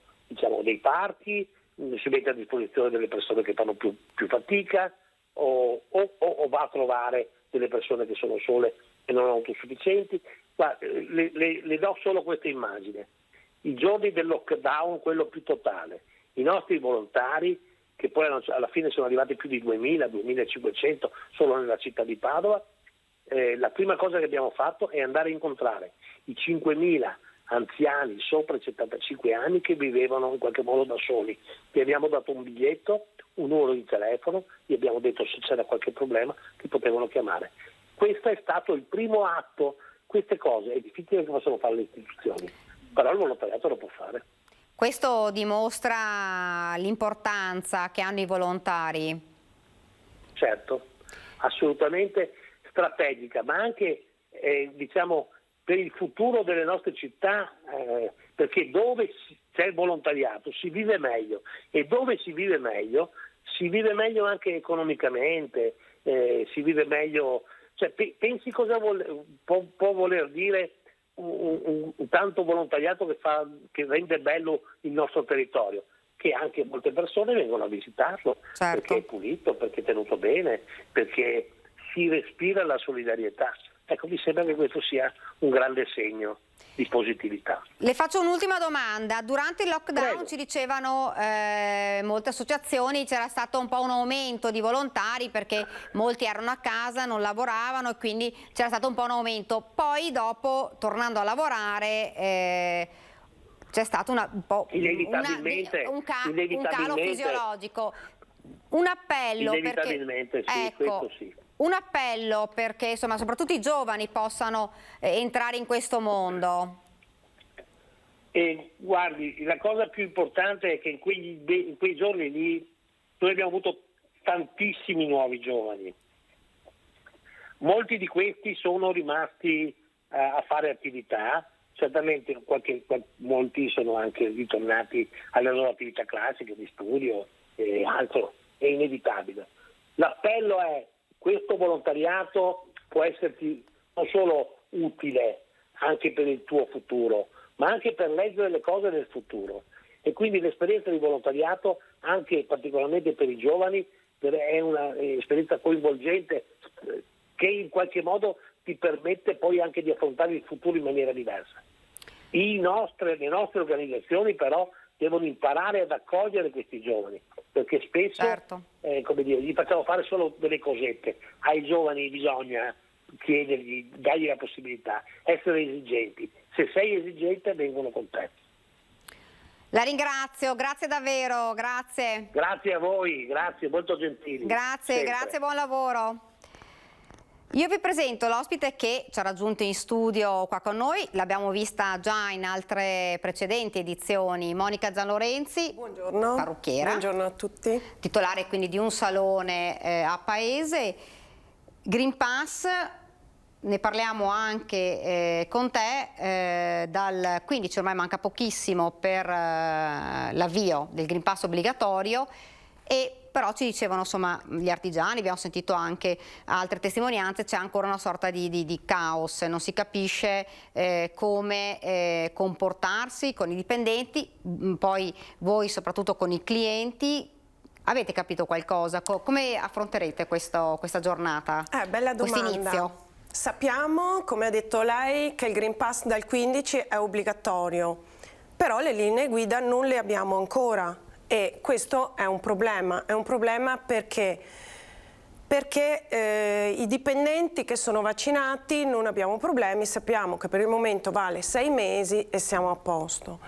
S2: dei parchi, si mette a disposizione delle persone che fanno più fatica o va a trovare delle persone che sono sole e non autosufficienti. Le do solo questa immagine. I giorni del lockdown, quello più totale, i nostri volontari, che poi alla fine sono arrivati più di 2.000-2.500 solo nella città di Padova, la prima cosa che abbiamo fatto è andare a incontrare i 5.000 anziani sopra i 75 anni che vivevano in qualche modo da soli. Gli abbiamo dato un biglietto, un numero di telefono, gli abbiamo detto se c'era qualche problema che potevano chiamare. Questo è stato il primo atto. Queste cose è difficile che possano fare le istituzioni, però il volontariato lo può fare.
S1: Questo dimostra l'importanza che hanno i volontari.
S2: Certo, assolutamente strategica, ma anche diciamo per il futuro delle nostre città, perché dove c'è il volontariato si vive meglio, e dove si vive meglio anche economicamente, si vive meglio. Cioè, pensi cosa può voler dire un tanto volontariato che rende bello il nostro territorio, che anche molte persone vengono a visitarlo, certo, perché è pulito, perché è tenuto bene, perché si respira la solidarietà. Ecco, mi sembra che questo sia un grande segno di positività.
S1: Le faccio un'ultima domanda. Durante il lockdown, prego, ci dicevano molte associazioni, c'era stato un po' un aumento di volontari perché molti erano a casa, non lavoravano e quindi c'era stato un po' un aumento. Poi dopo, tornando a lavorare, c'è stato un calo fisiologico. Un appello
S2: inevitabilmente
S1: perché,
S2: sì,
S1: ecco,
S2: questo sì.
S1: Un appello perché insomma soprattutto i giovani possano entrare in questo mondo.
S2: Guardi, la cosa più importante è che in quei giorni lì noi abbiamo avuto tantissimi nuovi giovani. Molti di questi sono rimasti a fare attività, certamente molti sono anche ritornati alle loro attività classiche di studio e altro, è inevitabile. L'appello è: questo volontariato può esserti non solo utile anche per il tuo futuro, ma anche per leggere le cose del futuro. E quindi l'esperienza di volontariato, anche particolarmente per i giovani, è un'esperienza coinvolgente che in qualche modo ti permette poi anche di affrontare il futuro in maniera diversa. Le nostre organizzazioni però devono imparare ad accogliere questi giovani, perché spesso certo, gli facciamo fare solo delle cosette. Ai giovani bisogna chiedergli, dargli la possibilità, essere esigenti. Se sei esigente vengono con te.
S1: La ringrazio, grazie davvero, grazie.
S2: Grazie a voi, grazie, molto gentili.
S1: Grazie, sempre. Grazie, buon lavoro. Io vi presento l'ospite che ci ha raggiunto in studio qua con noi, l'abbiamo vista già in altre precedenti edizioni, Monica Gianlorenzi,
S3: buongiorno,
S1: parrucchiera,
S3: buongiorno a tutti,
S1: titolare quindi di un salone a Paese. Green Pass, ne parliamo anche con te, dal 15 ormai manca pochissimo per l'avvio del Green Pass obbligatorio, e però ci dicevano insomma gli artigiani, abbiamo sentito anche altre testimonianze, c'è ancora una sorta di caos, non si capisce come comportarsi con i dipendenti, poi voi soprattutto con i clienti. Avete capito qualcosa? Come affronterete questa giornata?
S3: Bella domanda.
S1: Quest'inizio?
S3: Sappiamo, come ha detto lei, che il Green Pass dal 15 è obbligatorio, però le linee guida non le abbiamo ancora. E questo è un problema perché i dipendenti che sono vaccinati non abbiamo problemi, sappiamo che per il momento vale 6 mesi e siamo a posto.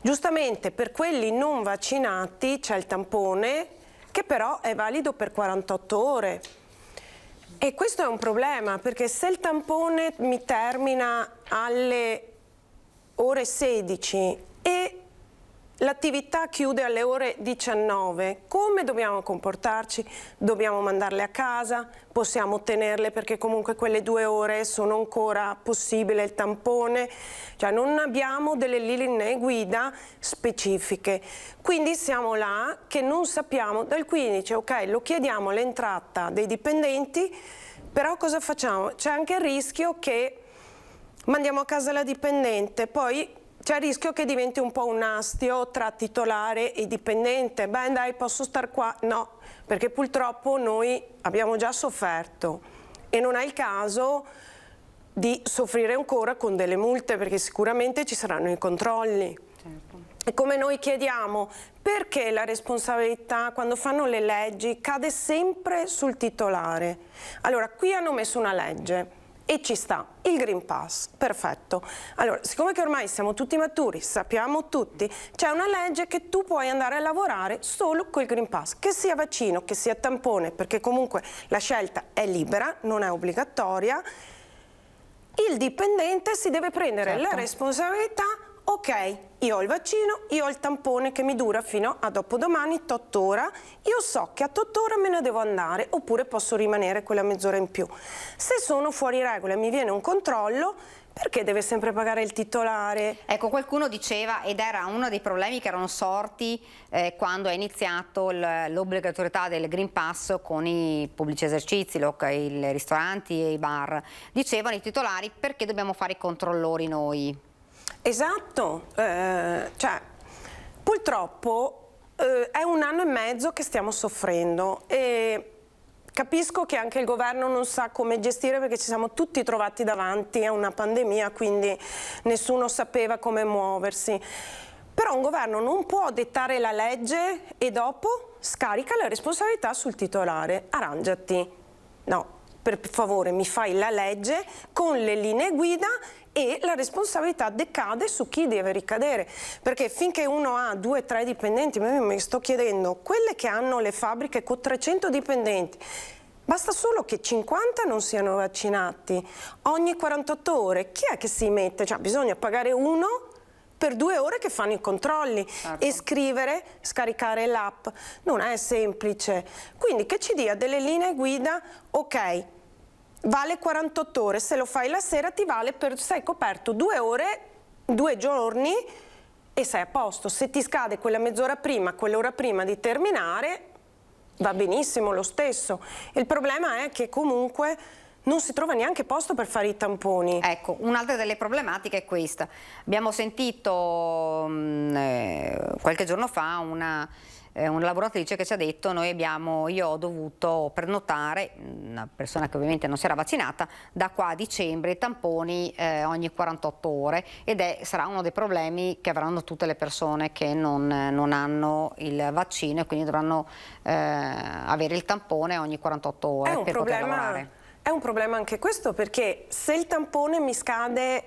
S3: Giustamente per quelli non vaccinati c'è il tampone che però è valido per 48 ore. E questo è un problema, perché se il tampone mi termina alle ore 16 e l'attività chiude alle ore 19, come dobbiamo comportarci? Dobbiamo mandarle a casa? Possiamo tenerle perché comunque quelle 2 ore sono ancora possibile il tampone? Cioè non abbiamo delle linee guida specifiche. Quindi siamo là che non sappiamo, dal 15, ok, lo chiediamo all'entrata dei dipendenti, però cosa facciamo? C'è anche il rischio che mandiamo a casa la dipendente, poi c'è il rischio che diventi un po' un astio tra titolare e dipendente. Beh dai, posso star qua? No, perché purtroppo noi abbiamo già sofferto e non è il caso di soffrire ancora con delle multe, perché sicuramente ci saranno i controlli. Certo. E come noi chiediamo, perché la responsabilità quando fanno le leggi cade sempre sul titolare? Allora, qui hanno messo una legge e ci sta il Green Pass, perfetto. Allora, siccome che ormai siamo tutti maturi, sappiamo tutti, c'è una legge che tu puoi andare a lavorare solo col Green Pass, che sia vaccino, che sia tampone, perché comunque la scelta è libera, non è obbligatoria. Il dipendente si deve prendere la responsabilità. Ok, io ho il vaccino, io ho il tampone che mi dura fino a dopodomani, tot-ora, io so che a tot-ora me ne devo andare oppure posso rimanere quella mezz'ora in più. Se sono fuori regola e mi viene un controllo, perché deve sempre pagare il titolare?
S1: Ecco, qualcuno diceva, ed era uno dei problemi che erano sorti quando è iniziato l'obbligatorietà del Green Pass con i pubblici esercizi, i ristoranti e i bar, dicevano i titolari: perché dobbiamo fare i controllori noi?
S3: Esatto, cioè purtroppo è 1 anno e mezzo che stiamo soffrendo e capisco che anche il governo non sa come gestire, perché ci siamo tutti trovati davanti a una pandemia, quindi nessuno sapeva come muoversi. Però un governo non può dettare la legge e dopo scarica la responsabilità sul titolare. Arrangiati. No, per favore, mi fai la legge con le linee guida e la responsabilità decade su chi deve ricadere, perché finché uno ha 2-3 dipendenti, mi sto chiedendo, quelle che hanno le fabbriche con 300 dipendenti, basta solo che 50 non siano vaccinati, ogni 48 ore chi è che si mette? Cioè bisogna pagare uno per 2 ore che fanno i controlli e scrivere, scaricare l'app, non è semplice, quindi che ci dia delle linee guida, ok, vale 48 ore, se lo fai la sera ti vale per, sei coperto 2 ore, 2 giorni e sei a posto. Se ti scade quella mezz'ora prima, quell'ora prima di terminare, va benissimo lo stesso. Il problema è che comunque non si trova neanche posto per fare i tamponi.
S1: Ecco, un'altra delle problematiche è questa. Abbiamo sentito qualche giorno fa una lavoratrice che ci ha detto: io ho dovuto prenotare, una persona che ovviamente non si era vaccinata, da qua a dicembre i tamponi ogni 48 ore ed sarà uno dei problemi che avranno tutte le persone che non hanno il vaccino e quindi dovranno avere il tampone ogni 48 ore per poter lavorare.
S3: È un problema anche questo, perché se il tampone mi scade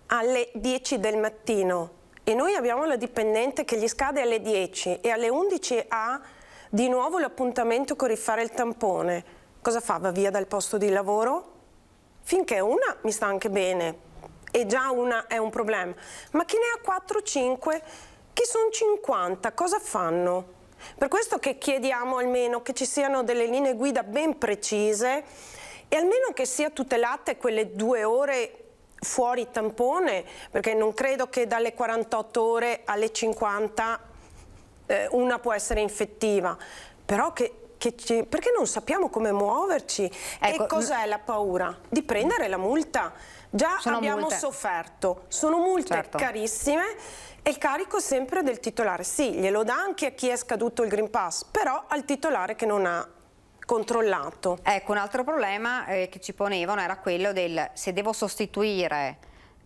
S3: alle 10 del mattino e noi abbiamo la dipendente che gli scade alle 10 e alle 11 ha di nuovo l'appuntamento con rifare il tampone, cosa fa? Va via dal posto di lavoro? Finché una mi sta anche bene e già una è un problema, ma chi ne ha 4-5, chi sono 50, cosa fanno? Per questo che chiediamo almeno che ci siano delle linee guida ben precise e almeno che sia tutelate quelle 2 ore fuori tampone, perché non credo che dalle 48 ore alle 50 una può essere infettiva, però perché non sappiamo come muoverci. Ecco, e cos'è la paura? Di prendere la multa. Già abbiamo sofferto, sono multe carissime e il carico è sempre del titolare. Sì, glielo dà anche a chi è scaduto il Green Pass, però al titolare che non ha controllato.
S1: Ecco, un altro problema che ci ponevano era quello del: se devo sostituire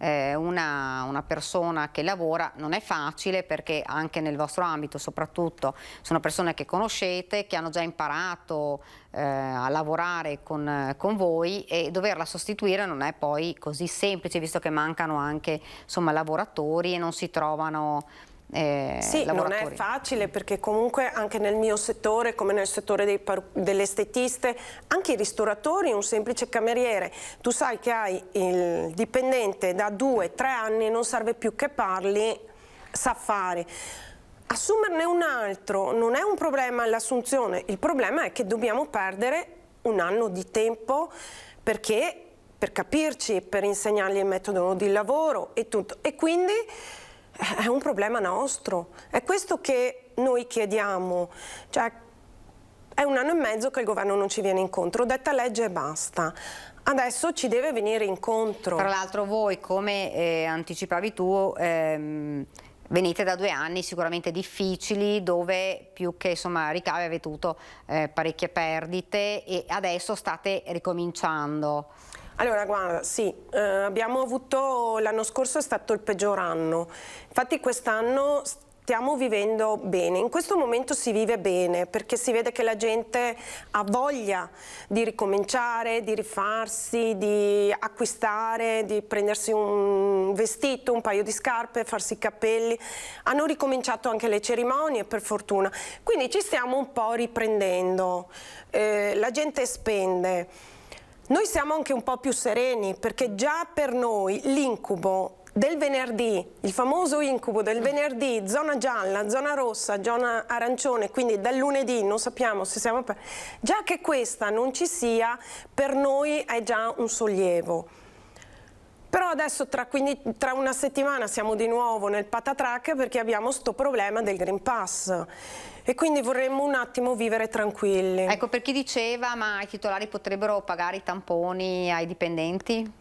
S1: una persona che lavora non è facile, perché anche nel vostro ambito soprattutto sono persone che conoscete, che hanno già imparato a lavorare con voi, e doverla sostituire non è poi così semplice, visto che mancano anche insomma lavoratori e non si trovano
S3: sì, non è facile, perché comunque anche nel mio settore, come nel settore delle estetiste, anche i ristoratori, un semplice cameriere, tu sai che hai il dipendente da 2-3 anni, non serve più che parli, sa fare. Assumerne un altro non è un problema l'assunzione, il problema è che dobbiamo perdere un anno di tempo, perché per capirci, per insegnargli il metodo di lavoro e tutto, e quindi è un problema nostro, è questo che noi chiediamo, cioè è 1 anno e mezzo che il governo non ci viene incontro, detta legge e basta, adesso ci deve venire incontro.
S1: Tra l'altro voi, come anticipavi tu, venite da 2 anni sicuramente difficili, dove più che insomma ricavi avete avuto parecchie perdite, e adesso state ricominciando.
S3: Allora guarda, sì, abbiamo avuto, l'anno scorso è stato il peggior anno, infatti quest'anno stiamo vivendo bene, in questo momento si vive bene perché si vede che la gente ha voglia di ricominciare, di rifarsi, di acquistare, di prendersi un vestito, un paio di scarpe, farsi i capelli, hanno ricominciato anche le cerimonie per fortuna, quindi ci stiamo un po' riprendendo, la gente spende. Noi siamo anche un po' più sereni, perché già per noi l'incubo del venerdì, il famoso incubo del venerdì, zona gialla, zona rossa, zona arancione, quindi dal lunedì non sappiamo se siamo aperti, già che questa non ci sia, per noi è già un sollievo. Però adesso tra 1 settimana siamo di nuovo nel patatrac, perché abbiamo sto problema del Green Pass. E quindi vorremmo un attimo vivere tranquilli.
S1: Ecco, per chi diceva, ma i titolari potrebbero pagare i tamponi ai dipendenti?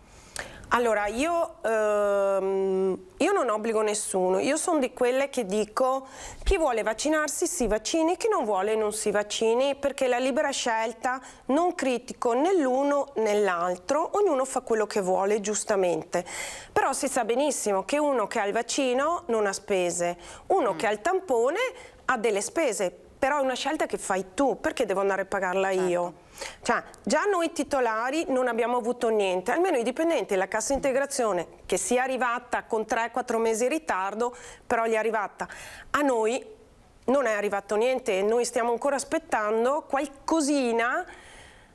S3: Allora, io non obbligo nessuno, io sono di quelle che dico chi vuole vaccinarsi si vaccini, chi non vuole non si vaccini, perché la libera scelta, non critico né l'uno né l'altro, ognuno fa quello che vuole giustamente, però si sa benissimo che uno che ha il vaccino non ha spese, uno che ha il tampone ha delle spese, però è una scelta che fai tu, perché devo andare a pagarla io? Cioè, già noi titolari non abbiamo avuto niente, almeno i dipendenti, la cassa integrazione che sia arrivata con 3-4 mesi di ritardo, però gli è arrivata. A noi non è arrivato niente, noi stiamo ancora aspettando qualcosina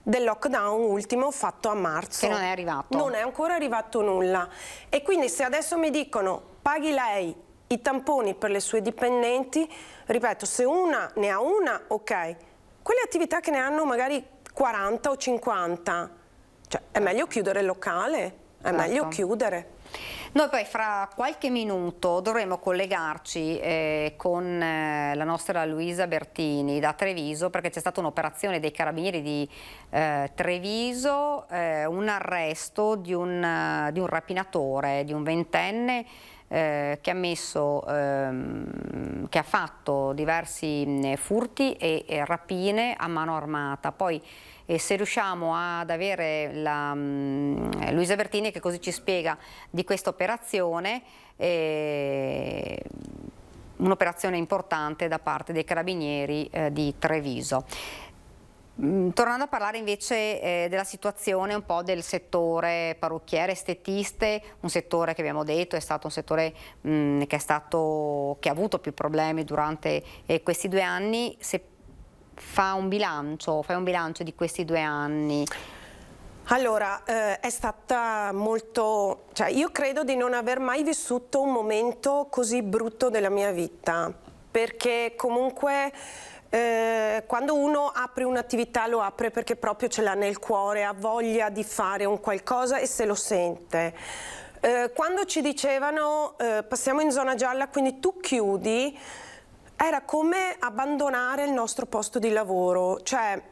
S3: del lockdown ultimo fatto a marzo.
S1: Che non è arrivato.
S3: Non è ancora arrivato nulla. E quindi se adesso mi dicono paghi lei i tamponi per le sue dipendenti, ripeto, se una ne ha una, ok. Quelle attività che ne hanno magari 40 o 50, cioè è meglio chiudere il locale, è meglio chiudere.
S1: Noi poi fra qualche minuto dovremo collegarci con la nostra Luisa Bertini da Treviso, perché c'è stata un'operazione dei carabinieri di Treviso, un arresto di un rapinatore, di un 20enne che ha fatto diversi furti e rapine a mano armata. Poi se riusciamo ad avere Luisa Bertini, che così ci spiega di questa operazione, un'operazione importante da parte dei carabinieri di Treviso. Tornando a parlare invece della situazione un po' del settore parrucchiere, estetiste, un settore che abbiamo detto è stato un settore che ha avuto più problemi durante questi 2 anni. Se fai un bilancio di questi 2 anni.
S3: Allora, è stata molto, cioè io credo di non aver mai vissuto un momento così brutto della mia vita, perché comunque quando uno apre un'attività lo apre perché proprio ce l'ha nel cuore, ha voglia di fare un qualcosa e se lo sente. Quando ci dicevano passiamo in zona gialla, quindi tu chiudi, era come abbandonare il nostro posto di lavoro, cioè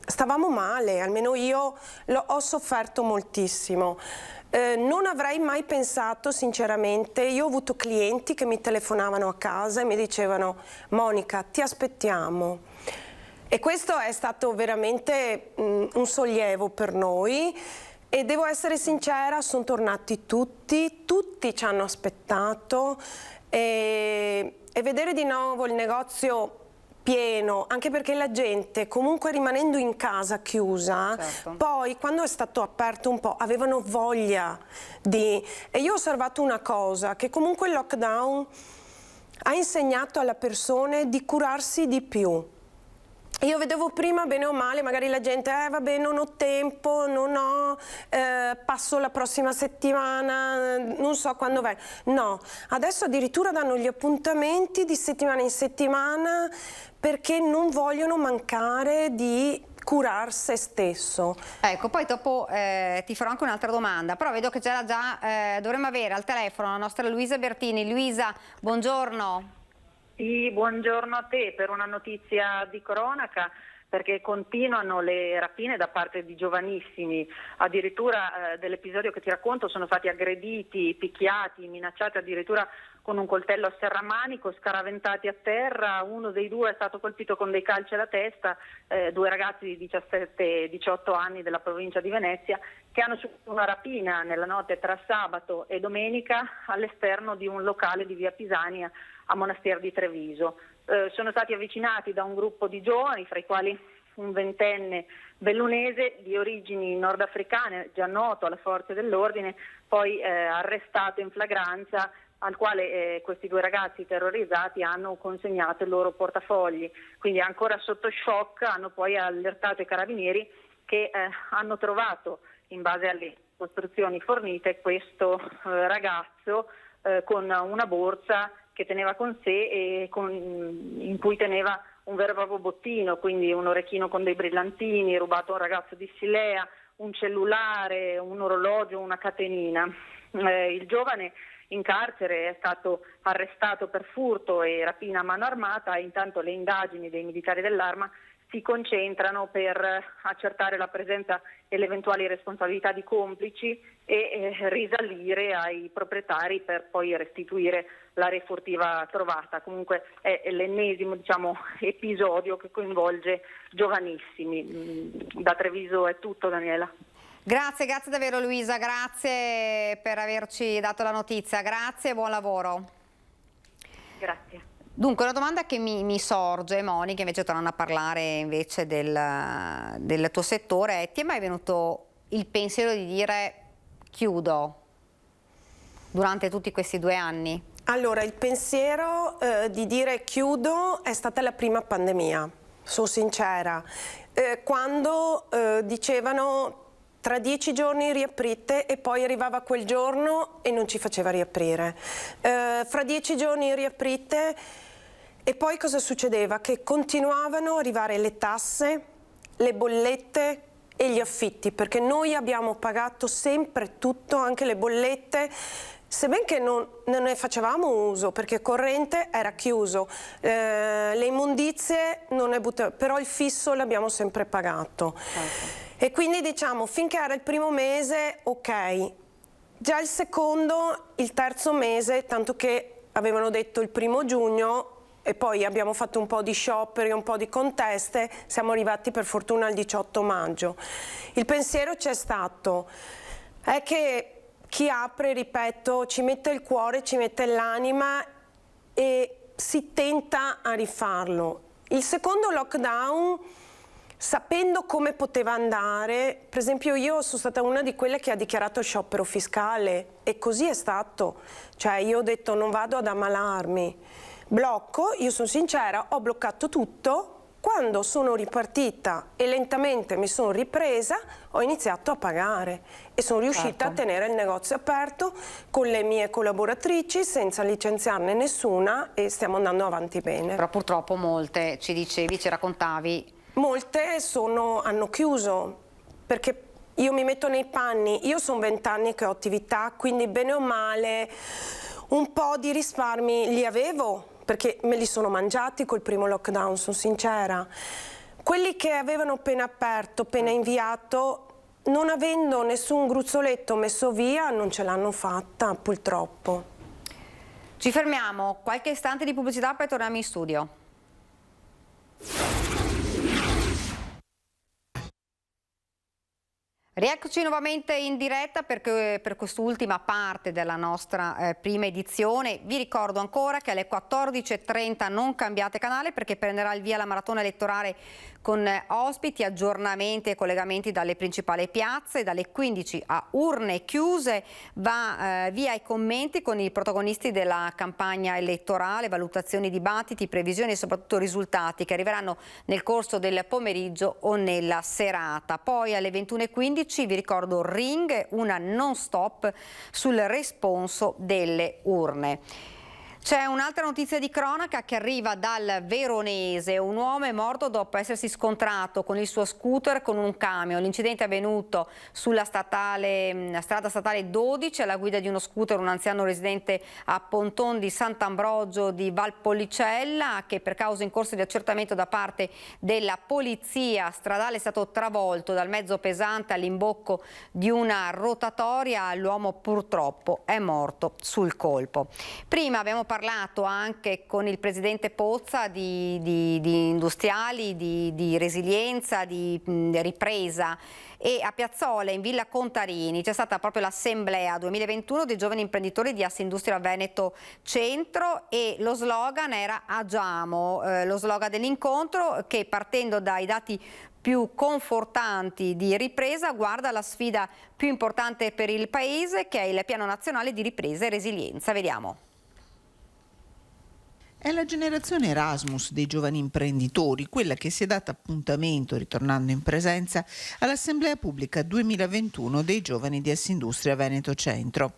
S3: stavamo male, almeno io ho sofferto moltissimo. Non avrei mai pensato sinceramente, io ho avuto clienti che mi telefonavano a casa e mi dicevano Monica ti aspettiamo, e questo è stato veramente un sollievo per noi, E devo essere sincera, sono tornati tutti ci hanno aspettato e vedere di nuovo il negozio pieno, anche perché la gente comunque rimanendo in casa chiusa, poi quando è stato aperto un po' avevano voglia di... E io ho osservato una cosa, che comunque il lockdown ha insegnato alle persone di curarsi di più. Io vedevo prima, bene o male, magari la gente, vabbè, non ho tempo, non ho, passo la prossima settimana, non so quando vai. No, adesso addirittura danno gli appuntamenti di settimana in settimana perché non vogliono mancare di curar se stesso.
S1: Ecco, poi dopo ti farò anche un'altra domanda, però vedo che già dovremmo avere al telefono la nostra Luisa Bertini. Luisa, buongiorno.
S4: Sì, buongiorno a te, per una notizia di cronaca, perché continuano le rapine da parte di giovanissimi, addirittura dell'episodio che ti racconto sono stati aggrediti, picchiati, minacciati addirittura con un coltello a serramanico, scaraventati a terra, uno dei due è stato colpito con dei calci alla testa, due ragazzi di 17-18 anni della provincia di Venezia che hanno subito una rapina nella notte tra sabato e domenica all'esterno di un locale di via Pisania a Monastir di Treviso. Sono stati avvicinati da un gruppo di giovani, fra i quali un ventenne bellunese di origini nordafricane, già noto alle forze dell'ordine, poi arrestato in flagranza, al quale questi due ragazzi terrorizzati hanno consegnato i loro portafogli. Quindi ancora sotto shock hanno poi allertato i carabinieri che hanno trovato, in base alle costruzioni fornite, questo ragazzo con una borsa che teneva con sé e in cui teneva un vero e proprio bottino, quindi un orecchino con dei brillantini, rubato a un ragazzo di Silea, un cellulare, un orologio, una catenina. Il giovane in carcere è stato arrestato per furto e rapina a mano armata e intanto le indagini dei militari dell'arma si concentrano per accertare la presenza e le eventuali responsabilità di complici e risalire ai proprietari per poi restituire l'area furtiva trovata. Comunque è l'ennesimo, episodio che coinvolge giovanissimi. Da Treviso è tutto, Daniela.
S1: Grazie davvero Luisa, grazie per averci dato la notizia, grazie e buon lavoro.
S4: Grazie.
S1: Dunque, una domanda che mi sorge, Monica, invece tornando a parlare invece del tuo settore, ti è mai venuto il pensiero di dire chiudo durante tutti questi 2 anni?
S3: Allora, il pensiero di dire chiudo è stata la prima pandemia, sono sincera, quando dicevano tra 10 giorni riaprite e poi arrivava quel giorno e non ci faceva riaprire. Fra 10 giorni riaprite e poi cosa succedeva? Che continuavano ad arrivare le tasse, le bollette e gli affitti, perché noi abbiamo pagato sempre tutto, anche le bollette, sebbene che non ne facevamo uso, perché corrente era chiuso, le immondizie non è buttato, però il fisso l'abbiamo sempre pagato. E quindi diciamo, finché era il primo mese, ok, già il secondo, il terzo mese, tanto che avevano detto il 1° giugno, e poi abbiamo fatto un po' di scioperi, un po' di conteste, siamo arrivati per fortuna al 18 maggio. Il pensiero c'è stato, è che chi apre, ripeto, ci mette il cuore, ci mette l'anima e si tenta a rifarlo. Il secondo lockdown, sapendo come poteva andare, per esempio io sono stata una di quelle che ha dichiarato sciopero fiscale e così è stato, cioè io ho detto non vado ad ammalarmi, blocco, io sono sincera, ho bloccato tutto, quando sono ripartita e lentamente mi sono ripresa ho iniziato a pagare e sono riuscita a tenere il negozio aperto con le mie collaboratrici senza licenziarne nessuna e stiamo andando avanti bene.
S1: Però purtroppo molte, ci dicevi, ci raccontavi,
S3: molte hanno chiuso, perché io mi metto nei panni, io sono 20 anni che ho attività, quindi bene o male un po' di risparmi li avevo, perché me li sono mangiati col primo lockdown, sono sincera. Quelli che avevano appena aperto, appena inviato, non avendo nessun gruzzoletto messo via, non ce l'hanno fatta, purtroppo.
S1: Ci fermiamo, qualche istante di pubblicità, poi torniamo in studio. Rieccoci nuovamente in diretta per quest'ultima parte della nostra prima edizione. Vi ricordo ancora che alle 14:30 non cambiate canale perché prenderà il via la maratona elettorale con ospiti, aggiornamenti e collegamenti dalle principali piazze. Dalle 15 a urne chiuse va via i commenti con i protagonisti della campagna elettorale, valutazioni, dibattiti, previsioni e soprattutto risultati che arriveranno nel corso del pomeriggio o nella serata. Poi alle 21:15 vi ricordo Ring, una non stop sul responso delle urne. C'è un'altra notizia di cronaca che arriva dal Veronese. Un uomo è morto dopo essersi scontrato con il suo scooter con un camion. L'incidente è avvenuto sulla strada statale 12 alla guida di uno scooter un anziano residente a Ponton di Sant'Ambrogio di Valpolicella che per causa in corso di accertamento da parte della polizia stradale è stato travolto dal mezzo pesante all'imbocco di una rotatoria. L'uomo purtroppo è morto sul colpo. Prima abbiamo parlato anche con il presidente Pozza di industriali, di resilienza, di ripresa, e a Piazzola in Villa Contarini c'è stata proprio l'assemblea 2021 dei giovani imprenditori di Assindustria Veneto Centro e lo slogan era Agiamo, lo slogan dell'incontro che partendo dai dati più confortanti di ripresa guarda la sfida più importante per il Paese che è il Piano Nazionale di Ripresa e Resilienza. Vediamo.
S5: È la generazione Erasmus dei giovani imprenditori, quella che si è data appuntamento, ritornando in presenza, all'Assemblea Pubblica 2021 dei giovani di Assindustria Veneto Centro.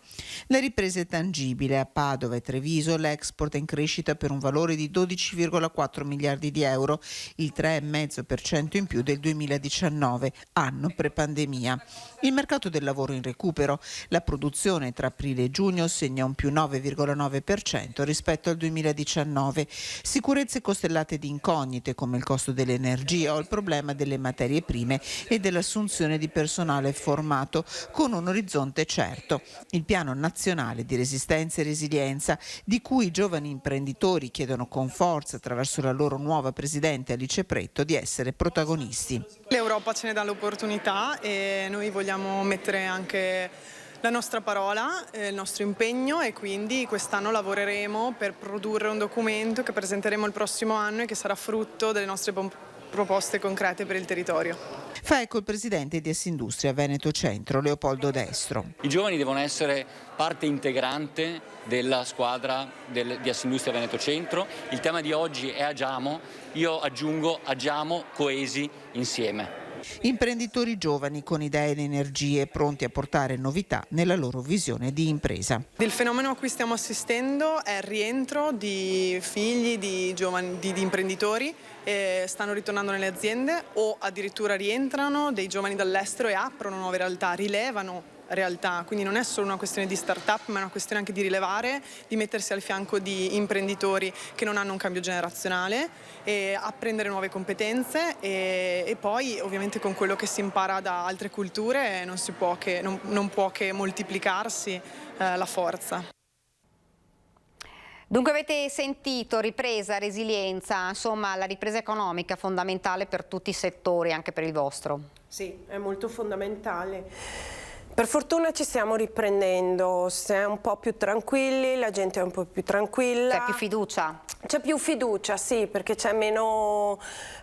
S5: La ripresa è tangibile. A Padova e Treviso l'export è in crescita per un valore di 12,4 miliardi di euro, il 3,5% in più del 2019, anno pre-pandemia. Il mercato del lavoro in recupero. La produzione tra aprile e giugno segna un più 9,9% rispetto al 2019. Sicurezze costellate di incognite come il costo dell'energia o il problema delle materie prime e dell'assunzione di personale formato con un orizzonte certo. Il Piano Nazionale di Resistenza e Resilienza, di cui i giovani imprenditori chiedono con forza attraverso la loro nuova presidente Alice Pretto di essere protagonisti.
S6: L'Europa ce ne dà l'opportunità e noi vogliamo mettere anche la nostra parola, il nostro impegno e quindi quest'anno lavoreremo per produrre un documento che presenteremo il prossimo anno e che sarà frutto delle nostre proposte concrete per il territorio.
S5: Fa eco il presidente di Assindustria Veneto Centro, Leopoldo Destro.
S7: I giovani devono essere parte integrante della squadra di Assindustria Veneto Centro. Il tema di oggi è Agiamo, io aggiungo Agiamo coesi insieme.
S5: Imprenditori giovani con idee ed energie pronti a portare novità nella loro visione di impresa.
S6: Il fenomeno a cui stiamo assistendo è il rientro di figli di giovani di imprenditori stanno ritornando nelle aziende o addirittura rientrano dei giovani dall'estero e aprono nuove realtà, rilevano realtà, quindi non è solo una questione di start-up ma è una questione anche di rilevare, di mettersi al fianco di imprenditori che non hanno un cambio generazionale e apprendere nuove competenze e poi ovviamente con quello che si impara da altre culture non può che moltiplicarsi la forza.
S1: Dunque avete sentito ripresa, resilienza, insomma la ripresa economica fondamentale per tutti i settori, anche per il vostro.
S3: Sì, è molto fondamentale. Per fortuna ci stiamo riprendendo, siamo un po' più tranquilli, la gente è un po' più tranquilla.
S1: C'è più fiducia?
S3: C'è più fiducia, sì, perché c'è meno...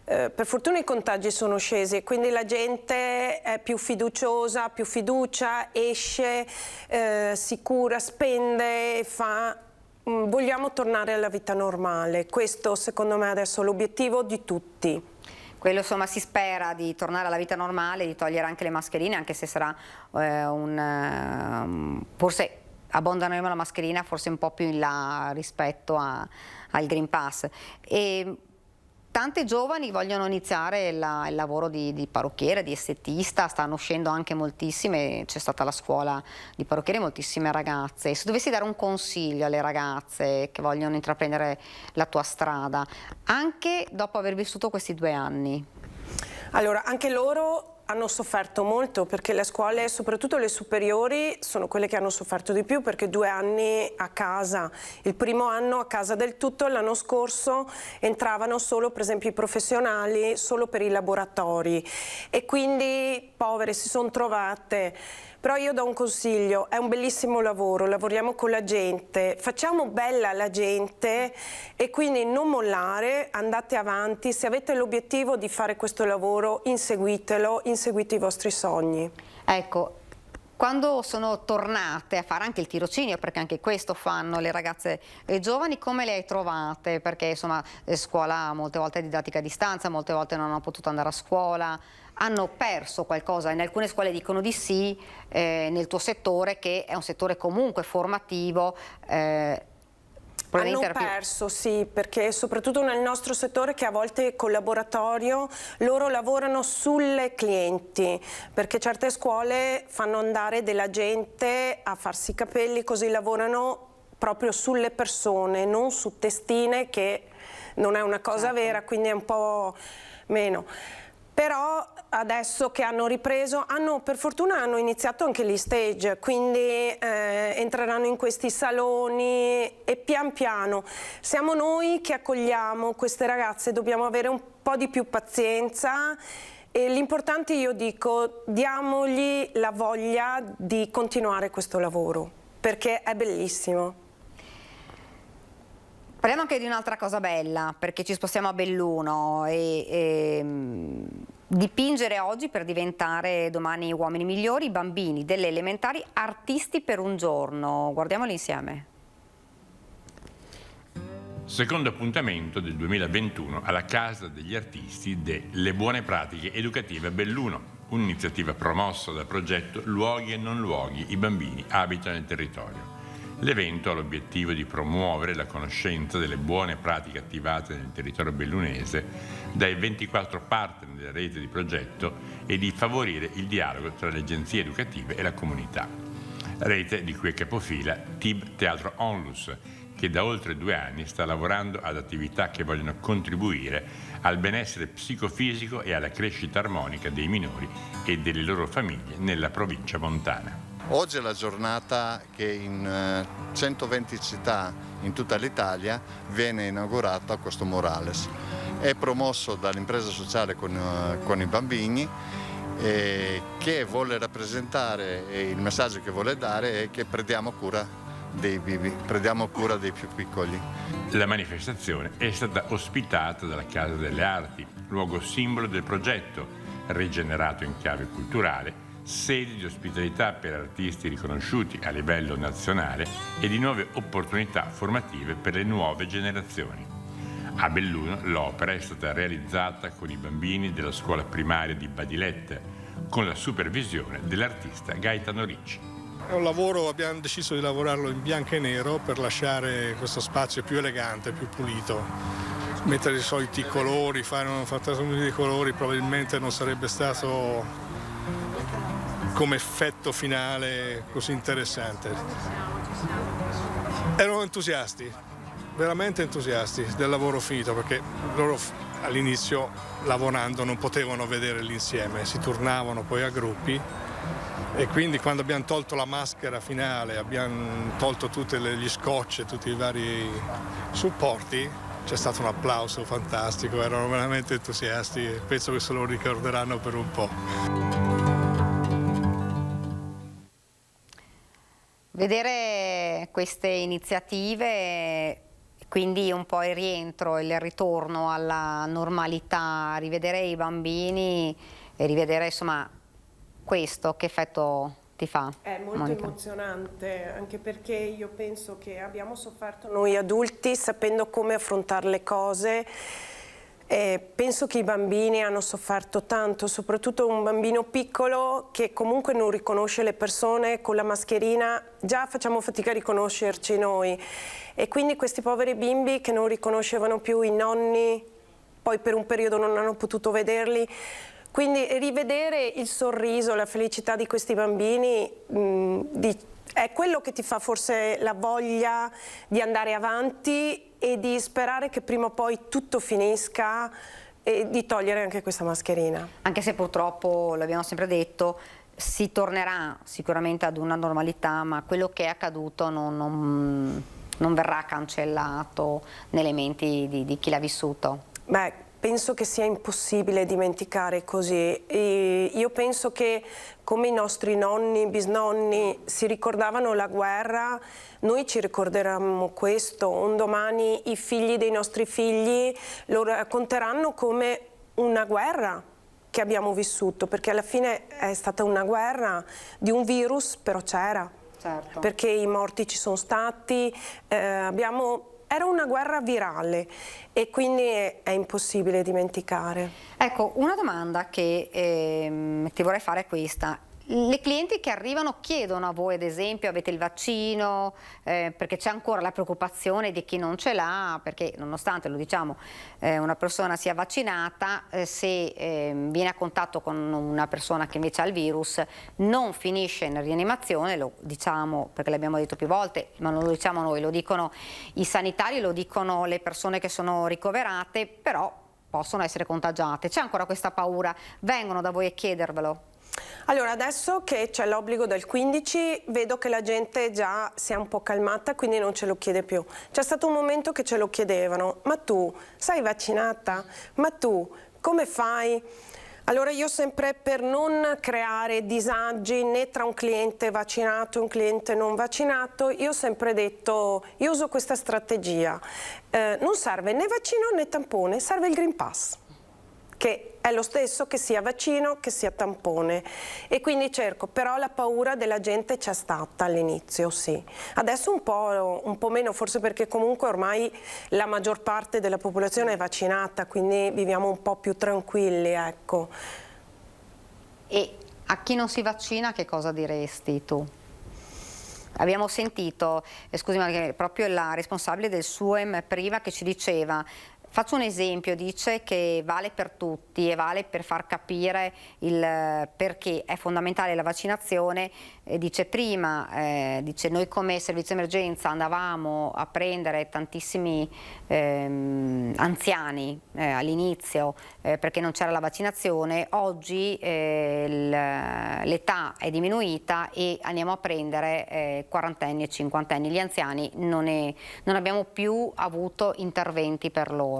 S3: per fortuna i contagi sono scesi, quindi la gente è più fiduciosa, più fiducia, esce, sicura, spende, fa... Vogliamo tornare alla vita normale, questo secondo me adesso è l'obiettivo di tutti.
S1: Quello insomma si spera di tornare alla vita normale, di togliere anche le mascherine, anche se sarà forse abbandoneremo la mascherina forse un po' più in là rispetto al Green Pass. E tante giovani vogliono iniziare il lavoro di parrucchiere, di estetista, stanno uscendo anche moltissime, c'è stata la scuola di parrucchiere, moltissime ragazze. Se dovessi dare un consiglio alle ragazze che vogliono intraprendere la tua strada, anche dopo aver vissuto questi 2 anni?
S3: Allora, anche loro hanno sofferto molto, perché le scuole, soprattutto le superiori, sono quelle che hanno sofferto di più, perché 2 anni a casa, il primo anno a casa del tutto, l'anno scorso entravano solo per esempio i professionali, solo per i laboratori, e quindi povere si sono trovate. Però io do un consiglio, è un bellissimo lavoro, lavoriamo con la gente, facciamo bella la gente e quindi non mollare, andate avanti, se avete l'obiettivo di fare questo lavoro inseguitelo, inseguite i vostri sogni.
S1: Ecco, quando sono tornate a fare anche il tirocinio, perché anche questo fanno le ragazze giovani, come le hai trovate? Perché insomma scuola molte volte è didattica a distanza, molte volte non hanno potuto andare a scuola, hanno perso qualcosa, in alcune scuole dicono di sì, nel tuo settore che è un settore comunque formativo.
S3: Hanno perso, sì, perché soprattutto nel nostro settore, che a volte col laboratorio loro lavorano sulle clienti, perché certe scuole fanno andare della gente a farsi i capelli, così lavorano proprio sulle persone, non su testine, che non è una cosa vera, quindi è un po' meno. Però adesso che hanno ripreso, per fortuna hanno iniziato anche gli stage, quindi entreranno in questi saloni e pian piano. Siamo noi che accogliamo queste ragazze, dobbiamo avere un po' di più pazienza e l'importante, io dico, diamogli la voglia di continuare questo lavoro, perché è bellissimo.
S1: Parliamo anche di un'altra cosa bella, perché ci spostiamo a Belluno e dipingere oggi per diventare domani uomini migliori, i bambini delle elementari, artisti per un giorno. Guardiamoli insieme.
S8: Secondo appuntamento del 2021 alla Casa degli Artisti delle Buone Pratiche Educative a Belluno, un'iniziativa promossa dal progetto Luoghi e non luoghi, i bambini abitano il territorio. L'evento ha l'obiettivo di promuovere la conoscenza delle buone pratiche attivate nel territorio bellunese dai 24 partner della rete di progetto e di favorire il dialogo tra le agenzie educative e la comunità. Rete di cui è capofila TIB Teatro Onlus, che da oltre 2 anni sta lavorando ad attività che vogliono contribuire al benessere psicofisico e alla crescita armonica dei minori e delle loro famiglie nella provincia montana.
S9: Oggi è la giornata che in 120 città in tutta l'Italia viene inaugurata questo murales. È promosso dall'impresa sociale con i bambini che vuole rappresentare, e il messaggio che vuole dare è che prendiamo cura dei bimbi, prendiamo cura dei più piccoli.
S8: La manifestazione è stata ospitata dalla Casa delle Arti, luogo simbolo del progetto, rigenerato in chiave culturale, sedi di ospitalità per artisti riconosciuti a livello nazionale e di nuove opportunità formative per le nuove generazioni. A Belluno l'opera è stata realizzata con i bambini della scuola primaria di Badilette, con la supervisione dell'artista Gaetano Ricci.
S10: È un lavoro, abbiamo deciso di lavorarlo in bianco e nero per lasciare questo spazio più elegante, più pulito. Mettere i soliti colori, fare un fantasma di colori probabilmente non sarebbe stato come effetto finale così interessante. Erano entusiasti, veramente entusiasti del lavoro finito, perché loro all'inizio lavorando non potevano vedere l'insieme, si turnavano poi a gruppi e quindi quando abbiamo tolto la maschera finale, abbiamo tolto tutti gli scotch, tutti i vari supporti, c'è stato un applauso fantastico, erano veramente entusiasti e penso che se lo ricorderanno per un po'.
S1: Vedere queste iniziative, quindi un po' il rientro, il ritorno alla normalità, rivedere i bambini e rivedere insomma questo, che effetto ti fa?
S3: È molto
S1: Monica?
S3: emozionante, anche perché io penso che abbiamo sofferto noi adulti sapendo come affrontare le cose. Penso che i bambini hanno sofferto tanto, soprattutto un bambino piccolo che comunque non riconosce le persone con la mascherina, già facciamo fatica a riconoscerci noi e quindi questi poveri bimbi che non riconoscevano più i nonni, poi per un periodo non hanno potuto vederli, quindi rivedere il sorriso, la felicità di questi bambini è quello che ti fa forse la voglia di andare avanti e di sperare che prima o poi tutto finisca e di togliere anche questa mascherina.
S1: Anche se purtroppo, l'abbiamo sempre detto, si tornerà sicuramente ad una normalità, ma quello che è accaduto non verrà cancellato nelle menti di chi l'ha vissuto.
S3: Beh, penso che sia impossibile dimenticare così. Io penso che come i nostri nonni, bisnonni si ricordavano la guerra, noi ci ricorderemo questo. Un domani i figli dei nostri figli lo racconteranno come una guerra che abbiamo vissuto, perché alla fine è stata una guerra di un virus, però c'era. Certo. Perché i morti ci sono stati, era una guerra virale e quindi è impossibile dimenticare.
S1: Ecco, una domanda che ti vorrei fare è questa. Le clienti che arrivano chiedono a voi, ad esempio, avete il vaccino, perché c'è ancora la preoccupazione di chi non ce l'ha, perché nonostante, lo diciamo, una persona sia vaccinata, se viene a contatto con una persona che invece ha il virus, non finisce in rianimazione, lo diciamo perché l'abbiamo detto più volte, ma non lo diciamo noi, lo dicono i sanitari, lo dicono le persone che sono ricoverate, però possono essere contagiate. C'è ancora questa paura? Vengono da voi a chiedervelo?
S3: Allora, adesso che c'è l'obbligo del 15, vedo che la gente già si è un po' calmata, quindi non ce lo chiede più. C'è stato un momento che ce lo chiedevano: ma tu sei vaccinata? Ma tu come fai? Allora io sempre, per non creare disagi né tra un cliente vaccinato e un cliente non vaccinato, io ho sempre detto, io uso questa strategia, non serve né vaccino né tampone, serve il Green Pass, che è lo stesso che sia vaccino che sia tampone, e quindi cerco, però la paura della gente c'è stata all'inizio, sì. Adesso un po' meno, forse perché comunque ormai la maggior parte della popolazione è vaccinata, quindi viviamo un po' più tranquilli, ecco.
S1: E a chi non si vaccina che cosa diresti tu? Abbiamo sentito, scusami, proprio la responsabile del SUEM prima che ci diceva, faccio un esempio, dice che vale per tutti e vale per far capire il perché è fondamentale la vaccinazione. Dice prima, dice noi come servizio emergenza andavamo a prendere tantissimi anziani all'inizio perché non c'era la vaccinazione, oggi l'età è diminuita e andiamo a prendere quarantenni e cinquantenni, gli anziani non abbiamo più avuto interventi per loro.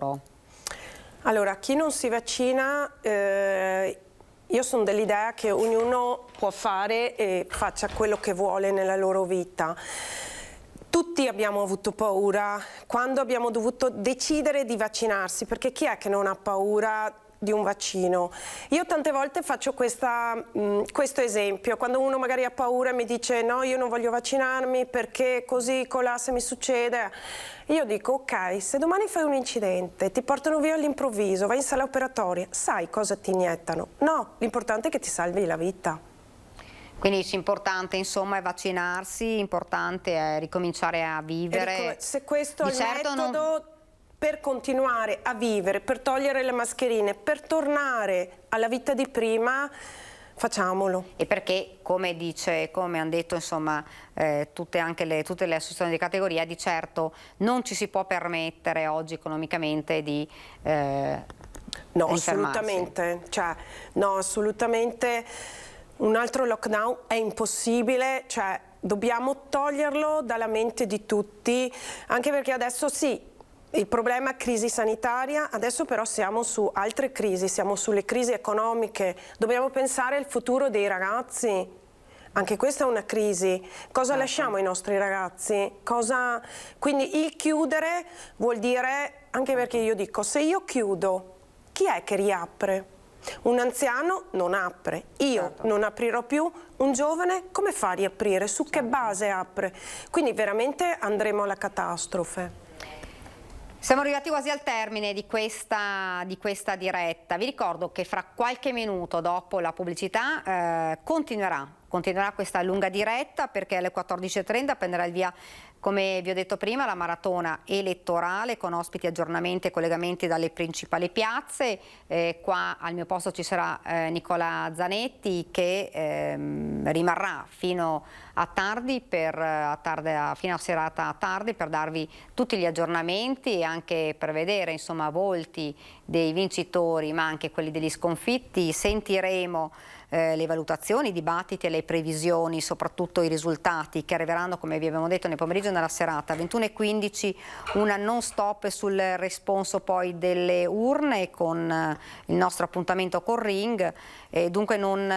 S3: Allora, chi non si vaccina, io sono dell'idea che ognuno può fare e faccia quello che vuole nella loro vita. Tutti abbiamo avuto paura quando abbiamo dovuto decidere di vaccinarsi, perché chi è che non ha paura di un vaccino? Io tante volte faccio questo esempio, quando uno magari ha paura e mi dice no, io non voglio vaccinarmi perché così colà se mi succede, io dico ok, se domani fai un incidente, ti portano via all'improvviso, vai in sala operatoria, sai cosa ti iniettano? No, l'importante è che ti salvi la vita.
S1: Quindi importante insomma è vaccinarsi, importante è ricominciare a vivere.
S3: Se questo è il metodo per continuare a vivere, per togliere le mascherine, per tornare alla vita di prima, facciamolo.
S1: E perché, come hanno detto insomma tutte le associazioni di categoria, di certo non ci si può permettere oggi economicamente di
S3: no, assolutamente, cioè, no, assolutamente. Un altro lockdown è impossibile, cioè dobbiamo toglierlo dalla mente di tutti, anche perché adesso sì, il problema è crisi sanitaria, adesso però siamo su altre crisi, siamo sulle crisi economiche, dobbiamo pensare al futuro dei ragazzi, anche questa è una crisi, cosa lasciamo ai nostri ragazzi? Quindi il chiudere vuol dire, anche perché io dico, se io chiudo, chi è che riapre? Un anziano non apre, io non aprirò più, un giovane come fa a riaprire? Su che base apre? Quindi veramente andremo alla catastrofe.
S1: Siamo arrivati quasi al termine di questa diretta. Vi ricordo che fra qualche minuto dopo la pubblicità continuerà questa lunga diretta, perché alle 14:30 prenderà il via, come vi ho detto prima, la maratona elettorale con ospiti, aggiornamenti e collegamenti dalle principali piazze. Qua al mio posto ci sarà Nicola Zanetti, che rimarrà fino a tardi, fino a serata tardi, per darvi tutti gli aggiornamenti e anche per vedere insomma volti dei vincitori ma anche quelli degli sconfitti. Sentiremo le valutazioni, i dibattiti e le previsioni, soprattutto i risultati che arriveranno, come vi abbiamo detto, nel pomeriggio e nella serata. 21:15 una non stop sul responso poi delle urne con il nostro appuntamento col Ring. Dunque non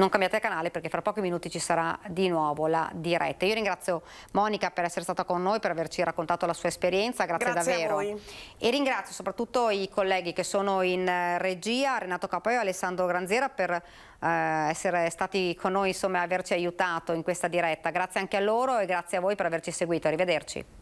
S1: cambiate canale, perché fra pochi minuti ci sarà di nuovo la diretta. Io ringrazio Monica per essere stata con noi, per averci raccontato la sua esperienza, grazie davvero. A voi. E ringrazio soprattutto i colleghi che sono in regia, Renato Capoio e Alessandro Granziera, per essere stati con noi, insomma, averci aiutato in questa diretta. Grazie anche a loro e grazie a voi per averci seguito. Arrivederci.